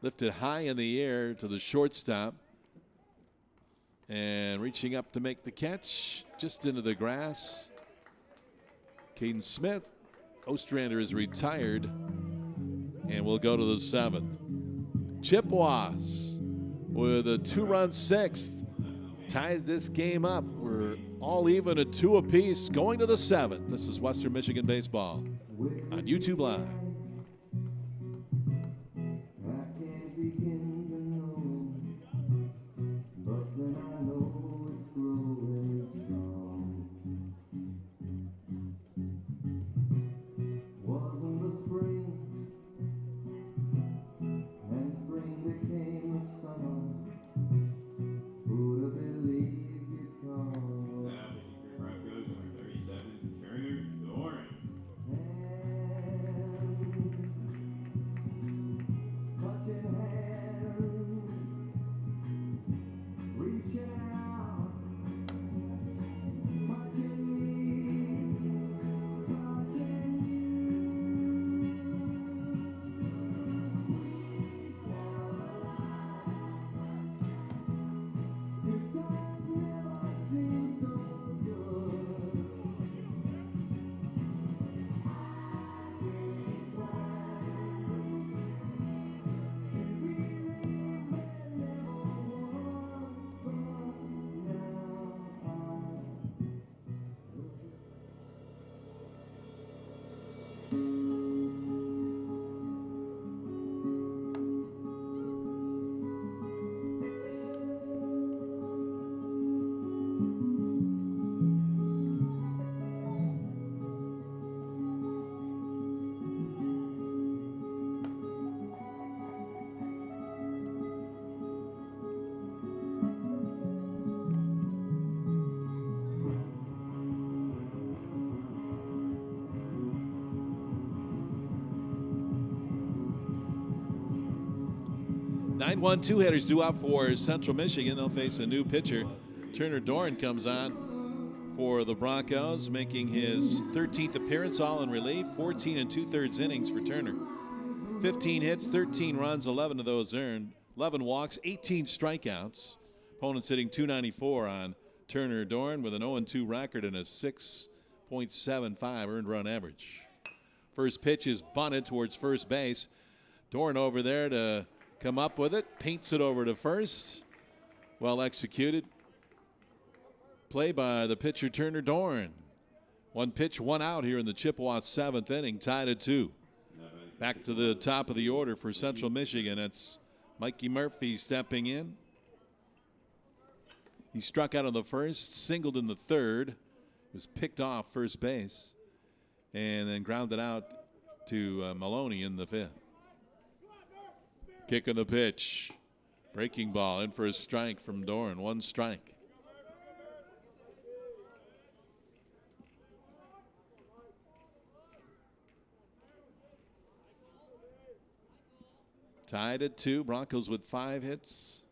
[SPEAKER 1] lifted high in the air to the shortstop. And reaching up to make the catch just into the grass. Caden Smith. Ostrander is retired and will go to the 7th. Chippewas with a 2-run 6th tied this game up. We're all even at 2 apiece going to the 7th. This is Western Michigan baseball on YouTube Live. Nine 1-2 hitters due out for Central Michigan. They'll face a new pitcher. Turner Doran comes on for the Broncos, making his 13th appearance, all in relief. 14 2/3 innings for Turner. 15 hits, 13 runs, 11 of those earned, 11 walks, 18 strikeouts. Opponents hitting .294 on Turner Doran with an 0-2 record and a 6.75 earned run average. First pitch is bunted towards first base. Dorn over there to come up with it. Paints it over to first. Well executed. Play by the pitcher Turner Dorn. One pitch, one out here in the Chippewa 7th inning, tied at 2. Back to the top of the order for Central Michigan. It's Mikey Murphy stepping in. He struck out on the first, singled in the third, was picked off first base, and then grounded out to Maloney in the 5th. Kicking the pitch. Breaking ball in for a strike from Dorn. 1 strike. Tied at 2. Broncos with 5 hits.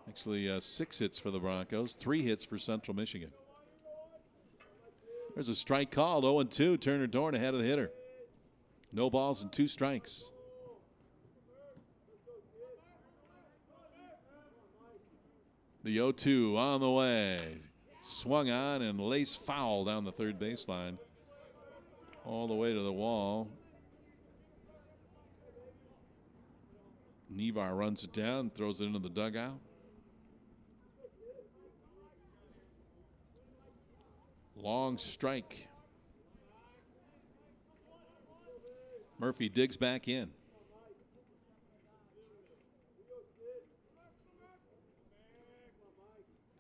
[SPEAKER 1] Actually, 6 hits for the Broncos. 3 hits for Central Michigan. There's a strike called. 0-2. Turner Dorn ahead of the hitter. No balls and 2 strikes. The 0-2 on the way. Swung on and laced foul down the third baseline. All the way to the wall. Nevar runs it down, throws it into the dugout. Long strike. Murphy digs back in.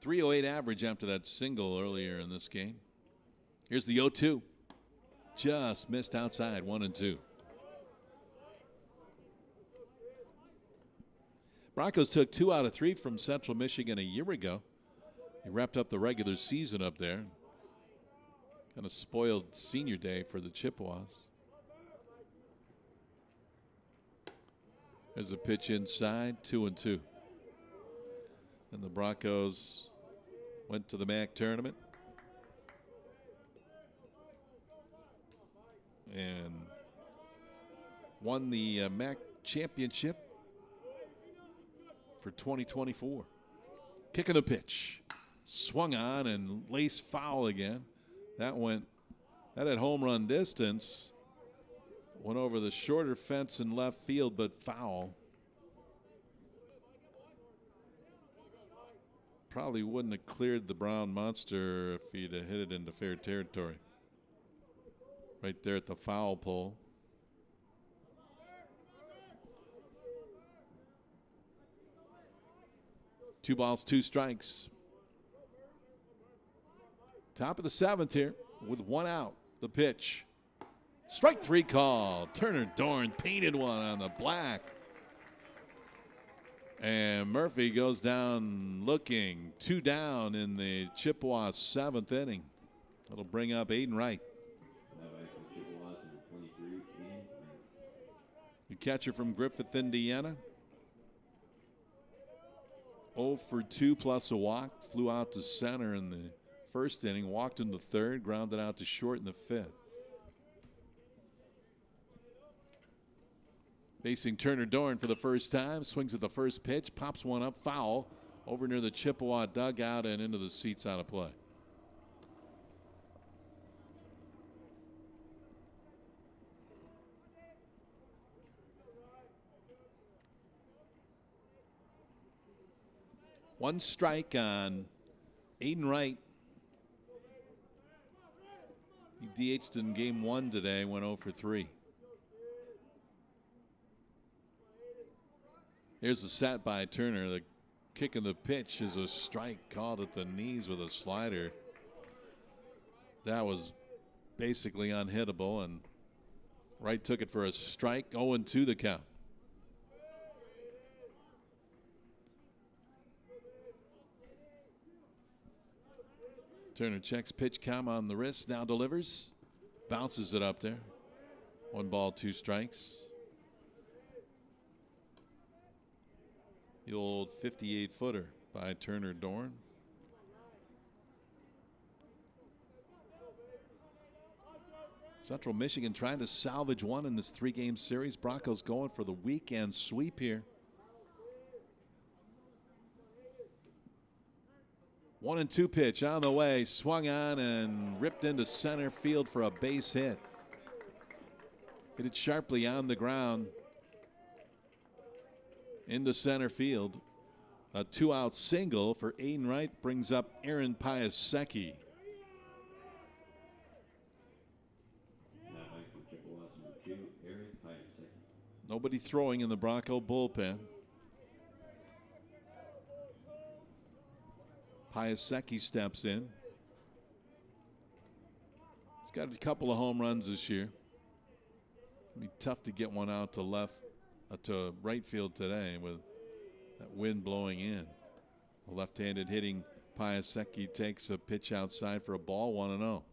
[SPEAKER 1] .308 average after that single earlier in this game. Here's the 0-2. Just missed outside, 1-2. Broncos took 2 out of 3 from Central Michigan a year ago. He wrapped up the regular season up there. Kind of spoiled senior day for the Chippewas. There's a pitch inside, 2-2. And the Broncos went to the MAC tournament and won the MAC championship for 2024. Kicking the pitch. Swung on and laced foul again. That had home run distance. Went over the shorter fence in left field, but foul. Probably wouldn't have cleared the Brown Monster if he'd have hit it into fair territory. Right there at the foul pole. Two balls, 2 strikes. Top of the 7th here with 1 out. The pitch. Strike 3 call. Turner Dorn painted one on the black. And Murphy goes down looking. 2 down in the Chippewa 7th inning. That'll bring up Aiden Wright. The catcher from Griffith, Indiana. 0 for 2 plus a walk. Flew out to center in the first inning. Walked in the third. Grounded out to short in the 5th. Facing Turner Dorn for the first time. Swings at the first pitch. Pops one up. Foul. Over near the Chippewa dugout and into the seats out of play. One strike on Aiden Wright. He DH'd in game 1 today, went 0 for 3. Here's the set by Turner. The kick of the pitch is a strike called at the knees with a slider. That was basically unhittable, and Wright took it for a strike. 0-2 the count. Turner checks pitch count on the wrist, now delivers. Bounces it up there. 1 ball, 2 strikes. The old 58-footer by Turner Dorn. Central Michigan trying to salvage one in this 3-game series. Broncos going for the weekend sweep here. 1-2 pitch on the way, swung on and ripped into center field for a base hit. Hit it sharply on the ground into center field. A 2-out single for Aiden Wright brings up Aaron Piasecki. Nobody throwing in the Bronco bullpen. Piasecki steps in. He's got a couple of home runs this year. It'll be tough to get one out to right field today with that wind blowing in. The left-handed hitting Piasecki takes a pitch outside for a ball, 1-0.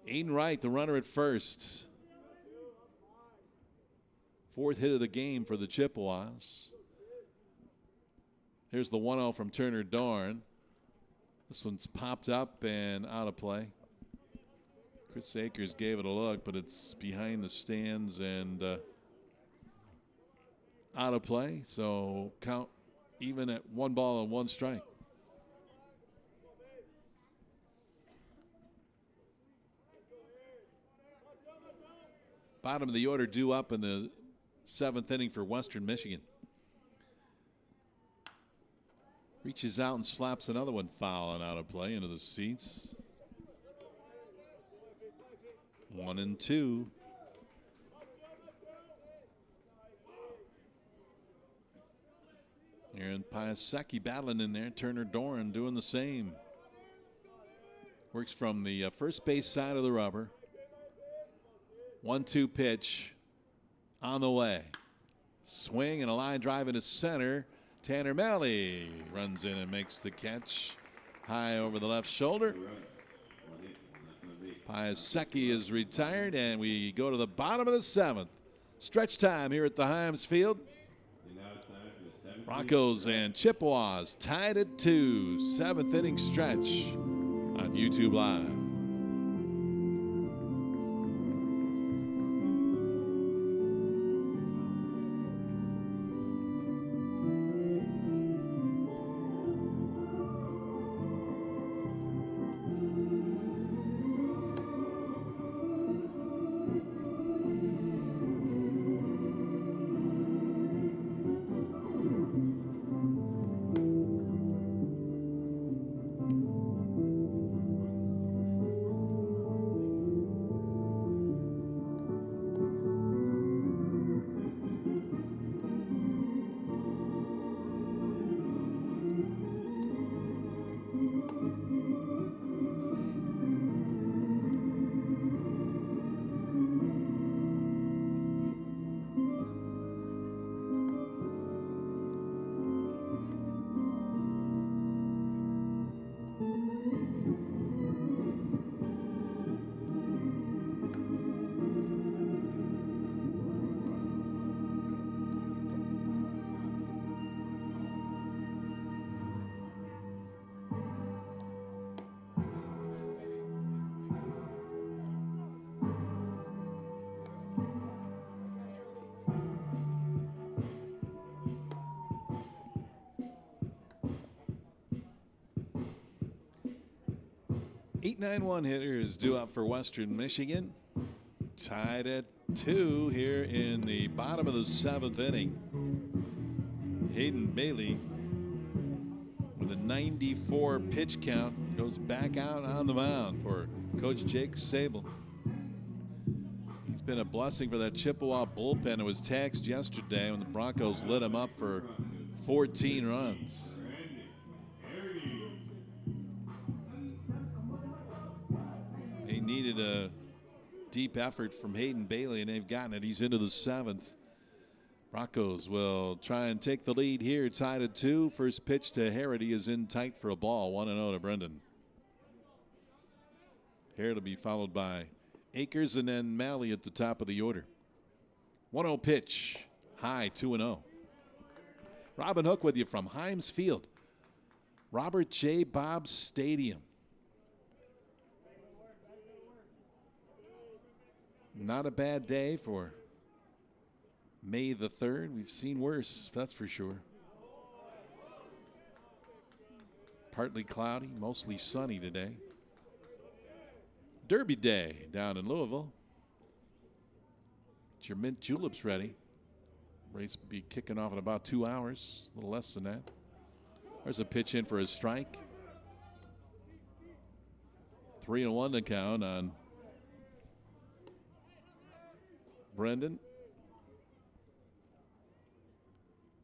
[SPEAKER 1] Aiden Wright, the runner at first. Fourth hit of the game for the Chippewas. Here's the 1-0 from Turner Dorn. This one's popped up and out of play. Chris Akers gave it a look, but it's behind the stands and out of play. So count even at 1 ball and 1 strike. Bottom of the order due up in the 7th inning for Western Michigan. Reaches out and slaps another one foul and out of play into the seats. 1-2. Aaron Piasecki battling in there. Turner Dorn doing the same. Works from the first base side of the rubber. 1-2 pitch on the way. Swing and a line drive into center. Tanner Malley runs in and makes the catch high over the left shoulder. Piasecki is retired, and we go to the bottom of the 7th. Stretch time here at the Himes Field. Broncos and Chippewas tied at 2. 7th inning stretch on YouTube Live. .981 hitter is due up for Western Michigan. Tied at 2 here in the bottom of the 7th inning. Hayden Bailey with a 94 pitch count goes back out on the mound for Coach Jake Sable. It's been a blessing for that Chippewa bullpen. It was taxed yesterday when the Broncos lit him up for 14 runs. They needed a deep effort from Hayden Bailey, and they've gotten it. He's into the 7th. Broncos will try and take the lead here, tied at 2. First pitch to Harity is in tight for a ball, 1-0 to Brendan. Harity will be followed by Akers and then Malley at the top of the order. 1-0 pitch, high, 2-0. Robin Hook with you from Himes Field, Robert J. Bob Stadium. Not a bad day for May the 3rd. We've seen worse, that's for sure. Partly cloudy, mostly sunny today. Derby Day down in Louisville. Get your mint juleps ready. Race will be kicking off in about 2 hours, a little less than that. There's a pitch in for a strike. 3-1 to count on Brendan.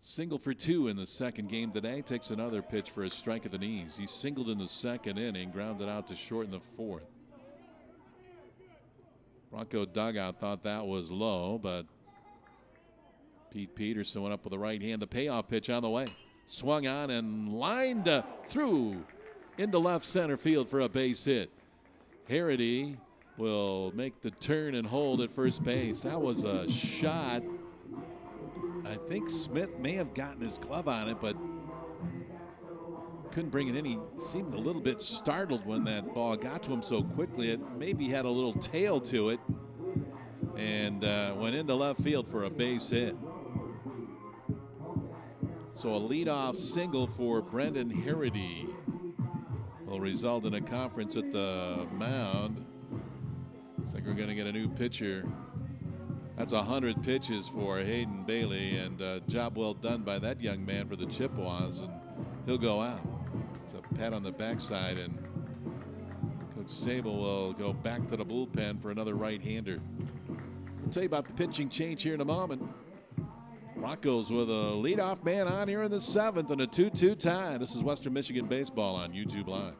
[SPEAKER 1] Single for 2 in the second game today. Takes another pitch for a strike at the knees. He singled in the second inning, grounded out to short in the fourth. Bronco dugout thought that was low, but Pete Peterson went up with the right hand. The payoff pitch on the way. Swung on and lined through into left center field for a base hit. Harity will make the turn and hold at first base. That was a shot. I think Smith may have gotten his glove on it, but couldn't bring it in. He seemed a little bit startled when that ball got to him so quickly. It maybe had a little tail to it and went into left field for a base hit. So a leadoff single for Brendan Harity will result in a conference at the mound. Looks like we're going to get a new pitcher. That's 100 pitches for Hayden Bailey, and job well done by that young man for the Chippewas, and he'll go out. It's a pat on the backside, and Coach Sable will go back to the bullpen for another right-hander. We'll tell you about the pitching change here in a moment. Broncos with a leadoff man on here in the 7th and a 2-2 tie. This is Western Michigan Baseball on YouTube Live.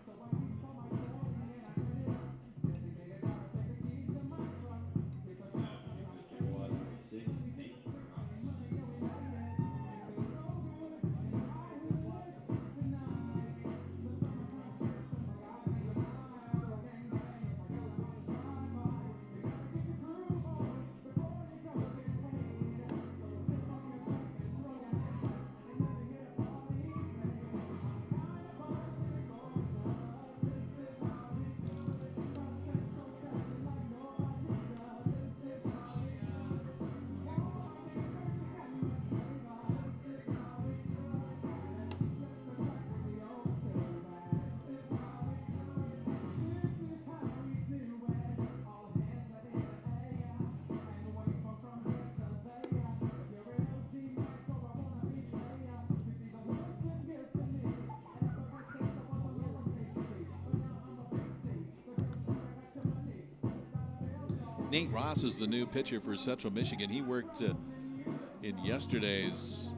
[SPEAKER 1] Nate Ross is the new pitcher for Central Michigan. He worked in yesterday's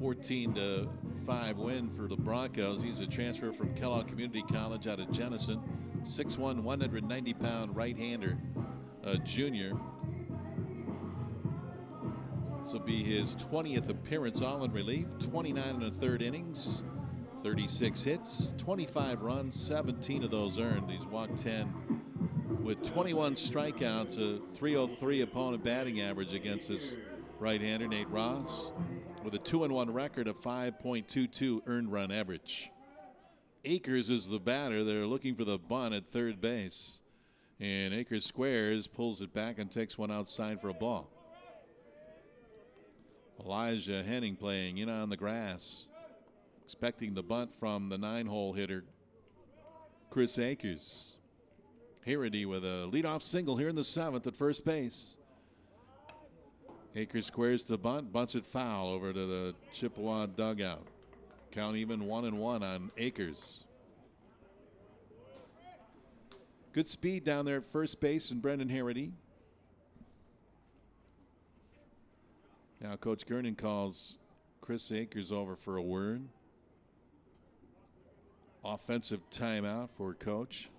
[SPEAKER 1] 14-5 win for the Broncos. He's a transfer from Kellogg Community College out of Jenison. 6'1", 190-pound right-hander, a junior. This will be his 20th appearance, all in relief. 29 1/3 innings, 36 hits, 25 runs, 17 of those earned. He's walked 10 with 21 strikeouts, a .303 opponent batting average against this right-hander, Nate Ross, with a 2-1 record of 5.22 earned run average. Akers is the batter. They're looking for the bunt at third base, and Akers squares, pulls it back, and takes one outside for a ball. Elijah Henning playing in on the grass, expecting the bunt from the 9-hole hitter, Chris Akers. Harity with a leadoff single here in the 7th at first base. Akers squares the bunt, bunts it foul over to the Chippewa dugout. Count even 1-1 on Akers. Good speed down there at first base, and Brendan Harity. Now Coach Gernon calls Chris Akers over for a word. Offensive timeout for Coach.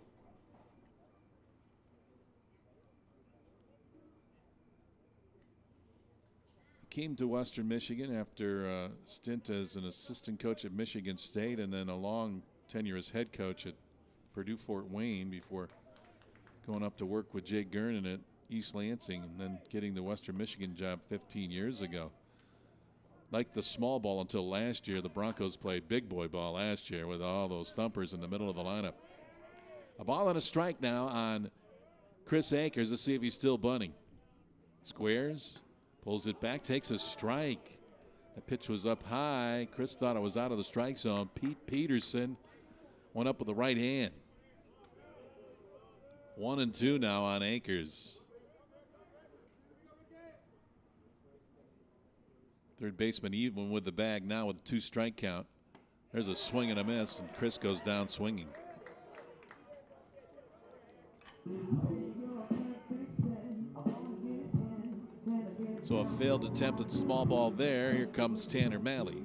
[SPEAKER 1] Came to Western Michigan after a stint as an assistant coach at Michigan State, and then a long tenure as head coach at Purdue Fort Wayne before going up to work with Jay Gernon at East Lansing, and then getting the Western Michigan job 15 years ago. Like the small ball until last year, the Broncos played big boy ball last year with all those thumpers in the middle of the lineup. A ball and a strike now on Chris Akers. Let's see if he's still bunting. Squares. Pulls it back, takes a strike. The pitch was up high. Chris thought it was out of the strike zone. Pete Peterson went up with the right hand. 1-2 now on Akers. Third baseman even with the bag now with a 2-strike count. There's a swing and a miss, and Chris goes down swinging. So a failed attempt at small ball there. Here comes Tanner Malley.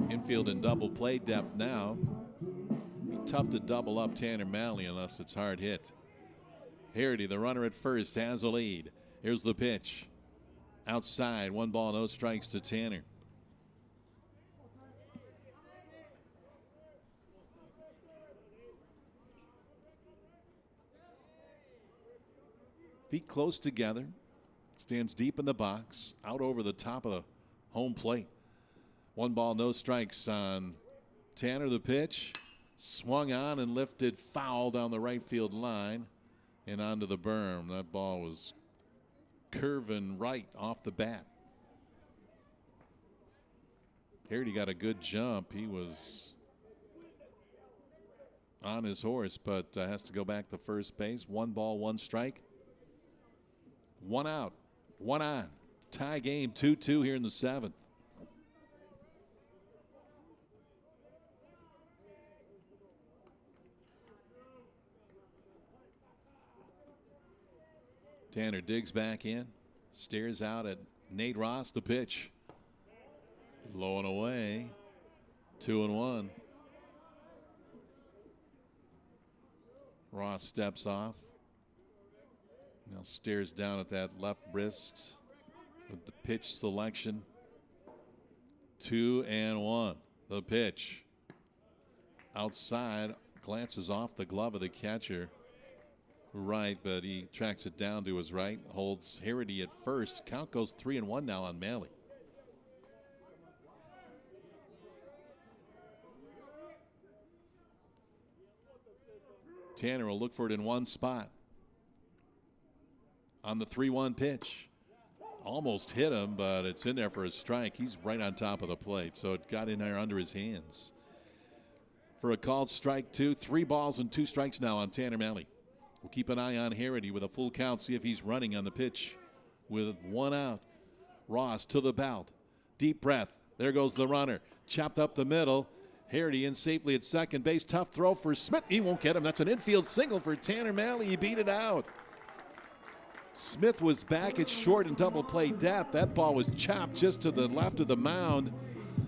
[SPEAKER 1] Infield and double play depth now. Be tough to double up Tanner Malley unless it's hard hit. Harity, the runner at first, has a lead. Here's the pitch. Outside, 1 ball, no strikes to Tanner. Feet close together. Stands deep in the box. Out over the top of the home plate. 1 ball, no strikes on Tanner. The pitch. Swung on and lifted foul down the right field line and onto the berm. That ball was curving right off the bat. Harity got a good jump. He was on his horse, but has to go back to first base. 1 ball, 1 strike. 1 out, 1 on. Tie game, 2-2 here in the 7th. Tanner digs back in, stares out at Nate Ross. The pitch. Low and away. 2-1. Ross steps off. Now stares down at that left wrist with the pitch selection. 2-1. The pitch. Outside, glances off the glove of the catcher. Right, but he tracks it down to his right. Holds Harity at first. Count goes 3-1 now on Malley. Tanner will look for it in one spot. On the 3-1 pitch. Almost hit him, but it's in there for a strike. He's right on top of the plate, so it got in there under his hands. For a called strike 2, 3 balls and 2 strikes now on Tanner Malley. We'll keep an eye on Harity with a full count, see if he's running on the pitch with 1 out. Ross to the belt. Deep breath. There goes the runner. Chopped up the middle. Harity in safely at second base. Tough throw for Smith. He won't get him. That's an infield single for Tanner Malley. He beat it out. Smith was back at short and double play depth. That ball was chopped just to the left of the mound.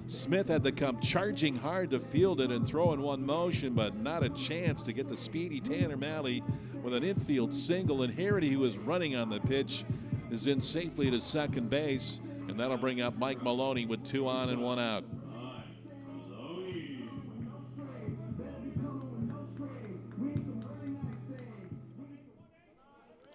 [SPEAKER 1] Smith had to come charging hard to field it and throw in one motion, but not a chance to get the speedy Tanner Malley with an infield single. And Harity, who was running on the pitch, is in safely to second base, and that'll bring up Mike Maloney with 2 on and 1 out.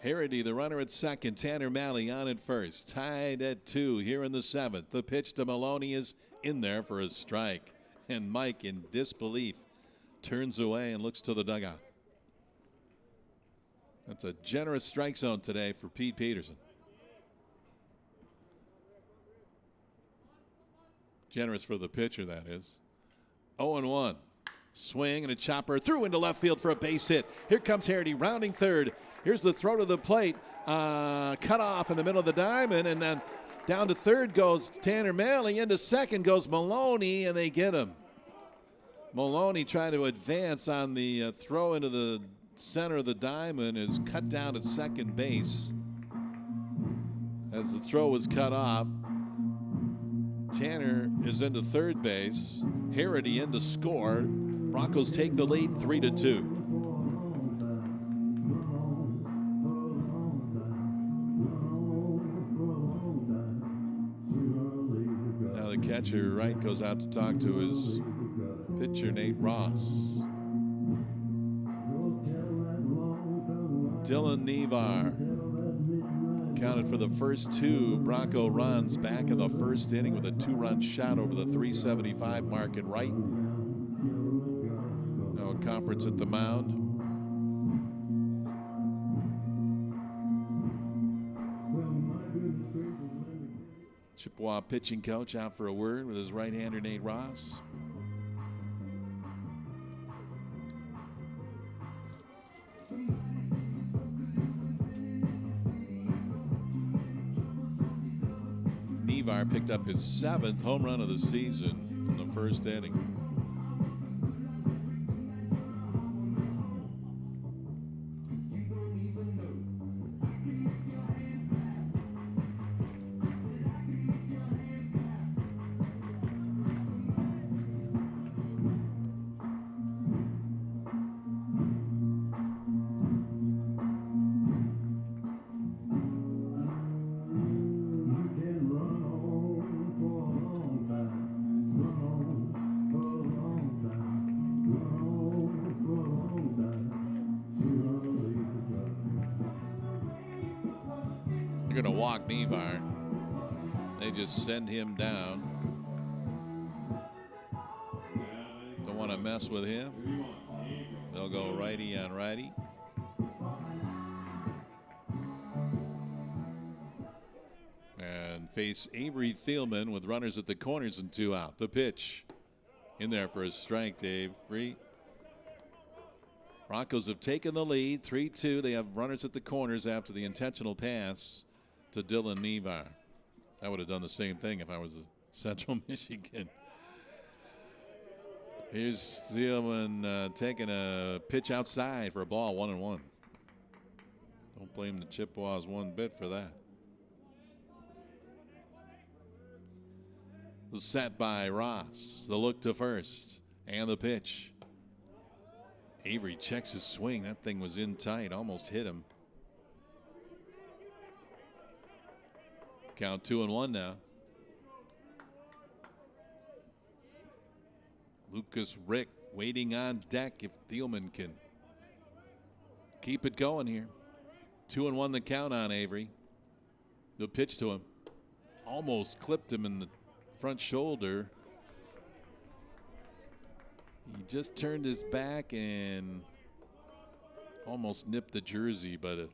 [SPEAKER 1] Harity, the runner at second. Tanner Malley on at first. Tied at 2 here in the 7th. The pitch to Maloney is in there for a strike. And Mike, in disbelief, turns away and looks to the dugout. That's a generous strike zone today for Pete Peterson. Generous for the pitcher, that is. 0-1. Swing and a chopper through into left field for a base hit. Here comes Harity rounding third. Here's the throw to the plate. Cut off in the middle of the diamond, and then down to third goes Tanner Malley. Into second goes Maloney, and they get him. Maloney trying to advance on the throw into the center of the diamond, is cut down at second base. As the throw was cut off, Tanner is into third base. Harity in to score. Broncos take the lead 3-2. Now the catcher, Wright, goes out to talk to his pitcher, Nate Ross. Dylan Nevar accounted for the first 2 Bronco runs back in the first inning with a 2-run shot over the 375 mark in right. Now a conference at the mound. Chippewa pitching coach out for a word with his right-hander Nate Ross. Nevar picked up his 7th home run of the season in the first inning. They're going to walk Nevar. They just send him down. Don't want to mess with him. They'll go righty on righty. And face Avery Thielman with runners at the corners and 2 out. The pitch in there for a strike, Avery. Broncos have taken the lead, 3-2. They have runners at the corners after the intentional pass to Dylan Nevar. I would have done the same thing if I was Central Michigan. Here's Thielman taking a pitch outside for a ball, 1-1. Don't blame the Chippewas one bit for that. The set by Ross. The look to first. And the pitch. Avery checks his swing. That thing was in tight. Almost hit him. Count 2-1 now. Lucas Rick waiting on deck if Thielman can keep it going here. 2-1 the count on Avery. The pitch to him. Almost clipped him in the front shoulder. He just turned his back and almost nipped the jersey, but a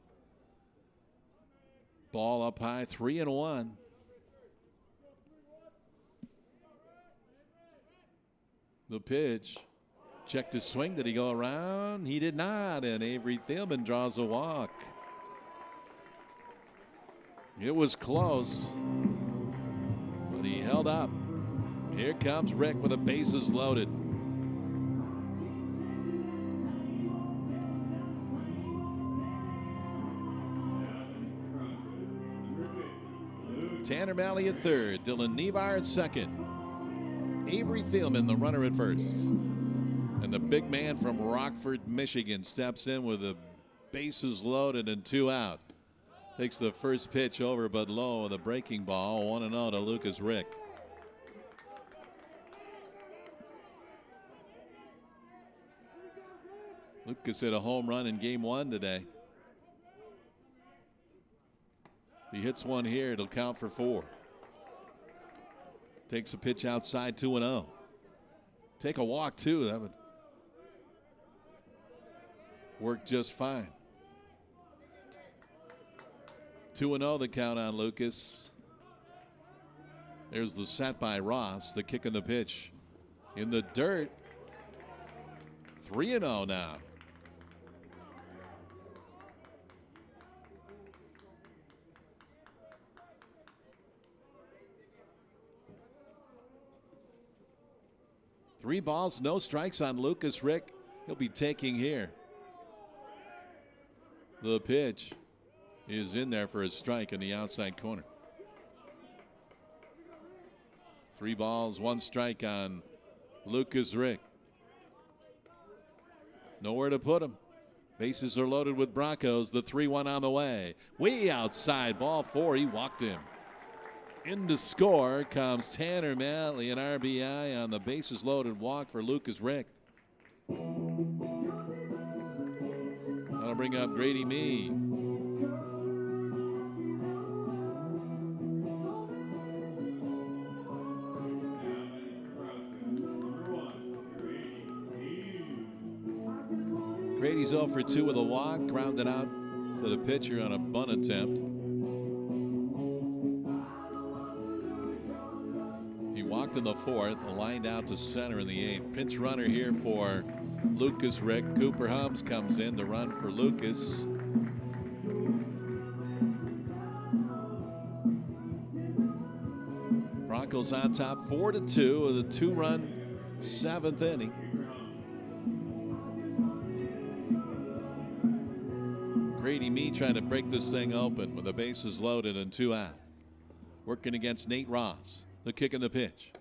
[SPEAKER 1] ball up high, 3-1. The pitch. Checked his swing. Did he go around? He did not, and Avery Thielman draws a walk. It was close, but he held up. Here comes Rick with the bases loaded. Tanner Malley at third, Dylan Nevar at second. Avery Thielman, the runner at first. And the big man from Rockford, Michigan, steps in with the bases loaded and 2 out. Takes the first pitch over but low with a breaking ball, 1-0 to Lucas Rick. Lucas hit a home run in game 1 today. He hits one here, it'll count for 4. Takes a pitch outside, 2-0. Take a walk too, that would work just fine. 2-0 the count on Lucas. There's the set by Ross, the kick and the pitch. In the dirt, 3-0 now. Three balls, no strikes on Lucas Rick. He'll be taking here. The pitch is in there for a strike in the outside corner. 3 balls, 1 strike on Lucas Rick. Nowhere to put him. Bases are loaded with Broncos. The 3-1 on the way. Way outside, ball 4. He walked him. In to score comes Tanner Malley, an RBI on the bases loaded walk for Lucas Rick. That'll bring up Grady Mead. Grady's 0 for 2 with a walk, grounded out to the pitcher on a bunt attempt. walked in the 4th, lined out to center in the 8th. Pinch runner here for Lucas Rick. Cooper Hums comes in to run for Lucas. Broncos on top 4-2 with a 2-run 7th inning. Grady Mee trying to break this thing open with the bases loaded and 2 out. Working against Nate Ross. The kick and the pitch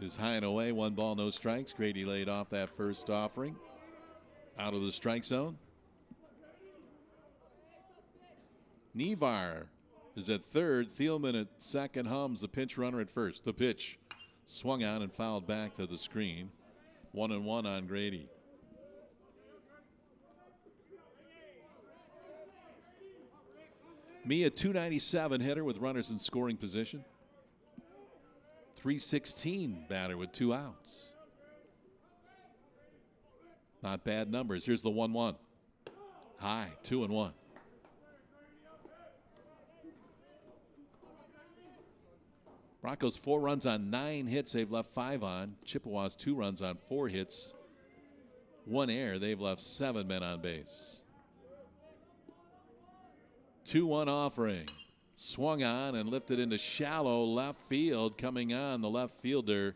[SPEAKER 1] is high and away. 1 ball, no strikes. Grady laid off that first offering. Out of the strike zone. Nevar is at third. Thielman at second. Hums, the pinch runner, at first. The pitch swung on and fouled back to the screen. 1-1 on Grady. Mee, a .297 hitter with runners in scoring position. .316 batter with 2 outs. Not bad numbers. Here's the 1-1. High, 2-1. Broncos 4 runs on 9 hits. They've left 5 on. Chippewas 2 runs on 4 hits. 1 error. They've left 7 men on base. 2-1 offering. Swung on and lifted into shallow left field. Coming on, the left fielder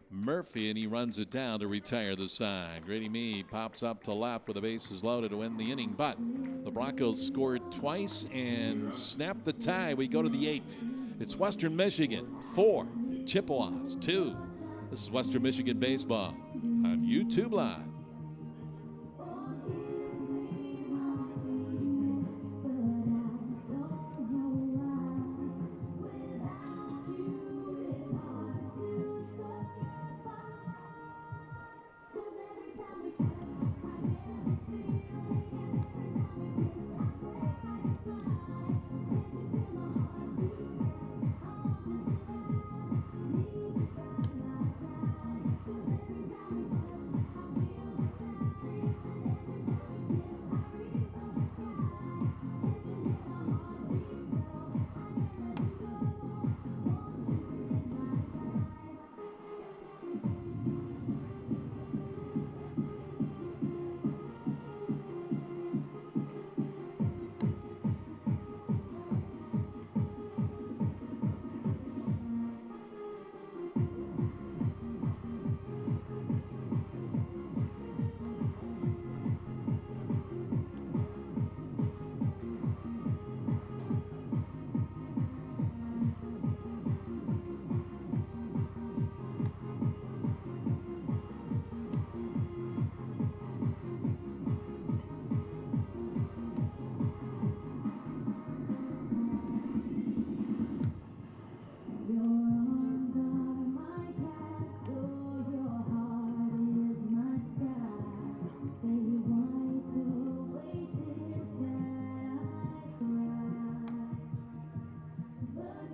[SPEAKER 1] Murphy, and he runs it down to retire the side. Grady Mee pops up to left with the bases loaded to win the inning, but the Broncos scored twice and snapped the tie. We go to the 8th. It's Western Michigan 4, Chippewas 2. This is Western Michigan baseball on YouTube Live.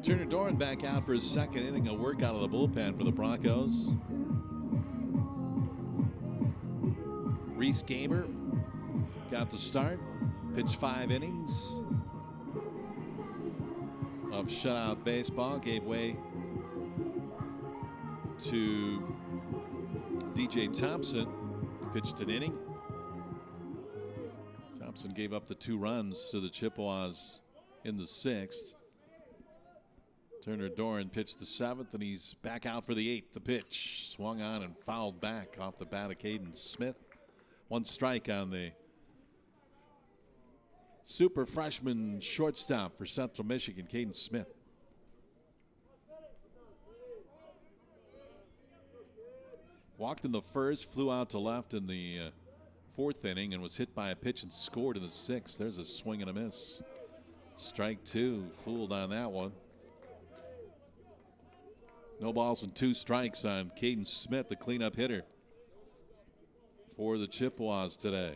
[SPEAKER 1] Turner Doran back out for his second inning of work out of the bullpen for the Broncos. Reese Gaber got the start, pitched 5 innings of shutout baseball, gave way to DJ Thompson, pitched an inning. Thompson gave up the 2 runs to the Chippewas in the 6th. Turner Doran pitched the 7th, and he's back out for the 8th. The pitch swung on and fouled back off the bat of Caden Smith. 1 strike on the super freshman shortstop for Central Michigan, Caden Smith. Walked in the 1st, flew out to left in the 4th inning, and was hit by a pitch and scored in the 6th. There's a swing and a miss. Strike 2, fooled on that one. No balls and 2 strikes on Caden Smith, the cleanup hitter for the Chippewas today.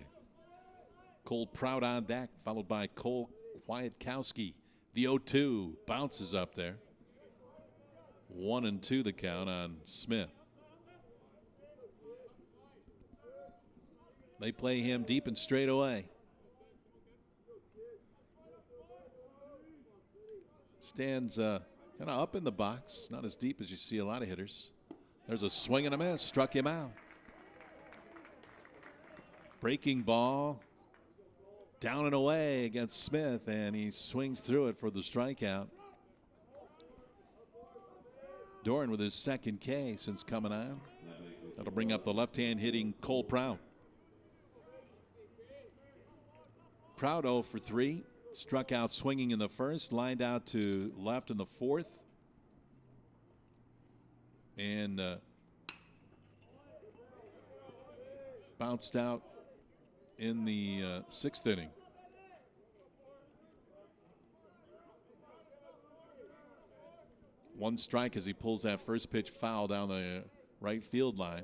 [SPEAKER 1] Cole Proud on deck, followed by Cole Kwiatkowski. The 0-2 bounces up there. 1-2 the count on Smith. They play him deep and straight away. Stands Kind of up in the box, not as deep as you see a lot of hitters. There's a swing and a miss, struck him out. Breaking ball, down and away against Smith, and he swings through it for the strikeout. Doran with his second K since coming on. That'll bring up the left-hand hitting Cole Prout. Prout 0 for 3. Struck out swinging in the first, lined out to left in the fourth. And bounced out in the sixth inning. One strike as he pulls that first pitch foul down the right field line.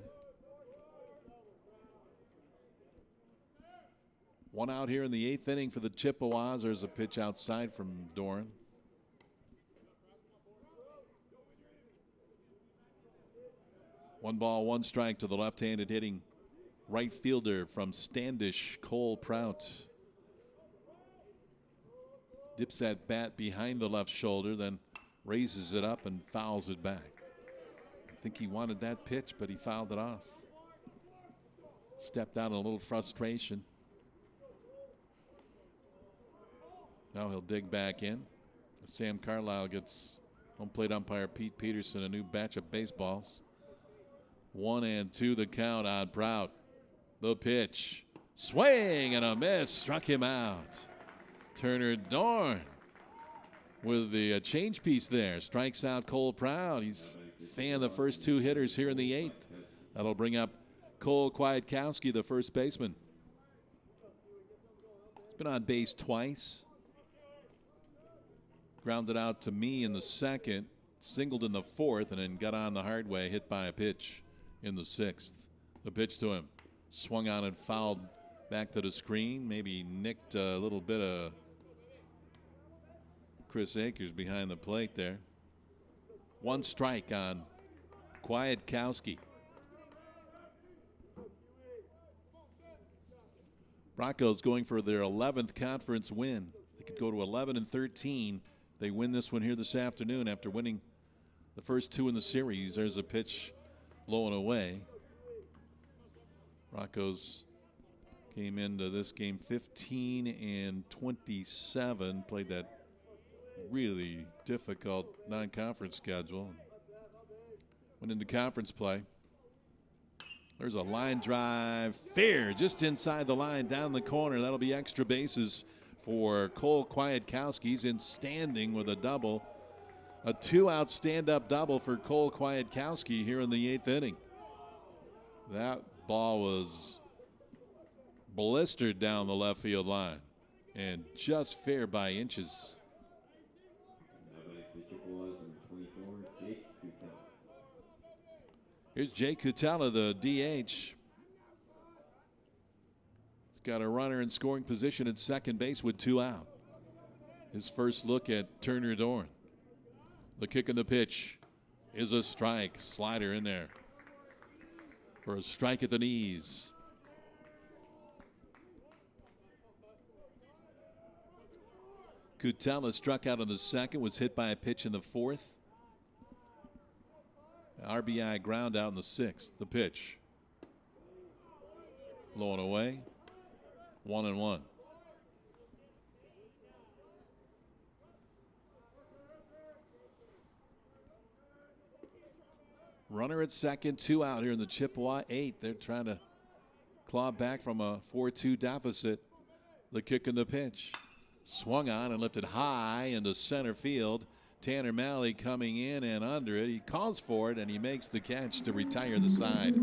[SPEAKER 1] One out here in the eighth inning for the Chippewas. There's a pitch outside from Doran. One ball, one strike to the left-handed hitting right fielder from Standish, Cole Prout. Dips that bat behind the left shoulder, then raises it up and fouls it back. I think he wanted that pitch, but he fouled it off. Stepped out in a little frustration. Now he'll dig back in. Sam Carlisle gets home plate umpire Pete Peterson a new batch of baseballs. 1-2 the count on Prout. The pitch. Swing and a miss. Struck him out. Turner Dorn with the change piece there. Strikes out Cole Prout. He's fanned the first two hitters here in the eighth. That'll bring up Cole Kwiatkowski, the first baseman. He's been on base twice. Grounded out to me in the second, singled in the fourth, and then got on the hard way, hit by a pitch in the sixth. The pitch to him. Swung on and fouled back to the screen. Maybe nicked a little bit of Chris Akers behind the plate there. One strike on Kwiatkowski. Broncos going for their 11th conference win. They could go to 11-13. They win this one here this afternoon after winning the first two in the series. There's a pitch low and away. Broncos came into this game 15-27. Played that really difficult non-conference schedule. Went into conference play. There's a line drive. Fair just inside the line down the corner. That'll be extra bases for Cole Kwiatkowski. He's in standing with a double. A two-out stand-up double for Cole Kwiatkowski here in the eighth inning. That ball was blistered down the left field line and just fair by inches. Here's Jake Cutella, the DH. Got a runner in scoring position at second base with two out. His first look at Turner Dorn. The kick and the pitch is a strike. Slider in there for a strike at the knees. Cutella struck out in the second, was hit by a pitch in the fourth. RBI ground out in the sixth. The pitch. Low and away. 1-1. Runner at second, two out here in the Chippewa eighth. They're trying to claw back from a 4-2 deficit. The kick and the pitch. Swung on and lifted high into center field. Tanner Malley coming in and under it. He calls for it and he makes the catch to retire the side.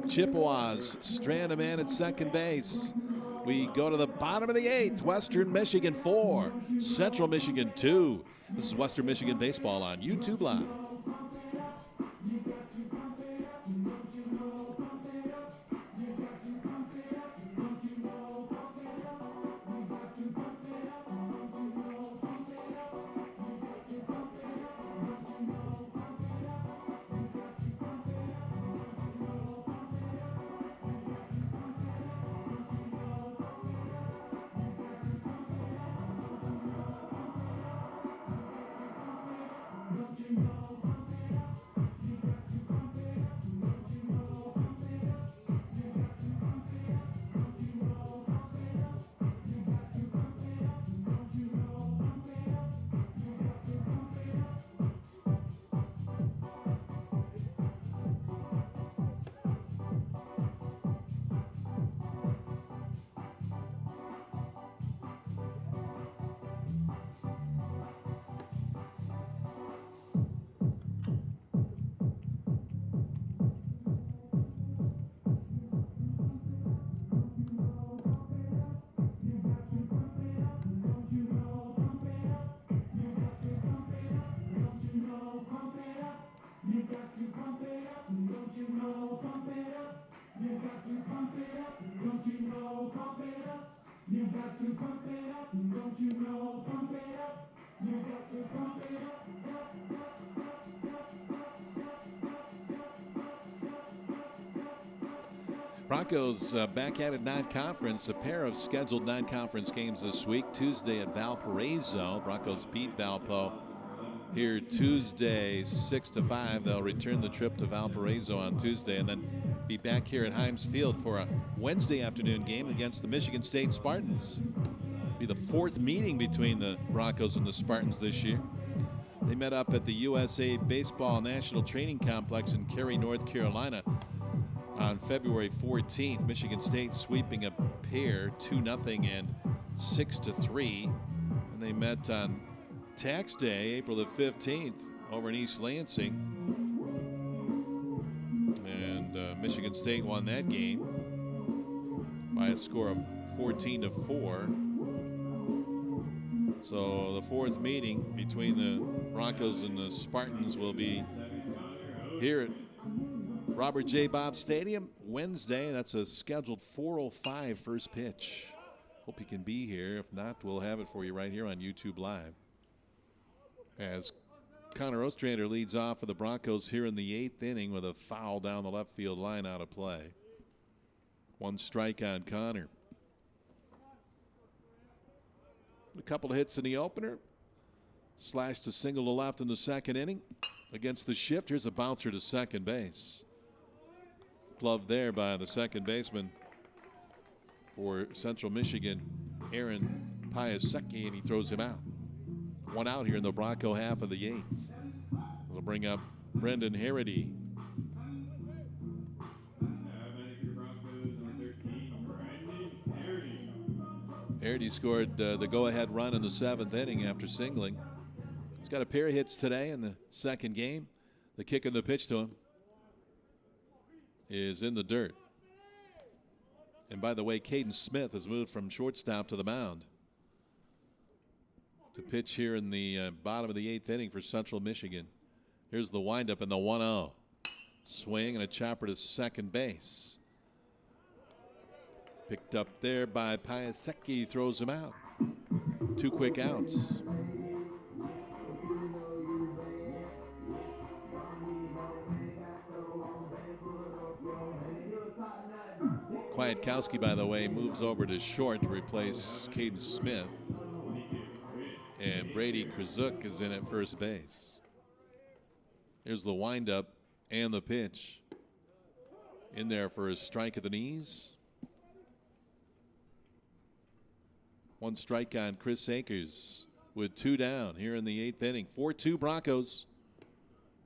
[SPEAKER 1] Chippewas strand a man at second base. We go to the bottom of the eighth. Western Michigan 4, Central Michigan 2. This is Western Michigan Baseball on YouTube Live. Broncos back at it non-conference. A pair of scheduled non-conference games this week. Tuesday at Valparaiso. Broncos beat Valpo here Tuesday 6-5. They'll return the trip to Valparaiso on Tuesday and then be back here at Himes Field for a Wednesday afternoon game against the Michigan State Spartans. Be the fourth meeting between the Broncos and the Spartans this year. They met up at the USA Baseball National Training Complex in Cary, North Carolina on February 14th. Michigan State sweeping a pair 2-0 and 6-3. And they met on Tax Day, April the 15th, over in East Lansing. And Michigan State won that game by a score of 14-4. So the fourth meeting between the Broncos and the Spartans will be here at Robert J. Bob Stadium Wednesday. That's a scheduled 4:05 first pitch. Hope you can be here. If not, we'll have it for you right here on YouTube Live. As Connor Ostrander leads off for the Broncos here in the 8th inning with a foul down the left field line out of play. One strike on Connor. A couple of hits in the opener. Slashed a single to left in the second inning. Against the shift, here's a bouncer to second base. Gloved there by the second baseman for Central Michigan, Aaron Piasecki, and he throws him out. One out here in the Bronco half of the 8th. It'll bring up Brendan Harity. Harity scored the go-ahead run in the 7th inning after singling. He's got a pair of hits today in the second game. The kick and the pitch to him is in the dirt. And by the way, Caden Smith has moved from shortstop to the mound to pitch here in the bottom of the 8th inning for Central Michigan. Here's the windup and the 1-0. Swing and a chopper to second base. Picked up there by Piasecki, throws him out. 2 quick outs. Kwiatkowski, by the way, moves over to short to replace Caden Smith. And Brady Krzyzuk is in at first base. Here's the windup and the pitch. In there for a strike at the knees. One strike on Chris Akers with 2 down here in the 8th inning. 4-2 Broncos.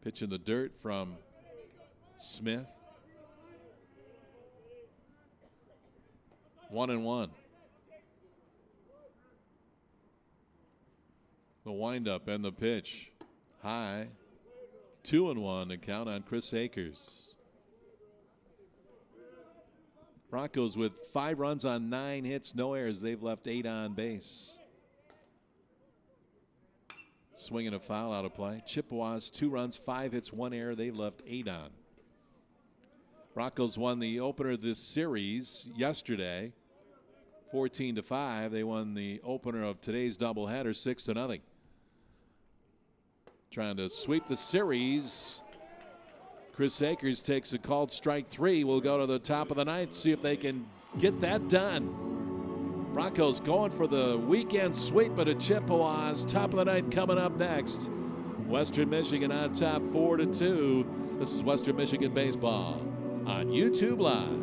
[SPEAKER 1] Pitch in the dirt from Smith. 1-1. The windup and the pitch. High. 2-1 to count on Chris Akers. Broncos with 5 runs on 9 hits, no errors. They've left 8 on base. Swinging a foul out of play. Chippewas 2 runs, 5 hits, 1 error. They've left 8 on. Broncos won the opener of this series yesterday, 14-5. They won the opener of today's doubleheader 6-0. Trying to sweep the series. Chris Akers takes a called strike 3. We'll go to the top of the 9th, see if they can get that done. Broncos going for the weekend sweep at Chippewas. Top of the 9th coming up next. Western Michigan on top 4-2. This is Western Michigan baseball on YouTube Live.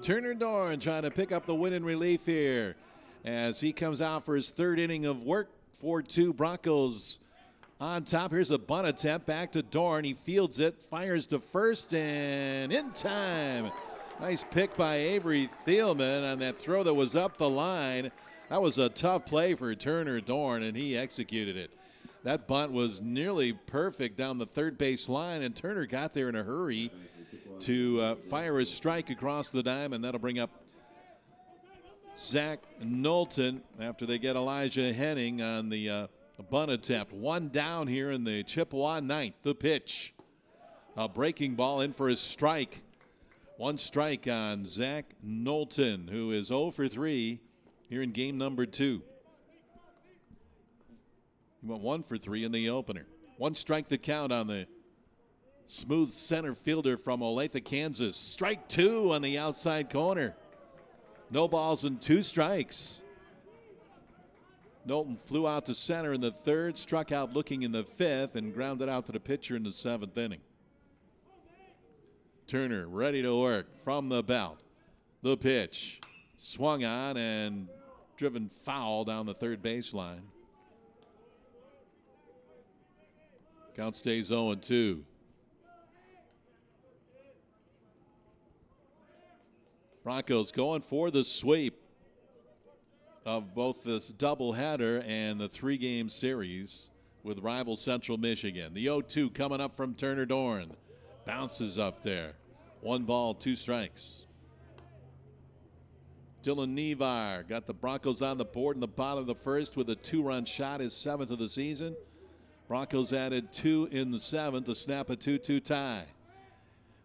[SPEAKER 1] Turner Dorn trying to pick up the win in relief here as he comes out for his third inning of work. 4-2 Broncos on top. Here's a bunt attempt back to Dorn. He fields it, fires to first, and in time. Nice pick by Avery Thielman on that throw that was up the line. That was a tough play for Turner Dorn, and he executed it. That bunt was nearly perfect down the third base line, and Turner got there in a hurry to fire a strike across the diamond. That'll bring up Zach Knowlton after they get Elijah Henning on the bunt attempt. One down here in the Chippewa ninth. The pitch. A breaking ball in for a strike. One strike on Zach Knowlton, who is 0 for 3 here in game number 2. He went 1 for 3 in the opener. One strike the count on the smooth center fielder from Olathe, Kansas. Strike 2 on the outside corner. No balls and 2 strikes. Knowlton flew out to center in the third, struck out looking in the fifth, and grounded out to the pitcher in the 7th inning. Turner ready to work from the belt. The pitch. Swung on and driven foul down the third baseline. Count stays 0-2. Broncos going for the sweep of both this doubleheader and the 3-game series with rival Central Michigan. The 0-2 coming up from Turner Dorn. Bounces up there. 1 ball, 2 strikes. Dylan Nevar got the Broncos on the board in the bottom of the first with a 2-run shot, his 7th of the season. Broncos added 2 in the 7th to snap a 2-2 tie.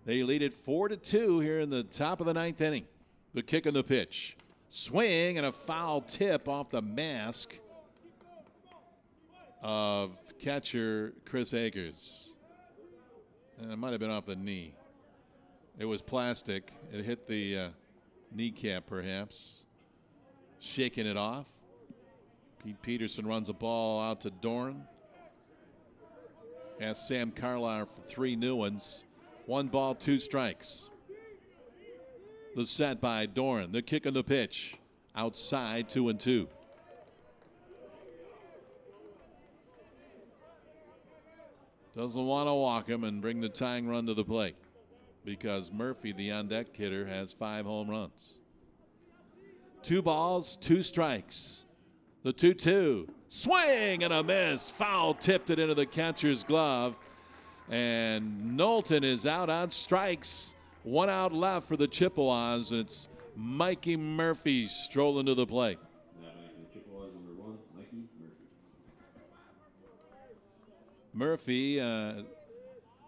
[SPEAKER 1] They lead it 4-2 here in the top of the 9th inning. The kick and the pitch. Swing and a foul tip off the mask of catcher Chris Akers. And it might have been off the knee. It was plastic. It hit the kneecap perhaps. Shaking it off. Pete Peterson runs a ball out to Dorn. Asked Sam Carlisle for 3 new ones. 1 ball, 2 strikes. The set by Dorn. The kick and the pitch. Outside, 2-2. Doesn't want to walk him and bring the tying run to the plate because Murphy, the on-deck hitter, has 5 home runs. 2 balls, 2 strikes. The 2-2. Swing and a miss. Foul tipped it into the catcher's glove. And Knowlton is out on strikes. 1 out left for the Chippewas. It's Mikey Murphy strolling to the plate. Murphy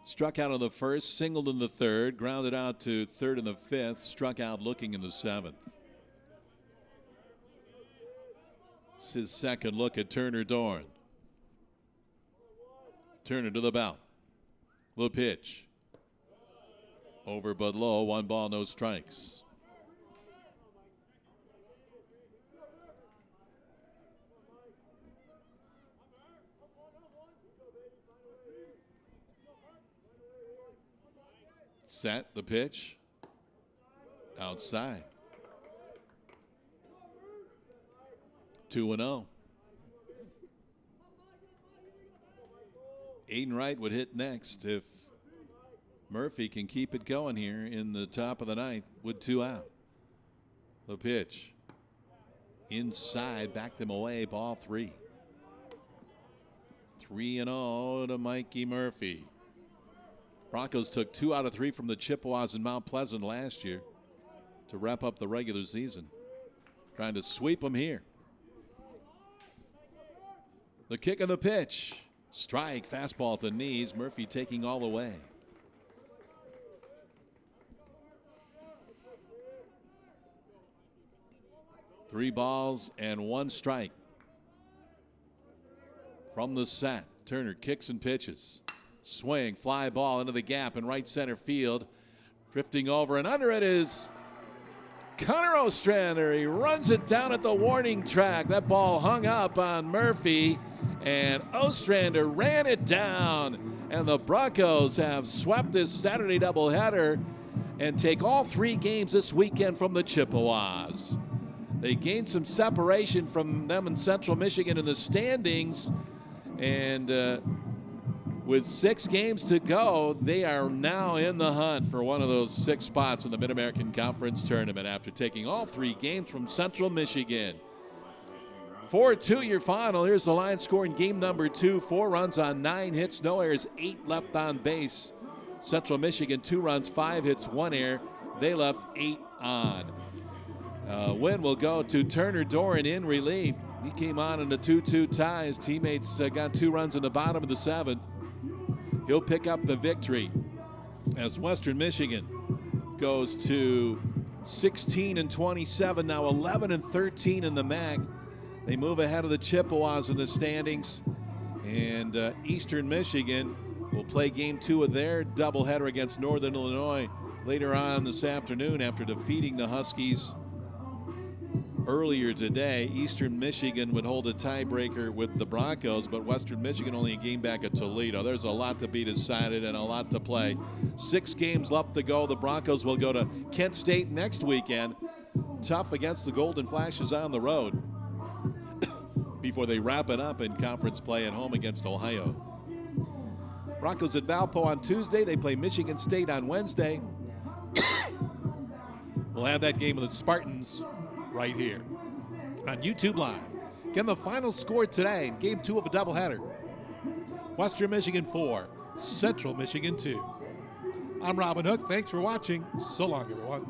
[SPEAKER 1] struck out in the first, singled in the third, grounded out to third in the 5th, struck out looking in the 7th. It's his second look at Turner Dorn. Turner to the belt. The pitch. Over but low. 1 ball, no strikes. Set the pitch. Outside. 2-0. Aiden Wright would hit next if Murphy can keep it going here in the top of the 9th with 2 out. The pitch. Inside, backed him away, ball 3. 3-0 to Mikey Murphy. Broncos took 2 out of 3 from the Chippewas in Mount Pleasant last year to wrap up the regular season. Trying to sweep them here. The kick and the pitch. Strike, fastball at the knees. Murphy taking all the way. Three balls and 1 strike. From the set, Turner kicks and pitches. Swing, fly ball into the gap in right center field. Drifting over and under it is Connor Ostrander. He runs it down at the warning track. That ball hung up on Murphy, and Ostrander ran it down. And the Broncos have swept this Saturday doubleheader and take all 3 games this weekend from the Chippewas. They gained some separation from them in Central Michigan in the standings, and with 6 games to go, they are now in the hunt for one of those 6 spots in the Mid-American Conference Tournament after taking all 3 games from Central Michigan. 4-2 your final. Here's the line score in game number 2. 4 runs on 9 hits, no errors, 8 left on base. Central Michigan 2 runs, 5 hits, 1 error. They left 8 on. Win will go to Turner Doran in relief. He came on in a 2-2 tie. His teammates got 2 runs in the bottom of the 7th. He'll pick up the victory as Western Michigan goes to 16-27, now 11-13 in the MAC. They move ahead of the Chippewas in the standings, and Eastern Michigan will play game 2 of their doubleheader against Northern Illinois later on this afternoon after defeating the Huskies earlier today. Eastern Michigan would hold a tiebreaker with the Broncos, but Western Michigan only a game back at Toledo. There's a lot to be decided and a lot to play. 6 games left to go. The Broncos will go to Kent State next weekend. Tough against the Golden Flashes on the road before they wrap it up in conference play at home against Ohio. Broncos at Valpo on Tuesday. They play Michigan State on Wednesday. We'll have that game with the Spartans right here on YouTube Live. Again, the final score today in game 2 of a doubleheader. Western Michigan 4, Central Michigan 2. I'm Robin Hook. Thanks for watching. So long, everyone.